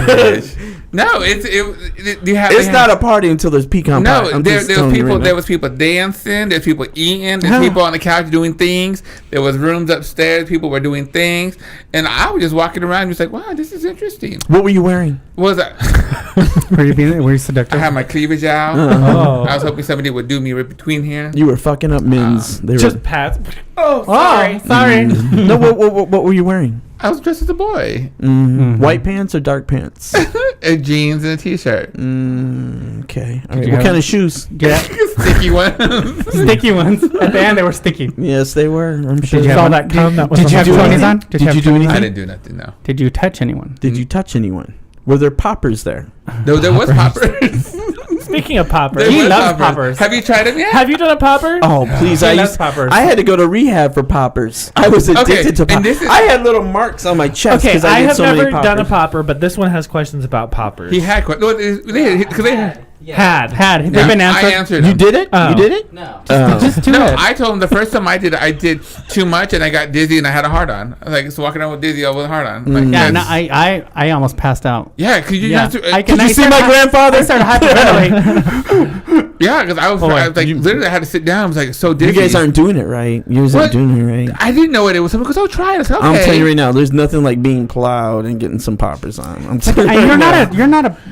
No, It's not a party until there's pecan pie. No, I'm there just was telling you people. right now. There was people dancing. There's people eating. There's people on the couch doing things. There was rooms upstairs. People were doing things, and I was just walking around, just like, wow, this is interesting. What were you wearing? What was that? Were you I seductive? had my cleavage out. Oh. I was hoping somebody would do me right between here. You were fucking up men's. They were Just Pat. Oh, Oh, sorry. no. What were you wearing? I was dressed as a boy, White pants or dark pants? and jeans and a t-shirt, Okay. All right. you What have- kind of shoes? Yeah. sticky one. Sticky ones. At the end, they were sticky. Yes, they were. I'm sure. Did you all have that cum that was Did on you have the floor. chonies on? Did you do anything? I didn't do nothing. No, Did you touch anyone? Did you touch anyone? Were there poppers there? no, there was poppers. Speaking of poppers, There he was loves poppers. Have you tried them yet? Have you done a popper? Oh, please! He I loves used. poppers. I had to go to rehab for poppers. I was addicted to and poppers. this is- I had little marks on my chest Okay, because I I did have so never many poppers. done a popper, but this one has questions about poppers. He had because Had. They've been I answered. answered. You them. did it? Oh. You did it? No. Just do No, it. I told him the first time I did too much and I got dizzy and I had a hard on. I was like, walking around with dizzy with a hard on. Like, Yeah, no, that's- I almost passed out. yeah, because you Yeah. have to. Did you see my grandfather? I started hyperventilating. Yeah, because I was like, literally, I had to sit down. I was like, so You dizzy. guys aren't doing it right. You guys What? aren't doing it right. I didn't know what it was. Someone goes, oh, try it. I said, okay. I'm telling you right now, there's nothing like being plowed and getting some poppers on. I'm telling you And right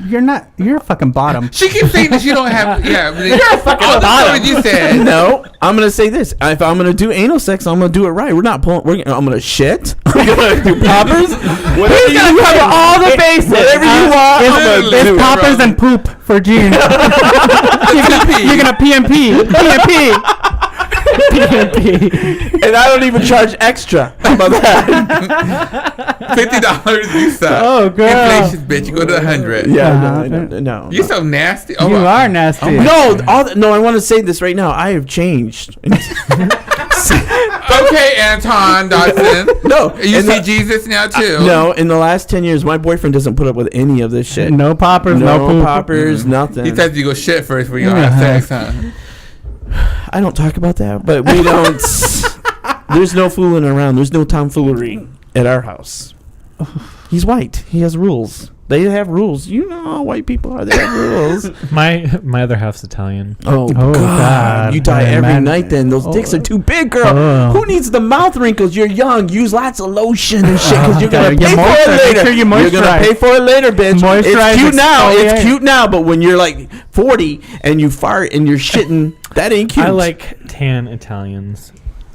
you're now. you're a fucking bottom. She keeps saying that you don't have. Yeah, you're a fucking all the bottom. stories you said. No, I'm gonna say this. If I'm gonna do anal sex, I'm gonna do it right. We're not pulling. I'm gonna shit. I'm gonna do poppers. Whatever you cover all the bases. Whatever you want. I'm gonna It's do it. poppers and poop for Gene. you're gonna PMP. And I don't even charge extra. How about that? $50 you suck. Oh, girl. Inflation, bitch. You go to 100. Yeah, no. You're so nasty. Oh, You my- are nasty. No, I want to say this right now. I have changed Okay, Anton Dodson. No, You in see the- Jesus now too. No, in the last 10 years, my boyfriend doesn't put up with any of this shit. No poppers, no No poop. poppers, nothing. He says you go shit first before you have sex, huh? I don't talk about that, but we don't. There's no fooling around. There's no tomfoolery at our house. He's white. He has rules. They have rules. You know how white people are. They have rules. My other half's Italian. Oh, Oh, God. God. You die Yeah, every man. night then. Those dicks are too big, girl. Oh. Who needs the mouth wrinkles? You're young. Use lots of lotion and shit because you're going Okay, to you pay for it moisturize. Make later. sure you You're going to moisturize. pay for it later, bitch. Moisturize, It's cute now. It's exfoliate. cute now, but when you're like 40 and you fart and you're shitting, that ain't cute. I like tan Italians.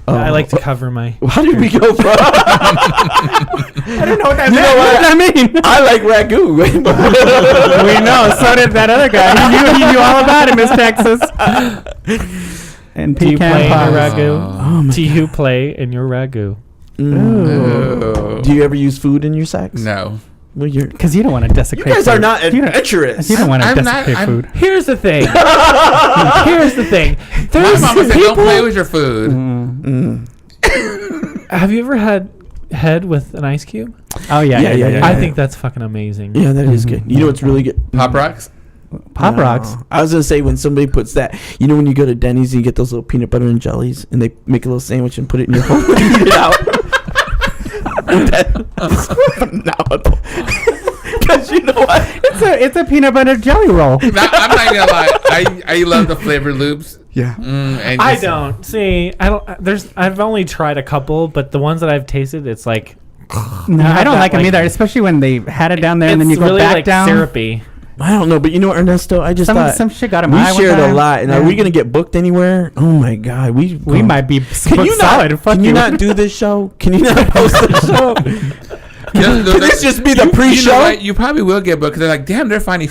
Oh. I like to cover my. How did we go from? I don't know what that You know what? mean. I like ragu. We know. So did that other guy. He knew all about him, Miss Texas. And Do you play pecan in your pies. ragu? Oh my Do you play in your ragu? Oh. Do you ever use food in your sex? No. Well, you're. Because you don't want to You desecrate guys are food. not You don't- adventurous. You don't want to I'm not- desecrate I'm- food. Here's the thing. Here's the thing. My There's mama said don't play people. with your food. Have you ever had head with an ice cube? Oh, yeah. I think that's fucking amazing. Yeah, that is good. You know what's really good? Pop rocks. Pop No. Rocks. I was gonna say when somebody puts that, you know, when you go to Denny's and you get those little peanut butter and jellies, and they make a little sandwich and put it in your hole and eat it out. Because you know what? It's a peanut butter jelly roll. I'm not even gonna lie. I love the flavored loops. Yeah. And I just- don't see. I don't. I've only tried a couple, but the ones that I've tasted, it's like No, I don't that, like them like- either, especially when they had it down there and then you it's go really back like down. syrupy. I don't know, but you know, Ernesto, I just thought Some shit got in we my eye one shared a time. lot, and Yeah. are we gonna get booked anywhere? Oh my God, we might be Can you solid. not? Fuck Can you not do this show? Can you not post this show? Can this just be the You know pre-show? what? You probably will get booked because they're like, damn, they're funny.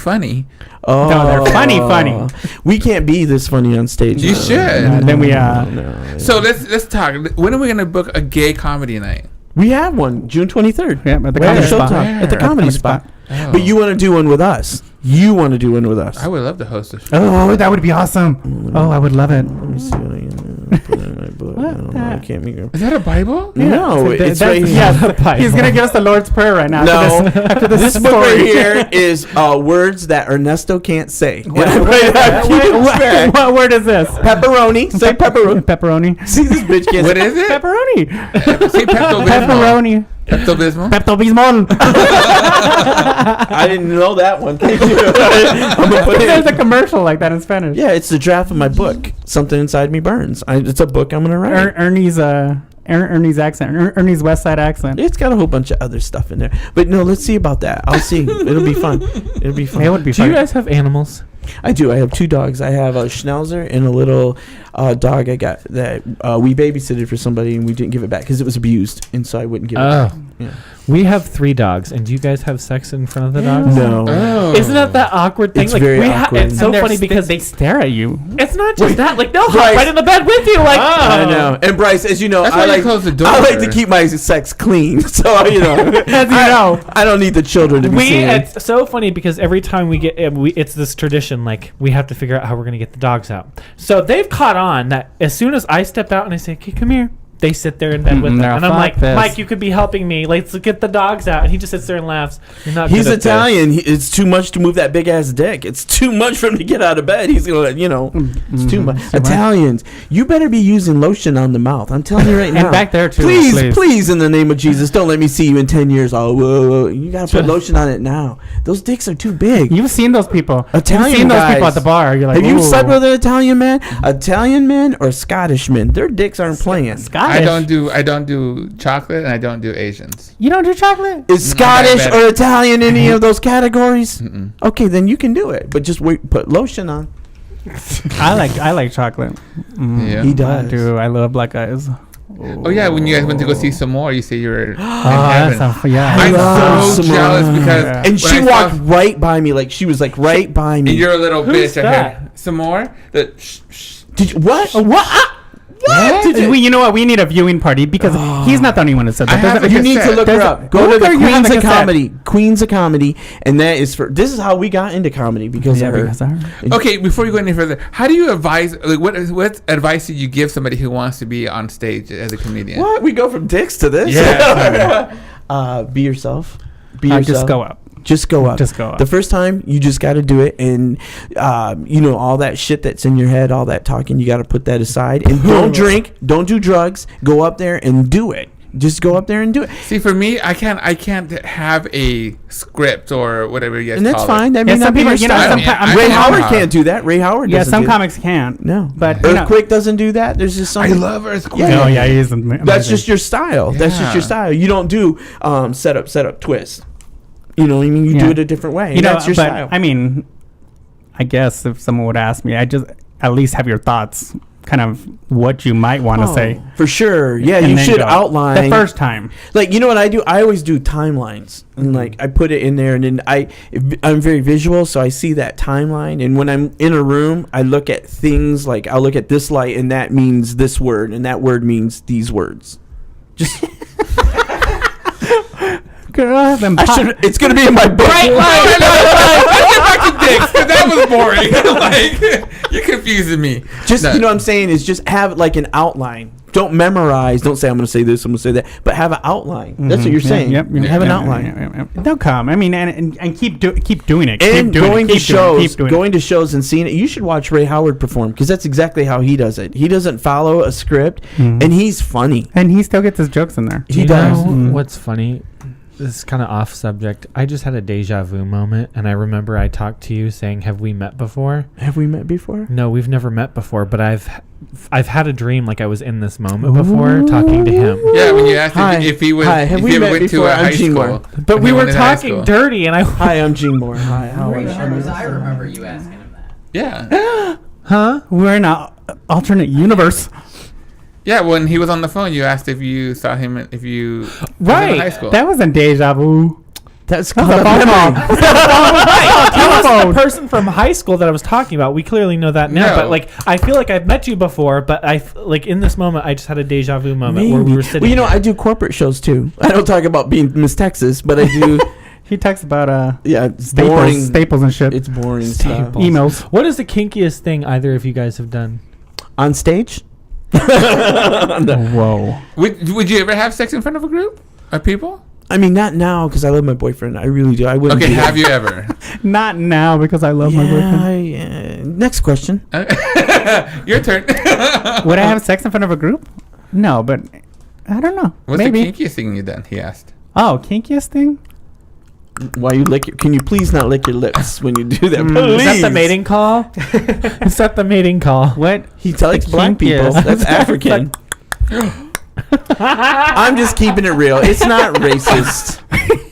Oh, No, they're funny. We can't be this funny on stage. You No. should. Then we No. So let's talk. When are we gonna book a gay comedy night? We have one June 23rd. Yeah, at the Where? comedy spot. Showtime. At the comedy spot. Oh. But you want to do one with us. You want to do one with us. I would love to host a show. Oh, that would be awesome. Oh, I would love it. Let me see what I can put in my book. I don't know. I can't make it. Is that a Bible? No, it's right here. Yeah, he's gonna give us the Lord's Prayer right now. No, after this this book right story. here is words that Ernesto can't say. What word is this? Pepperoni. Say pepperoni. Pepperoni. See, this bitch can't What say. is it? Pepperoni. Say Pepto-Bismol. Pepperoni. Pepto-Bismol. Pepto-Bismol. I didn't know that one. Thank you. I'm gonna put There's it. a commercial like that in Spanish. Yeah, it's the draft of my book. Something Inside Me Burns. It's a book I'm gonna write. Ernie's Ernie's accent. Ernie's West Side accent. It's got a whole bunch of other stuff in there. But no, let's see about that. I'll see. It'll be fun. It'll be fun. It would be Do fun. you guys have animals? I do. I have two dogs. I have a Schnauzer and a little dog I got that we babysitted for somebody and we didn't give it back because it was abused, and so I wouldn't give it back. Yeah. We have 3 dogs, and do you guys have sex in front of the dogs? No. Oh. Isn't that awkward thing? It's very awkward. It's so And funny because they stare at you. it's not just Wait, that. Like they'll Bryce. hop right in the bed with you. Like I know. And Bryce, as you know, That's I why you like close the door. I like to keep my sex clean. So you know, As you know. I don't need the children to be seeing. It's so funny because every time we get, it's this tradition. Like we have to figure out how we're gonna get the dogs out. So they've caught on that as soon as I step out and I say, "Okay, come here," they sit there in bed with them, No, and I'm fuck like, this. "Mike, you could be helping me. Let's get the dogs out." And he just sits there and laughs. You're not. He's good at this." Italian. It's too much to move that big ass dick. It's too much for him to get out of bed. He's gonna, it's too much. Italians, you better be using lotion on the mouth. I'm telling you right now. And back there too. Please, in the name of Jesus, don't let me see you in 10 years. Oh, whoa. You gotta put lotion on it now. Those dicks are too big. You've seen those people. Italian You've seen those people guys. at the bar. You're like, Have you "Ooh." slept with an Italian man? Italian men or Scottish men? Their dicks aren't playing. Scottish? I don't do chocolate and I don't do Asians. You don't do chocolate? Is Scottish bad. or Italian any of those categories? Okay, then you can do it, but just wait, put lotion on. I like chocolate. Yeah. He I does. do. I love black eyes. Oh yeah, when you guys went to go see some more, you say you were in That's heaven. yeah. I I'm love so Simone. jealous because Yeah. And when she I walked saw- right by me, like she was like right by me. and you're a little Who's bitch. I that? heard some more. The shh, shh. Did you, what? What? You know what? We need a viewing party because he's not the only one that said I that. have There's a You need to cassette. look her There's a- up. Go to Look the her, you have Queens the of cassette. Comedy. Queens of Comedy, and that is for. This is how we got into comedy because Yeah, of her. because of her. Okay, before we go any further, how do you advise? Like, what advice did you give somebody who wants to be on stage as a comedian? What? We go from dicks to this? Yeah. Be yourself. Be yourself. Just go up. Just go up. Just go up. The first time, you just got to do it. And, all that shit that's in your head, all that talking, you got to put that aside. And don't drink. Don't do drugs. Go up there and do it. Just go up there and do it. See, for me, I can't have a script or whatever you guys And that's call it. fine. That may Yeah, not some be people, your you know, style. sometimes- Ray I Howard know. can't do that. Ray Howard Yeah, doesn't some do that. comics can't. No. But, you know- Earthquake doesn't do that. There's just I something. love Earthquake. Yeah. Oh, yeah, he is amazing. That's just your style. That's just your Yeah. style. You don't do set up, twist. You know what I mean? You Yeah. do it a different way. You know, That's your but style. I mean, I guess if someone would ask me, I just at least have your thoughts, kind of what you might want to say. For sure. Yeah, and you then should go. outline. the first time. Like, you know what I do? I always do timelines. And, like, I put it in there. And then I'm very visual, so I see that timeline. And when I'm in a room, I look at things like I'll look at this light, and that means this word. And that word means these words. Just... Girl, them It's going to be in my book. Let's get back to dicks, 'cause that was boring. Like, you're confusing me. Just, No. you know what I'm saying, is just have like an outline. Don't memorize. Don't say I'm going to say this, I'm going to say that. But have an outline. That's what you're saying. Yep, Have an outline. They'll come. I mean, and keep doing it. And keep doing going it, to keep shows, keep doing going to shows and seeing it. You should watch Ray Howard perform because that's exactly how he does it. He doesn't follow a script, and he's funny. and he still gets his jokes in there. He You does. know what's funny? This is kind of off subject. I just had a deja vu moment, and I remember I talked to you saying, "Have we met before?" Have we met before? No, we've never met before, but I've had a dream like I was in this moment before talking to him. Yeah, when you asked Hi. if he was, Hi, have if we he ever met went to before? a I'm high Gene school. Moore. But when we he were went to high talking school. dirty, and I Hi, I'm Gene Moore. Hi, how are you? I remember you asking him that. Yeah. Huh? We're in an alternate universe. Yeah, when he was on the phone, you asked if you saw him, if you was in high school. That wasn't deja vu. That's That's called a a phone memory. call. He was Telephone. the person from high school that I was talking about. We clearly know that now, No. but like I feel like I've met you before, but like in this moment, I just had a deja vu moment where we were sitting. Well, you know, there. I do corporate shows too. I don't talk about being Miss Texas, but I do. He talks about Yeah, it's boring. staples and shit. It's boring stuff. Staples. Emails. What is the kinkiest thing either of you guys have done? On stage? Whoa. Would you ever have sex in front of a group of people? I mean, not now because I love my boyfriend. I really do. I wouldn't. Okay, do have that. you ever? Not now because I love my boyfriend. Yeah. Next question. Your turn. Would I have sex in front of a group? No, but I don't know. What's Maybe. the kinkiest thing you done? He asked. Oh, kinkiest thing? Why you lick? Can you please not lick your lips when you do that? Is that the Please. mating call? Is that the mating call? What? He likes black people. kinkiest? That's African. I'm just keeping it real. It's not racist.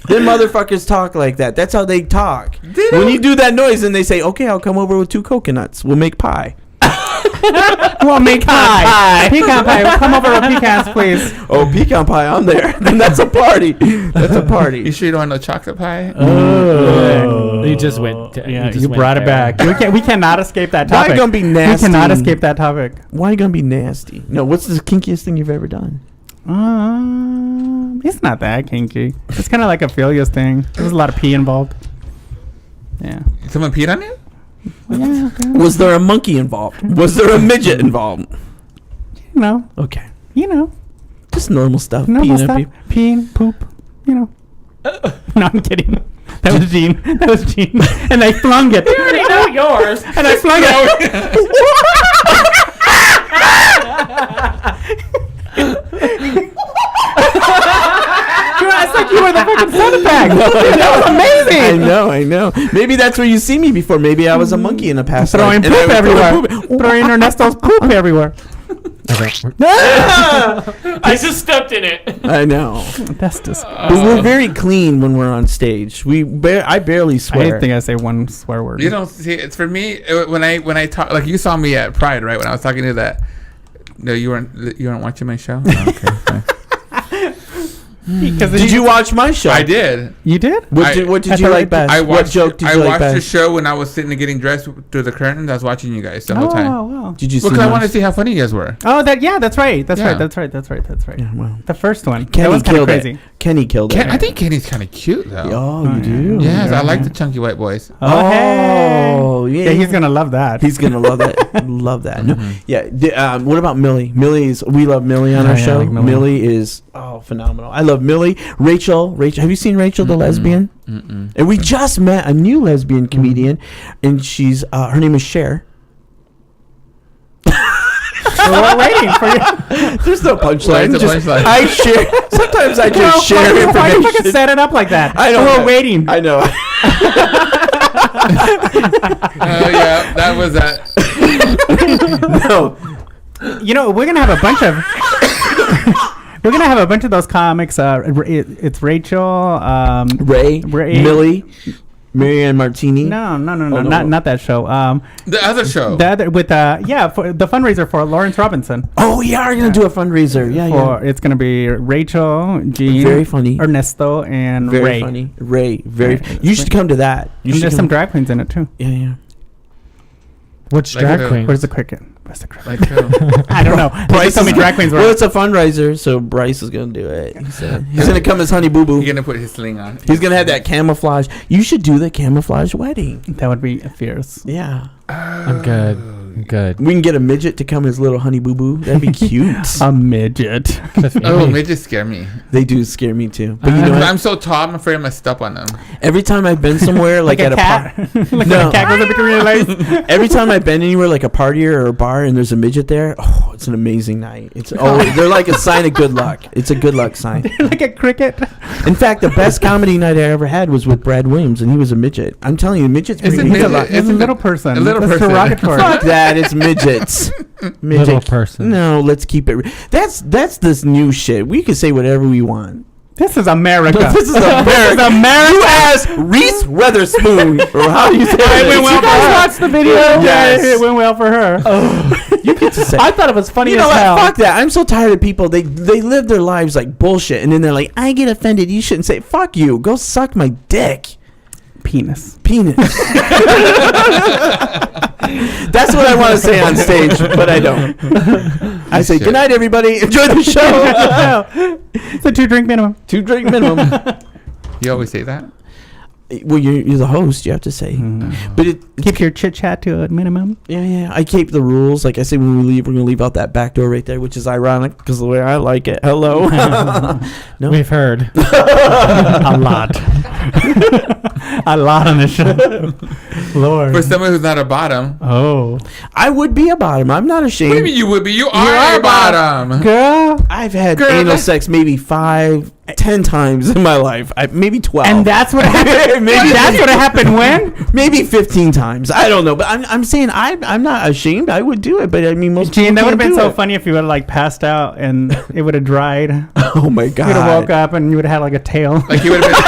Them motherfuckers talk like that. That's how they talk. When you do that noise and they say, "Okay, I'll come over with 2 coconuts. We'll make pie." Well, make pie. Pecan pie. Come over with pecans, please. Oh, pecan pie, I'm there. Then that's a party. That's a You party. sure you don't want no chocolate pie? You just went. Yeah, just you went brought it there. back. We cannot escape that Why topic. you gonna be We nasty? cannot escape that topic. Why you gonna be nasty? No, what's the kinkiest thing you've ever done? It's not that kinky. It's kind of like a Philias thing. There's a lot of pee involved. Yeah. Someone peed on you? Yeah. Was there a monkey involved? Was there a midget involved? You know. Okay. You know. Just normal stuff. Normal Peeing stuff. at people. Peeing, poop. You know. No, I'm kidding. That was Gene. That was Gene. And I flung it. You already know yours. And I flung it. It's like you were the fucking sound effect. That was amazing. I know. Maybe that's where you see me before. Maybe I was a monkey in the past. Throwing life, and I poop would throw everywhere. poop. Throwing Ernesto's poop everywhere. I just stepped in it. I know. That's just. But we're very clean when we're on stage. I barely I swear. didn't think I say one swear word. You don't see. It's for me when I talk. Like you saw me at Pride, right? When I was talking to that. No, you weren't watching my show. Oh, okay, fine. Did you watch my show? I did. You did? What did you like best? I watched. What joke did you I like watched the best? show when I was sitting and getting dressed through the curtains. I was watching you guys the whole time. Oh, wow. Did you see? Because I mine? wanted to see how funny you guys were. Oh, that's right. That's Yeah. right. That's right. Yeah, well, The first one. Kenny that was kind of killed crazy. it. Kenny killed it. I think Kenny's kind of cute though. Oh, you do? Yes, I like the chunky white boys. Oh, hey. Oh, yeah. Yeah, he's gonna love that. He's gonna love that. Love that. No, Mhm. yeah. What about Millie? We love Millie on Oh, our yeah, I show. like Millie. Millie is phenomenal. I love Millie. Rachel. Have you seen Rachel the lesbian? Mm-mm. And we just met a new lesbian comedian, and she's her name is Cher. We're waiting for you. There's no punchline. Where's the punchline? I share. Sometimes I just share Why you information. fucking set it up like that? I know. We're waiting. I know. Oh yeah, that was that. No. You know, we're gonna have a bunch of. We're gonna have a bunch of those comics. It's Rachel. Ray, Millie, Marianne Martini. No, no. not that show. The other show. The other with for the fundraiser for Lawrence Robinson. Oh, yeah, we're gonna do a fundraiser. Yeah. It's gonna be Rachel, Jean, Very funny. Ernesto, and Very Ray. funny. Ray, very. Right. You should come to that. You And should there's come. some drag queens in it too. Yeah. Which Like drag who? queen? Where's the cricket? Where's the cricket? Like who? I don't know. Bryce told me drag queens were. Well, it's a fundraiser, so Bryce is gonna do it. He said he's gonna come as Honey Boo Boo. You're gonna put his sling on. He's gonna have that camouflage. You should do the camouflage wedding. That would be fierce. Yeah. I'm good. We can get a midget to come as little Honey Boo Boo. That'd be cute. A midget. Oh, midgets scare me. They do scare me too. But you know what? I'm so tall. I'm afraid I'm gonna step on them. Every time I've been somewhere, like at a cat. Like No. a cat goes up between your legs. every time I've been anywhere, like a party or a bar, and there's a midget there, oh, it's an amazing night. It's they're like a sign of good luck. It's a good luck sign. Like a cricket. In fact, the best comedy night I ever had was with Brad Williams, and he was a midget. I'm telling you, midgets Is bring it me good midget? luck. It's a little person. A little That's person. derogatory. Fuck that, it's midgets. Little person. No, let's keep it. That's this new shit. We can say whatever we want. This is America. This is America. You asked Reese Witherspoon, or how do you say It it? went well you guys for her. watch the video? Yes. It went well for her. You get to say. I thought it was funny You know as what? hell. Fuck that. I'm so tired of people. They live their lives like bullshit, and then they're like, I get offended. You shouldn't say. Fuck you. Go suck my dick. Penis. Penis. That's what I want to say on stage, but I don't. I say, good night, everybody. Enjoy the show. It's a 2-drink minimum. 2-drink minimum. You always say that. Well, you're the host. You have to say. But Keep your chit chat to a minimum. yeah. I keep the rules. Like I say, when we leave, we're gonna leave out that back door right there, which is ironic because the way I like it. Hello. No. We've heard. A lot. A lot on this show. Lord. For someone who's not a bottom. Oh. I would be a bottom. I'm not ashamed. What do you mean you would be? You are a bottom. Girl. I've had Girl, anal that's- sex maybe 5, 10 times in my life. Maybe 12. And that's what happened. Maybe That's what happened when? maybe 15 times. I don't know, but I'm saying I'm not ashamed. I would do it, but I mean most. Gene, that people would have been can't so do it. funny if you would have like passed out and it would have dried. You Oh my would have woke god! up and you would have had like a tail. Like he would have been.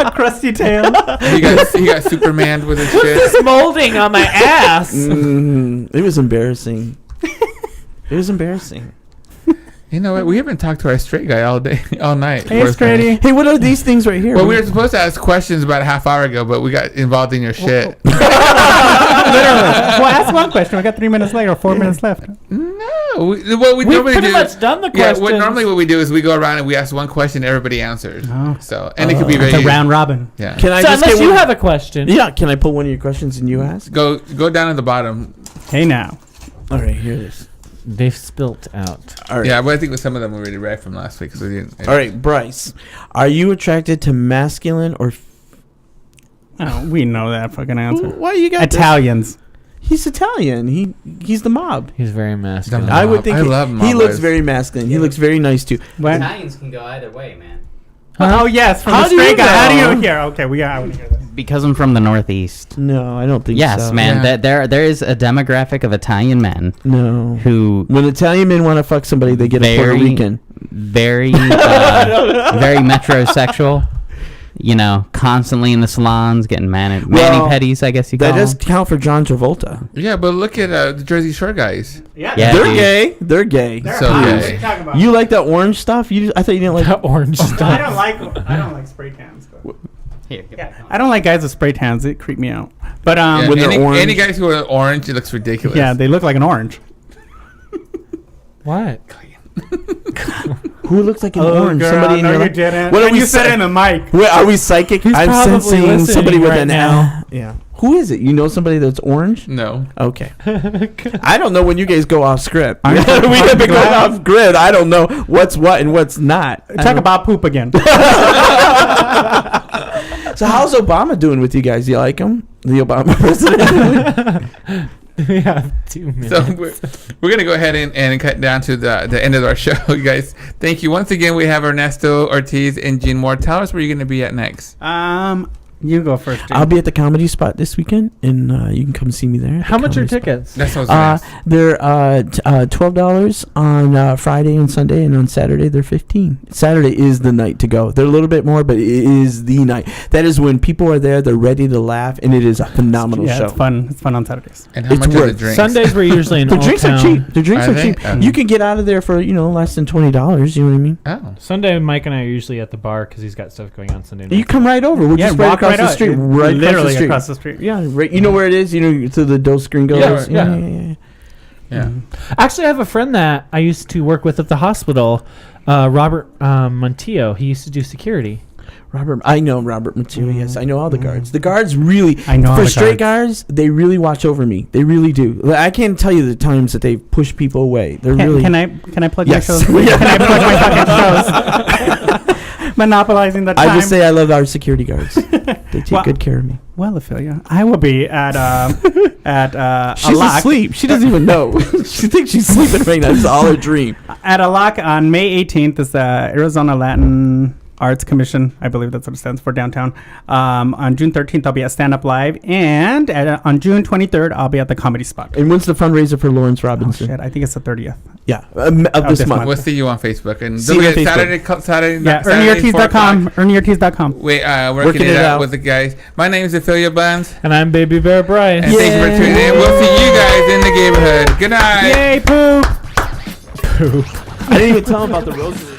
A crusty tail. he got Superman with his shit. This molding on my ass. It was embarrassing. It was embarrassing. You know what? We haven't talked to our straight guy all day, all night. Hey, Straighty. Hey, what are these things right here? Well, we were supposed to ask questions about a half hour ago, but we got involved in your shit. Literally. Well, ask one question. We got 3 minutes left or 4 minutes left. No, what we We've normally pretty do. much done the Yeah, questions. what we do is we go around and we ask one question, everybody answers. Oh. So, and it could be very. It's a round robin. Yeah. Can I So just unless get you one? have a question. Yeah, can I put one of your questions and you ask? Go down at the bottom. Hey now. All right, here it is. They've spilt out. All right. Yeah, but I think some of them were already read from last week, so we didn't. All right, Bryce, are you attracted to masculine or? Oh, we know that fucking answer. Why you got this? Italians. He's Italian. He's the mob. He's very masculine. The I would Mob. think I love he mob looks boys. very masculine. He looks very nice too. What? Italians can go either way, man. Oh, yes. From How the do you straight guy. How do know? you hear? Okay, I want to hear that. Because I'm from the Northeast. No, I don't think Yes, so. man. Yeah. There is a demographic of Italian men No. who When Italian men want to fuck somebody, they get a Puerto Very- Rican. very very metrosexual. constantly in the salons getting mani Well, pedis, I guess you call That does them. count for John Travolta. Yeah, but look at the Jersey Shore guys. Yeah, Yeah, They're dude. gay. They're gay. they're So hot. gay. What are you talking about? You like that orange stuff? I thought you didn't like. That orange stuff. I don't like spray tans. But Here, give yeah, I don't like guys with spray tans. It creep me out. But Yeah, When they're any, orange. any guys who are orange, it looks ridiculous. yeah, they look like an orange. What? Who looks like an orange? Girl, Somebody in no, your you life? didn't. What are And we you said say- it in the mic. Wait, are we psychic? He's I'm probably sensing listening somebody with right an now. L. Yeah. Who is it? You know somebody that's orange? No. Okay. I don't know when you guys go off script. we Aren't have been going glad? off grid. I don't know what's what and what's not. Talk about poop again. So how's Obama doing with you guys? You like him? The Obama president? We have 2 minutes. So we're going to go ahead and cut down to the end of our show, you guys. Thank you. Once again, we have Ernesto Ortiz and Gene Moore. Tell us where you're going to be at next. You go first. Jane. I'll be at the Comedy Spot this weekend, and you can come see me there. at How the much are Comedy Spot. tickets? That's what I was going to ask. They're $12 on Friday and Sunday, and on Saturday they're $15. Saturday is the night to go. They're a little bit more, but it is the night. That is when people are there. They're ready to laugh, and it is a phenomenal yeah, show. it's fun. It's fun on Saturdays. And how it's much are the worth- drinks? Sundays we're usually in The Old drinks Town. are cheap. The drinks Are are they? cheap. Oh. You can get out of there for less than $20. You know what I mean? Oh. Sunday, Mike and I are usually at the bar because he's got stuff going on Sunday night. You come right over. We're just right walk across the out. street. Right literally across the street. street. Yeah, right. You know where it is? You know, to the Dos Gringos? Yeah. Yeah. Actually, I have a friend that I used to work with at the hospital, Robert Montillo. He used to do security. I know Robert Matteo. Yes, I know all the guards. The guards really, I know all for the straight guards, they really watch over me. They really do. Like, I can't tell you the times that they push people away. They're really. Can I plug Yes. my shows? Can I plug my fucking shows? Monopolizing the time. I just say I love our security guards. They take good care of me. Well, Ophelia, I will be at She's Alak. asleep. She doesn't even know. She thinks she's sleeping right now. It's all a dream. At Alak on May 18th is the Arizona Latin Arts Commission. I believe that's what it stands for, downtown. On June 13th, I'll be at Stand Up Live. And on June 23rd, I'll be at the Comedy Spot. And when's the fundraiser for Lawrence Oh, Robinson? shit. I think it's the 30th. Yeah, of this this month. month. We'll see you on Facebook. And See don't you on forget Facebook. Saturday, Yeah, Saturday, 4 earnyortees.com. o'clock. Earnyortees.com. Wait, working it out with the guys. My name is Ophelia Buns. And I'm Baby Bear Bryce. And thank you for tuning in. We'll see you guys in the Gayborhood. Good night. Yay, poop! Poop. I didn't even tell him about the roses.